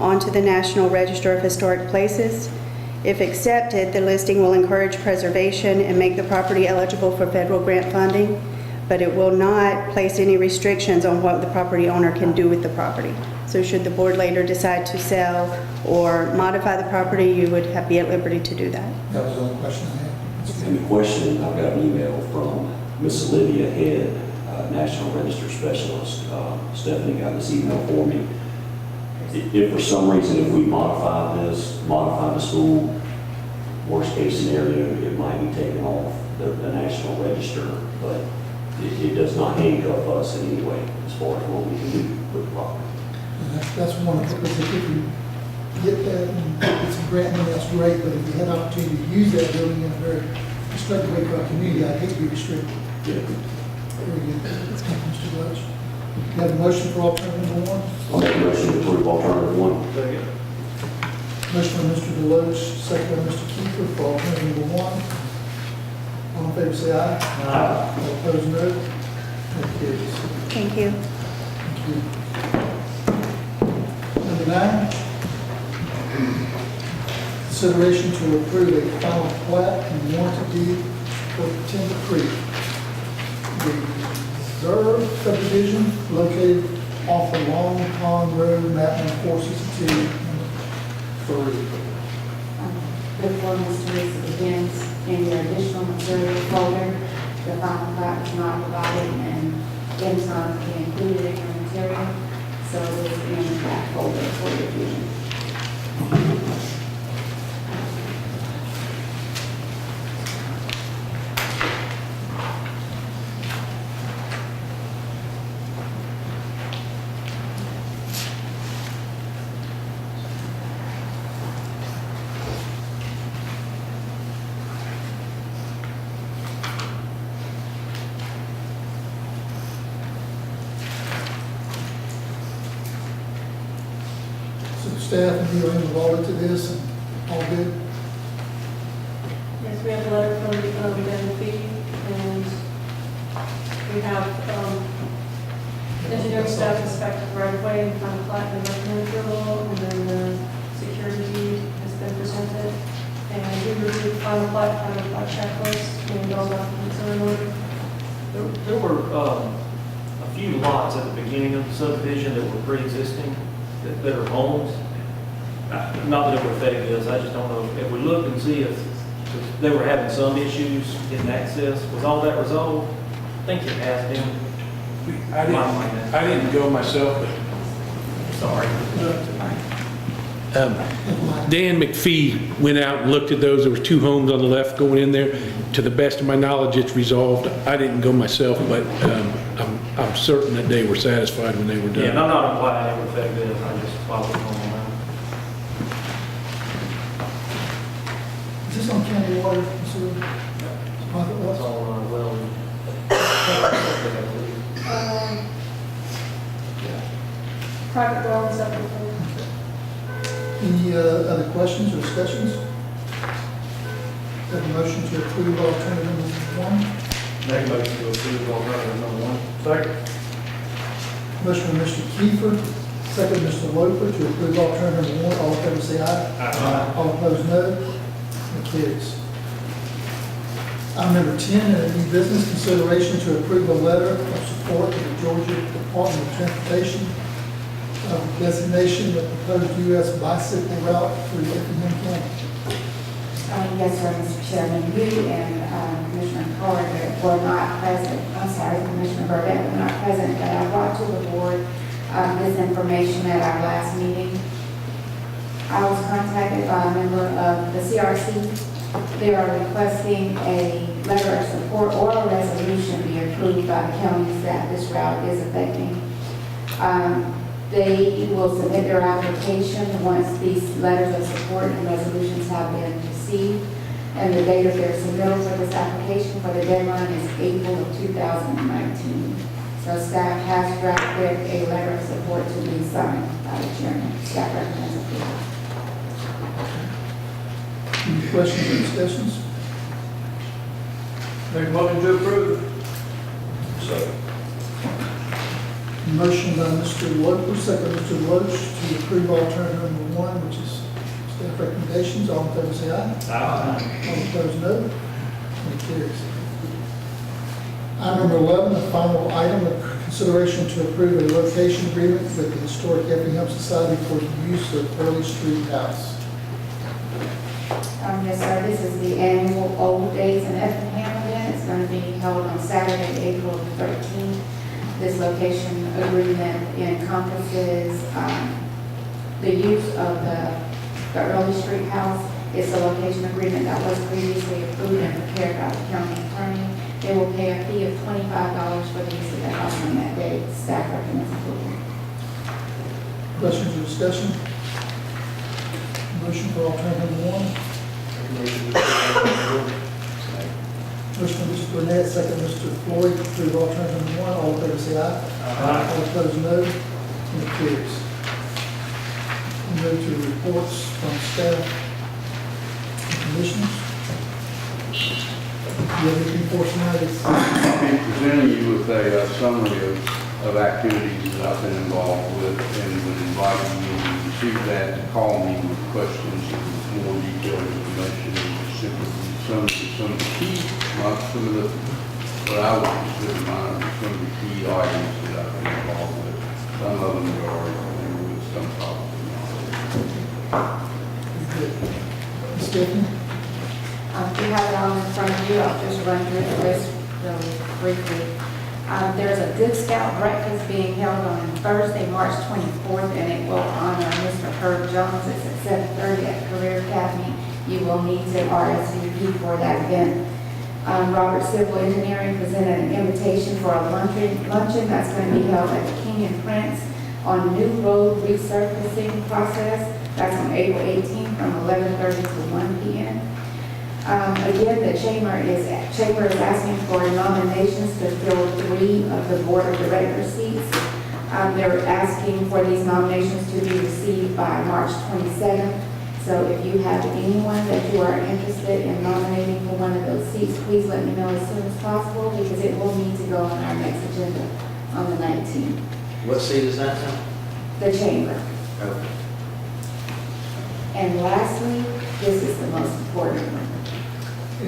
[SPEAKER 12] onto the National Register of Historic Places. If accepted, the listing will encourage preservation and make the property eligible for federal grant funding, but it will not place any restrictions on what the property owner can do with the property. So should the board later decide to sell or modify the property, you would be at liberty to do that.
[SPEAKER 1] That was the only question I had.
[SPEAKER 8] And the question, I've got an email from Miss Olivia Head, National Register Specialist. Stephanie got this email for me. If for some reason, if we modify the school, worst case scenario, it might be taken off the National Register, but it does not handcuff us in any way as far as what we can do with the property.
[SPEAKER 1] And that's one of the, because if you get that and get some grant money, that's great, but if you had an opportunity to use that building in a very restricted way for our community, I'd hate to be restricted.
[SPEAKER 8] Yeah.
[SPEAKER 1] Very good. Let's come, Mr. Lodge. You have a motion for alternative number 1?
[SPEAKER 8] I'll make a motion to approve alternative 1.
[SPEAKER 3] Second.
[SPEAKER 1] Motion by Mr. Deloach, second by Mr. Kiefer for alternative number 1. All in favor, say aye.
[SPEAKER 3] Aye.
[SPEAKER 1] All opposed, no. That carries.
[SPEAKER 12] Thank you.
[SPEAKER 1] Thank you. Number 9, consideration to approve a final plat and warranty deed for Timber Creek. The reserve subdivision located off of Long Pond Road, map number 462, number 3.
[SPEAKER 15] The form is to list begins in your additional material folder. The final plat is not provided and it's not included in your material, so it is in that folder for your vision.
[SPEAKER 1] So the staff and you are involved to this and all good?
[SPEAKER 9] Yes, we have a letter from Dan Fee, and we have engineering staff inspect the right of way and final plat and recommend approval, and then the security deed has been presented. And we reviewed final plat checklist, and all documents are in order.
[SPEAKER 3] There were a few lots at the beginning of the subdivision that were pre-existing, that are homes. Not that it would affect this, I just don't know. If we look and see if they were having some issues getting access, was all that resolved? I think it has been.
[SPEAKER 13] I didn't go myself, but
[SPEAKER 3] Sorry.
[SPEAKER 13] Dan McPhee went out and looked at those. There was 2 homes on the left going in there. To the best of my knowledge, it's resolved. I didn't go myself, but I'm certain that they were satisfied when they were done.
[SPEAKER 3] Yeah, and I'm not implying it would affect this, I just followed on that.
[SPEAKER 1] Is this on county water? Sewer? Private
[SPEAKER 3] That's
[SPEAKER 1] wells?
[SPEAKER 3] all well.
[SPEAKER 9] Private well is up before.
[SPEAKER 1] Any other questions or discussions? Have a motion to approve alternative number 1.
[SPEAKER 3] Make a motion to approve alternative number 1. Second.
[SPEAKER 1] Motion by Mr. Kiefer, second Mr. Loper to approve alternative number 1. All in favor, say aye.
[SPEAKER 3] Aye.
[SPEAKER 1] All opposed, no. It carries. Item number 10, a new business consideration to approve a letter of support to the Georgia Department of Transportation of designation of proposed U.S. bicycle route through Effingham County.
[SPEAKER 15] Yes, sir, Mr. Chairman, you and Commissioner Carter were not present, Commissioner Burdette were not present, but I brought to the board this information at our last meeting. I was contacted by a member of the CRC. They are requesting a letter of support or a resolution be approved approved by the counties that this route is affecting. They will submit their application once these letters of support and resolutions have been received. And the date of their submittal for this application for the deadline is April of 2019. So staff has drafted a letter of support to be signed by the chairman. Staff recommends approval.
[SPEAKER 1] Any questions or discussions?
[SPEAKER 16] Make a motion to approve.
[SPEAKER 1] Motion by Mr. Loper, second Mr. Loach, to approve alternative number 1, which is staff recommendations. All in favor say aye. All opposed, no. Motion carries. Item number 11, the final item of consideration to approve a location agreement with the Historic Effingham Society for the use of Early Street House.
[SPEAKER 15] Yes, sir, this is the annual Old Days in Effingham event. It's going to be held on Saturday, April 13th. This location agreement encompasses the use of the Early Street House. It's a location agreement that was previously approved and prepared by the county attorney. They will pay a fee of $25 for the use of the house on that day. Staff recommends approval.
[SPEAKER 1] Questions or discussion? Motion for alternative number 1. Motion by Mr. Burnett, second Mr. Floyd, to approve alternative number 1. All in favor say aye. All opposed, no. It carries. We move to reports from staff and commissioners. Do you have anything for us tonight?
[SPEAKER 17] I'll be presenting you with a summary of activities that I've been involved with, and would invite you, when you receive that, to call me with questions and more detailed information, and simply some of the key, not some of the, what I would consider mine, some of the key items that I've been involved with. Some of them are already with, some probably not.
[SPEAKER 1] Ms. Stephanie?
[SPEAKER 15] If you have it all in front of you, I'll just run through the list really briefly. There's a Good Scout breakfast being held on Thursday, March 24th, and it will honor Mr. Herb Jones. It's at 7:30 at Career Academy. You will need to RSVP for that event. Robert Civil Engineering presented an invitation for a luncheon that's going to be held at the King and Prince on New Road Resurfacing Process. That's on April 18th from 11:30 to 1 p.m. Again, the chamber is asking for nominations to fill 3 of the board of directors seats. They're asking for these nominations to be received by March 27th. So if you have anyone that you are interested in nominating for one of those seats, please let me know as soon as possible, because it will need to go on our next agenda on the 19th.
[SPEAKER 2] What seat is that now?
[SPEAKER 15] The chamber.
[SPEAKER 2] Okay.
[SPEAKER 15] And lastly, this is the most important one.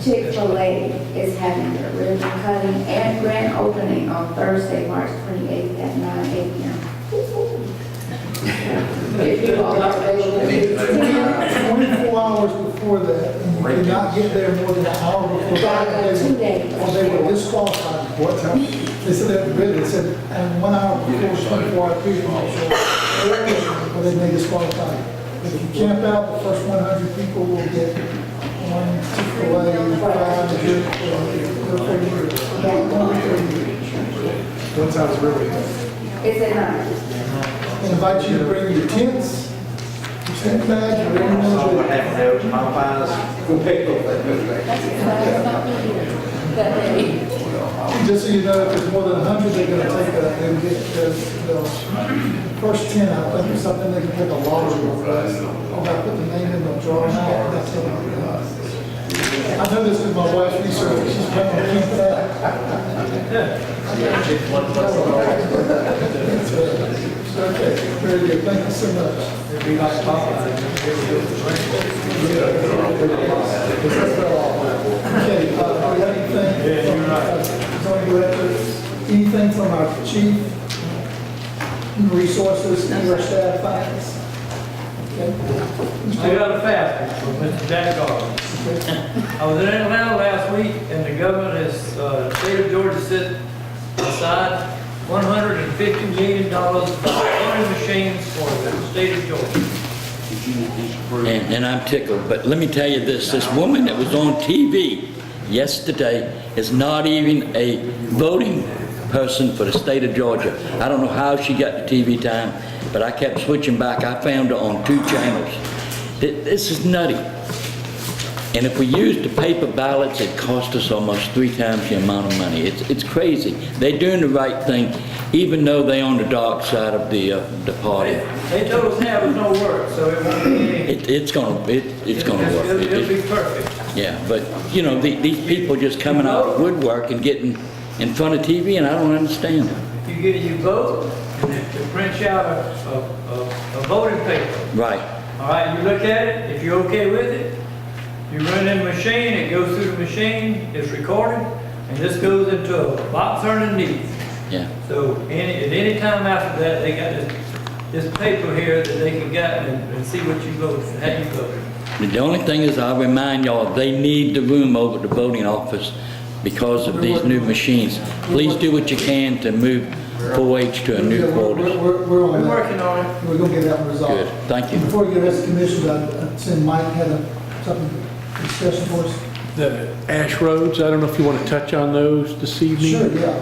[SPEAKER 15] Chick-fil-A is having their ribbon cutting and grand opening on Thursday, March 28th at 9 a.m. If you all are available,
[SPEAKER 1] 24 hours before that, and you did not get there more than an hour before that.
[SPEAKER 15] 2 days.
[SPEAKER 1] Or they were disqualified. What time? They said that, really, they said, and 1 hour before, 24 hour period, or they may disqualify. If you camp out, the first 100 people will get one Chick-fil-A fried drink for
[SPEAKER 6] What time's really?
[SPEAKER 15] It's at 9.
[SPEAKER 1] I invite you to bring your tents, your tent bag, or anyone
[SPEAKER 2] So what
[SPEAKER 1] that.
[SPEAKER 2] happened there was my finals.
[SPEAKER 1] Just so you know, if there's more than 100, they're gonna take a, they'll get, the first 10, I think, or something, they can take a lottery over us. I'll have to put the name in, they'll draw them out, that's how they do it. I know this is my wife's research, she's coming to keep that. Okay, very good, thank you so much.
[SPEAKER 16] It'd be like Popeye.
[SPEAKER 1] Okay, do we have anything?
[SPEAKER 16] Yeah, you're right.
[SPEAKER 1] Zoning director, anything from our chief, human resources, and our staff finance? Okay.
[SPEAKER 16] I got a fast one from Mr. Jack Garland. I was in Atlanta last week, and the government has, the state of Georgia set aside $150 million for voting machines for the state of Georgia.
[SPEAKER 22] And I'm tickled, but let me tell you this woman that was on TV
[SPEAKER 4] yesterday is not even a voting person for the state of Georgia. I don't know how she got the TV time, but I kept switching back. I found her on 2 channels. This is nutty. And if we used the paper ballots, it cost us almost 3 times the amount of money. It's crazy. They're doing the right thing, even though they're on the dark side of the party.
[SPEAKER 16] They told us now it was no work, so it won't be.
[SPEAKER 4] It's gonna work.
[SPEAKER 16] It'll be perfect.
[SPEAKER 4] Yeah, but you know, these people just coming out of the woodwork and getting in front of TV, and I don't understand it.
[SPEAKER 16] You vote, and it prints out a voting paper.
[SPEAKER 4] Right.
[SPEAKER 16] All right, you look at it, if you're okay with it, you run in the machine, it goes through the machine, it's recorded, and this goes into a box underneath.
[SPEAKER 4] Yeah.
[SPEAKER 16] So at any time after that, they got this paper here that they can get and see what you voted, and how you voted.
[SPEAKER 4] The only thing is, I'll remind y'all, they need the room over at the voting office because of these new machines. Please do what you can to move 4-H to a new quarters.
[SPEAKER 1] We're on that.
[SPEAKER 16] Working on it.
[SPEAKER 1] We're gonna get that resolved.
[SPEAKER 4] Good, thank you.
[SPEAKER 1] Before we get the rest of the commissioners, I'd say Mike had something discussion for us.
[SPEAKER 13] The ash roads, I don't know if you want to touch on those this evening.
[SPEAKER 1] Sure, yeah.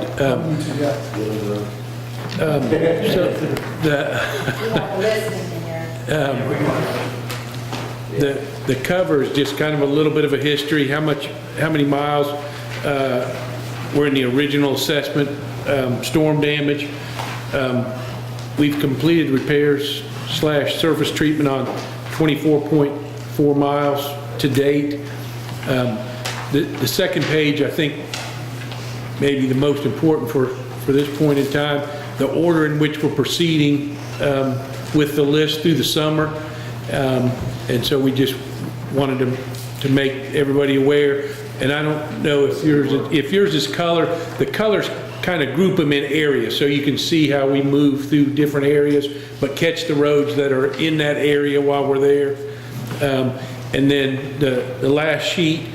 [SPEAKER 13] So the cover is just kind of a little bit of a history, how many miles were in the original assessment, storm damage. We've completed repairs / surface treatment on 24.4 miles to date. The second page, I think, maybe the most important for this point in time, the order in which we're proceeding with the list through the summer. And so we just wanted to make everybody aware. And I don't know if yours is color, the colors kind of group them in areas so you can see how we move through different areas, but catch the roads that are in that area while we're there. And then the last sheet,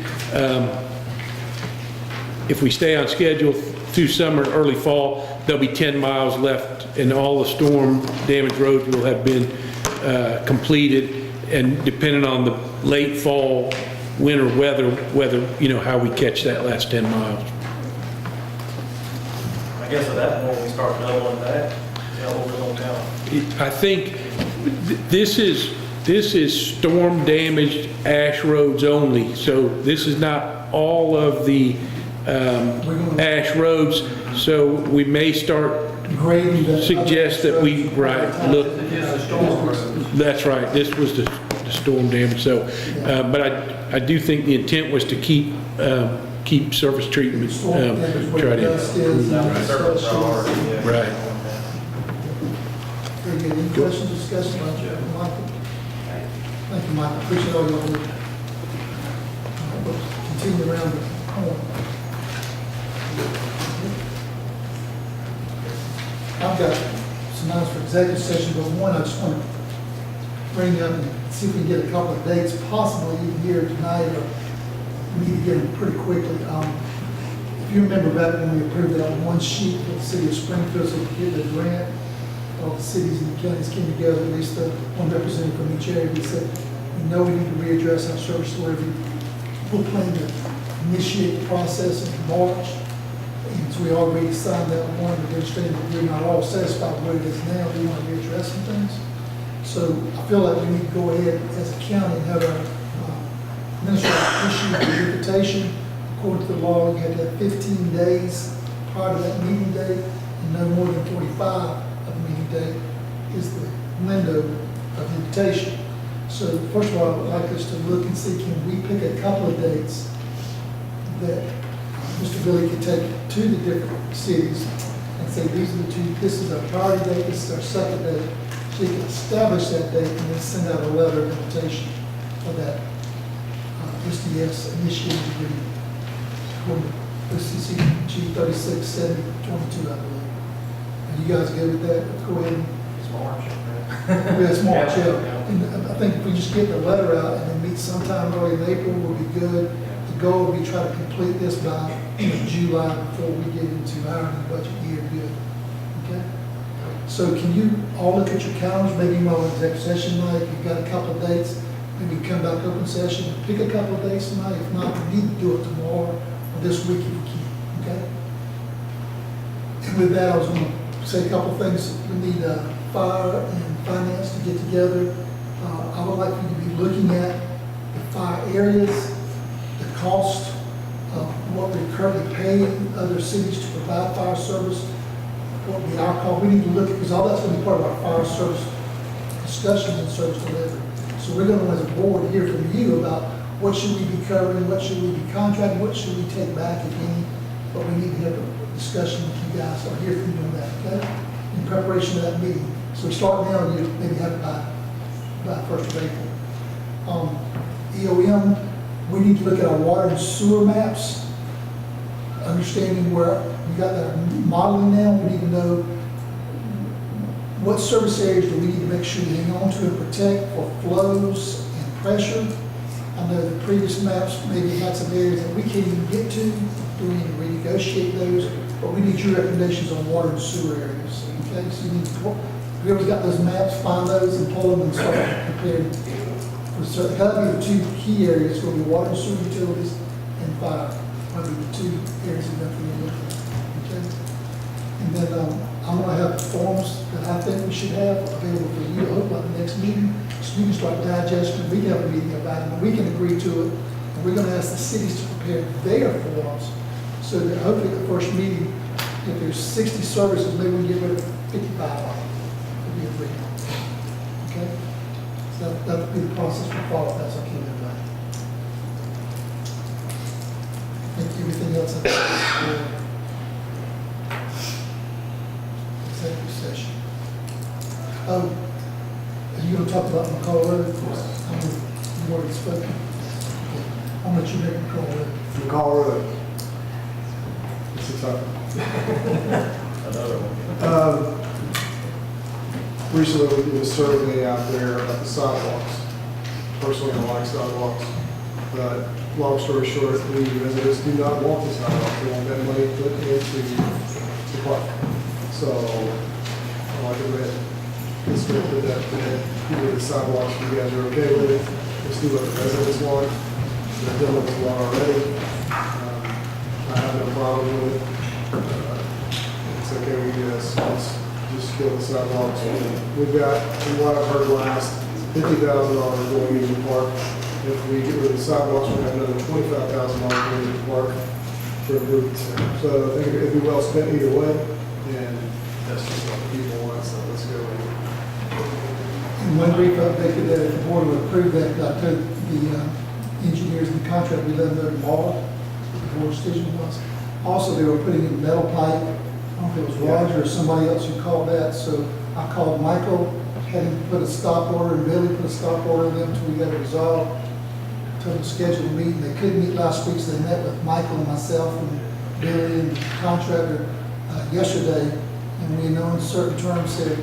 [SPEAKER 13] if we stay on schedule through summer and early fall, there'll be 10 miles left and all the storm damaged roads will have been completed. And depending on the late fall, winter weather, you know, how we catch that last 10 miles.
[SPEAKER 3] I guess at that point, we start doubling that.
[SPEAKER 13] I think this is storm damaged ash roads only. So this is not all of the ash roads. So we may start suggest that we look. That's right. This was the storm damage. So, but I do think the intent was to keep surface treatment tried in. Right.
[SPEAKER 1] Very good. Any questions, discussion about Michael? Thank you, Michael. Appreciate all your work. Continue around the horn. I've got some notes for executive session, but one I just want to bring up and see if we can get a couple of dates, possibly even here tonight, or we need to get them pretty quickly. If you remember back when we approved that on one sheet for the city of Springfield, so we could get the grant, all the cities and the counties came together, at least one representative from each area. We said, we know we need to readdress our service delivery. We're planning to initiate the process in March. And so we already signed that one, but demonstrating that we're not all satisfied with it is now. We want to readdress some things. So I feel like we need to go ahead as a county and have our administrative issue the invitation. According to the law, you have to have 15 days prior to that meeting date, and no more than 45 of the meeting date is the window of invitation. So first of all, I would like us to look and see, can we pick a couple of dates that Mr. Billy could take to the different cities and say, these are the two, this is our priority date, this is our second date. So you can establish that date and then send out a letter of invitation for that SDS initiated agreement. According to CCG 367022, I believe. Are you guys good with that? Let's go ahead and.
[SPEAKER 3] It's March.
[SPEAKER 1] Yeah, it's March, yeah. And I think if we just get the letter out and then meet sometime early in April, we'll be good. The goal will be try to complete this by July before we get into our new budget year. Good. Okay? So can you all look at your calendars, maybe more executive session night, you've got a couple of dates, maybe come back open session, pick a couple of days tonight. If not, we need to do it tomorrow or this week if we can, okay? And with that, I was going to say a couple of things. We need fire and finance to get together. I would like you to be looking at the fire areas, the cost of what we're currently paying other cities to provide fire service, what would be our cost. We need to look at, because all that's going to be part of our fire service discussions and service delivery. So we're going to, as a board, hear from you about what should we be covering, what should we be contracting, what should we take back, if any. But we need to have a discussion with you guys, so I'll hear from you on that, okay? In preparation of that meeting. So we start now, and you maybe have it by 1st of April. EOM, we need to look at our water and sewer maps, understanding where we got that modeling now. We need to know what service areas do we need to make sure we hang on to and protect for flows and pressure. I know the previous maps maybe had some areas that we can't even get to. Do we need to renegotiate those? But we need your recommendations on water and sewer areas. Okay, so you need to, whoever's got those maps, find those and pull them and start preparing. So that'll be the two key areas, will be water and sewer utilities and fire. That'll be the two areas we're going to look at. Okay? And then I'm going to have forms that I think we should have available for you, I hope by the next meeting. So you can start digesting, we can have a meeting about it, and we can agree to it. And we're going to ask the cities to prepare their forms so that hopefully at the first meeting, if there's 60 services, maybe we can get rid of 55 of them. It'll be agreed. Okay? So that'll be the process we follow, if that's okay with everybody. I think everything else is executive session. Oh, are you going to talk about McCall Road? You've already spoken. Okay. I'll let you make McCall Road.
[SPEAKER 6] McCall Road. It's exciting.
[SPEAKER 18] Another one.
[SPEAKER 6] Recently, we did a survey out there about the sidewalks. Personally, I like sidewalks, but long story short, the residents do not want the sidewalks. They want that money put into the park. So, I like it red. Let's go put that, either the sidewalks, if you guys are okay with it. Let's do what the residents want. They're doing what they want already. I have no problem with it. It's okay with you guys. Let's just kill the sidewalks. We've got, from what I've heard last, $50,000 going into the park. If we get rid of the sidewalks, we have another $25,000 going into the park for improvements. So I think it'd be well spent either way, and that's just what the people want, so let's go.
[SPEAKER 1] And one brief update that the board would approve that, I told the engineers and the contract, we let them know tomorrow, the board's decision was. Also, they were putting in metal pipe. I don't know if it was Roger or somebody else who called that, so I called Michael, had him put a stop order, and Billy put a stop order on them until we got it resolved. Told them to schedule a meeting. They couldn't meet last week, so they met with Michael and myself and Billy and the contractor yesterday, and we know in certain terms said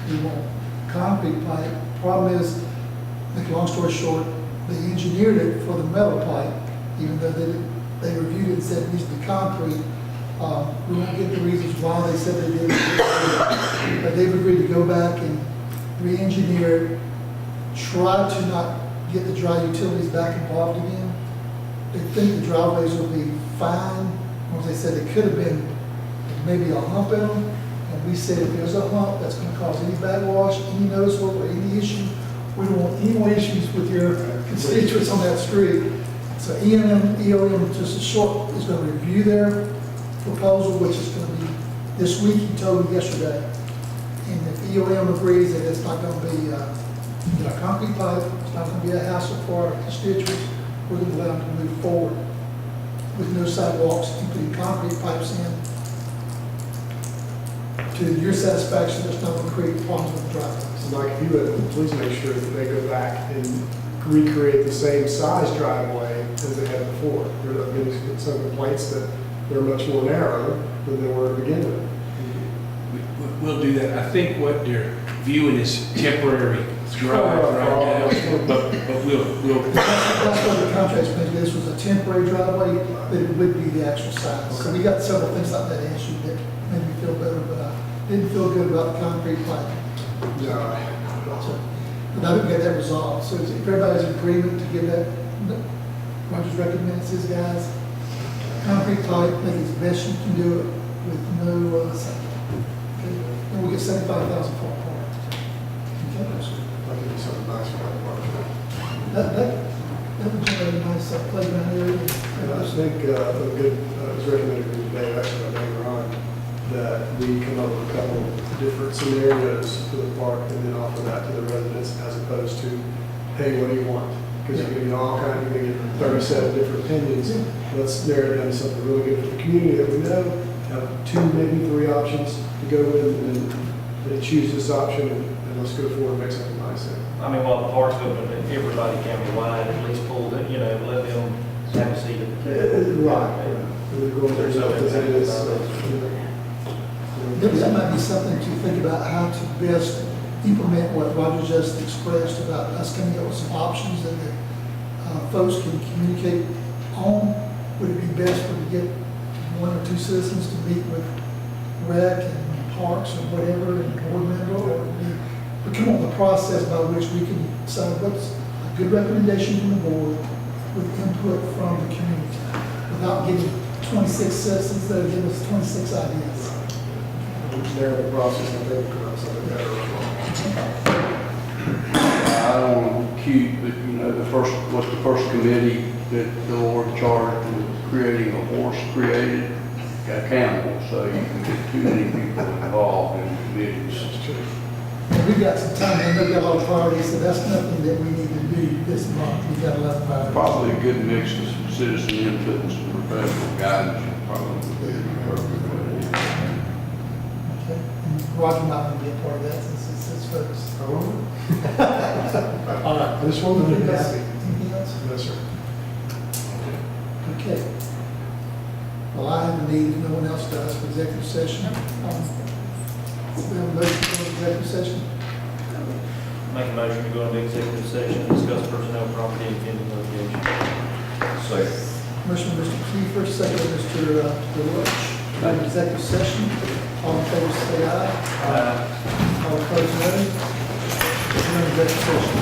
[SPEAKER 1] we want concrete pipe. Problem is, make a long story short, they engineered it for the metal pipe, even though they reviewed it and said it needs to be concrete. We won't get the reasons why they said they did it, but they've agreed to go back and re-engineer it, try to not get the dry utilities back involved again. They think the driveways will be fine. As they said, it could have been maybe a hump in them. And we said if there's a hump that's going to cause any backwash, any noticeable, or any issue, we don't want any more issues with your constituents on that street. So EOM, just a short, is going to review their proposal, which is going to be this week, he told me yesterday. And if EOM agrees that it's not going to be a concrete pipe, it's not going to be a hassle for our constituents, we're going to allow them to move forward with no sidewalks and putting concrete pipes in. To your satisfaction, that's not going to create problems with the driveways.
[SPEAKER 6] So Mike, if you would, please make sure that they go back and recreate the same size driveway as they had before. There have been some complaints that they're much more narrow than they were to begin with.
[SPEAKER 13] We'll do that. I think what they're viewing is temporary drive right now, but we'll.
[SPEAKER 1] That's what the contract's been, this was a temporary driveway, but it would be the actual size. So we got several things like that issue that made me feel better, but I didn't feel good about the concrete pipe.
[SPEAKER 6] No.
[SPEAKER 1] So, But I didn't get that resolved, so if everybody's in agreement to give that, Roger's recommends his guys, concrete pipe, make it as best you can do it with no, okay? And we'll get 75,000 for a part. Okay?
[SPEAKER 6] I'll give you something nice for that part.
[SPEAKER 1] That would generate a nice playground area.
[SPEAKER 6] And I think a good, it was recommended today, actually, by Dave Ron, that we come up with a couple of different scenarios for the park and then offer that to the residents as opposed to, hey, what do you want? Because you're going to get all kind, you're going to get 37 different opinions. Let's narrow it down to something really good for the community that we know, have 2, maybe 3 options to go with, and then they choose this option, and let's go forward and make something nice there.
[SPEAKER 3] I mean, while the park's open, everybody countywide, at least pull that, you know, let them have a seat at the table.
[SPEAKER 6] Right. We're going
[SPEAKER 3] There's no
[SPEAKER 6] to this.
[SPEAKER 1] That might be something to think about how to best implement what Roger just expressed about us coming up with some options that the folks can communicate on. Would it be best for to get 1 or 2 citizens to meet with rec and parks or whatever and board member, or would it be, but come up with a process by which we can decide what's a good recommendation from the board with input from the community without getting 26 citizens that give us 26 ideas.
[SPEAKER 6] Narrow the process, I think, because something better.
[SPEAKER 17] I don't want to cute, but you know, the first committee that the Lord charged with creating a horse created a camel, so you can get too many people involved in committees.
[SPEAKER 1] And we've got some time, and we've got a lot of priorities, so that's nothing that we need to do this month. We've got a lot of priorities.
[SPEAKER 17] Probably a good mix of some citizen input and some professional guidance would probably be the perfect way to do it.
[SPEAKER 1] Okay. And Roger not going to be a part of that since it's his focus.
[SPEAKER 6] All right, I just wanted to be happy.
[SPEAKER 1] Anything else?
[SPEAKER 6] Yes, sir.
[SPEAKER 1] Okay. Well, I have a need, if no one else does, for executive session. We have a motion for executive session.
[SPEAKER 3] Make a motion to go into executive session, discuss personnel, property, and pending litigation.
[SPEAKER 8] Second.
[SPEAKER 1] Motion by Mr. Kiefer, second by Mr. DeLoach. In executive session, all in favor say aye. Aye. All opposed, no. We're in executive session.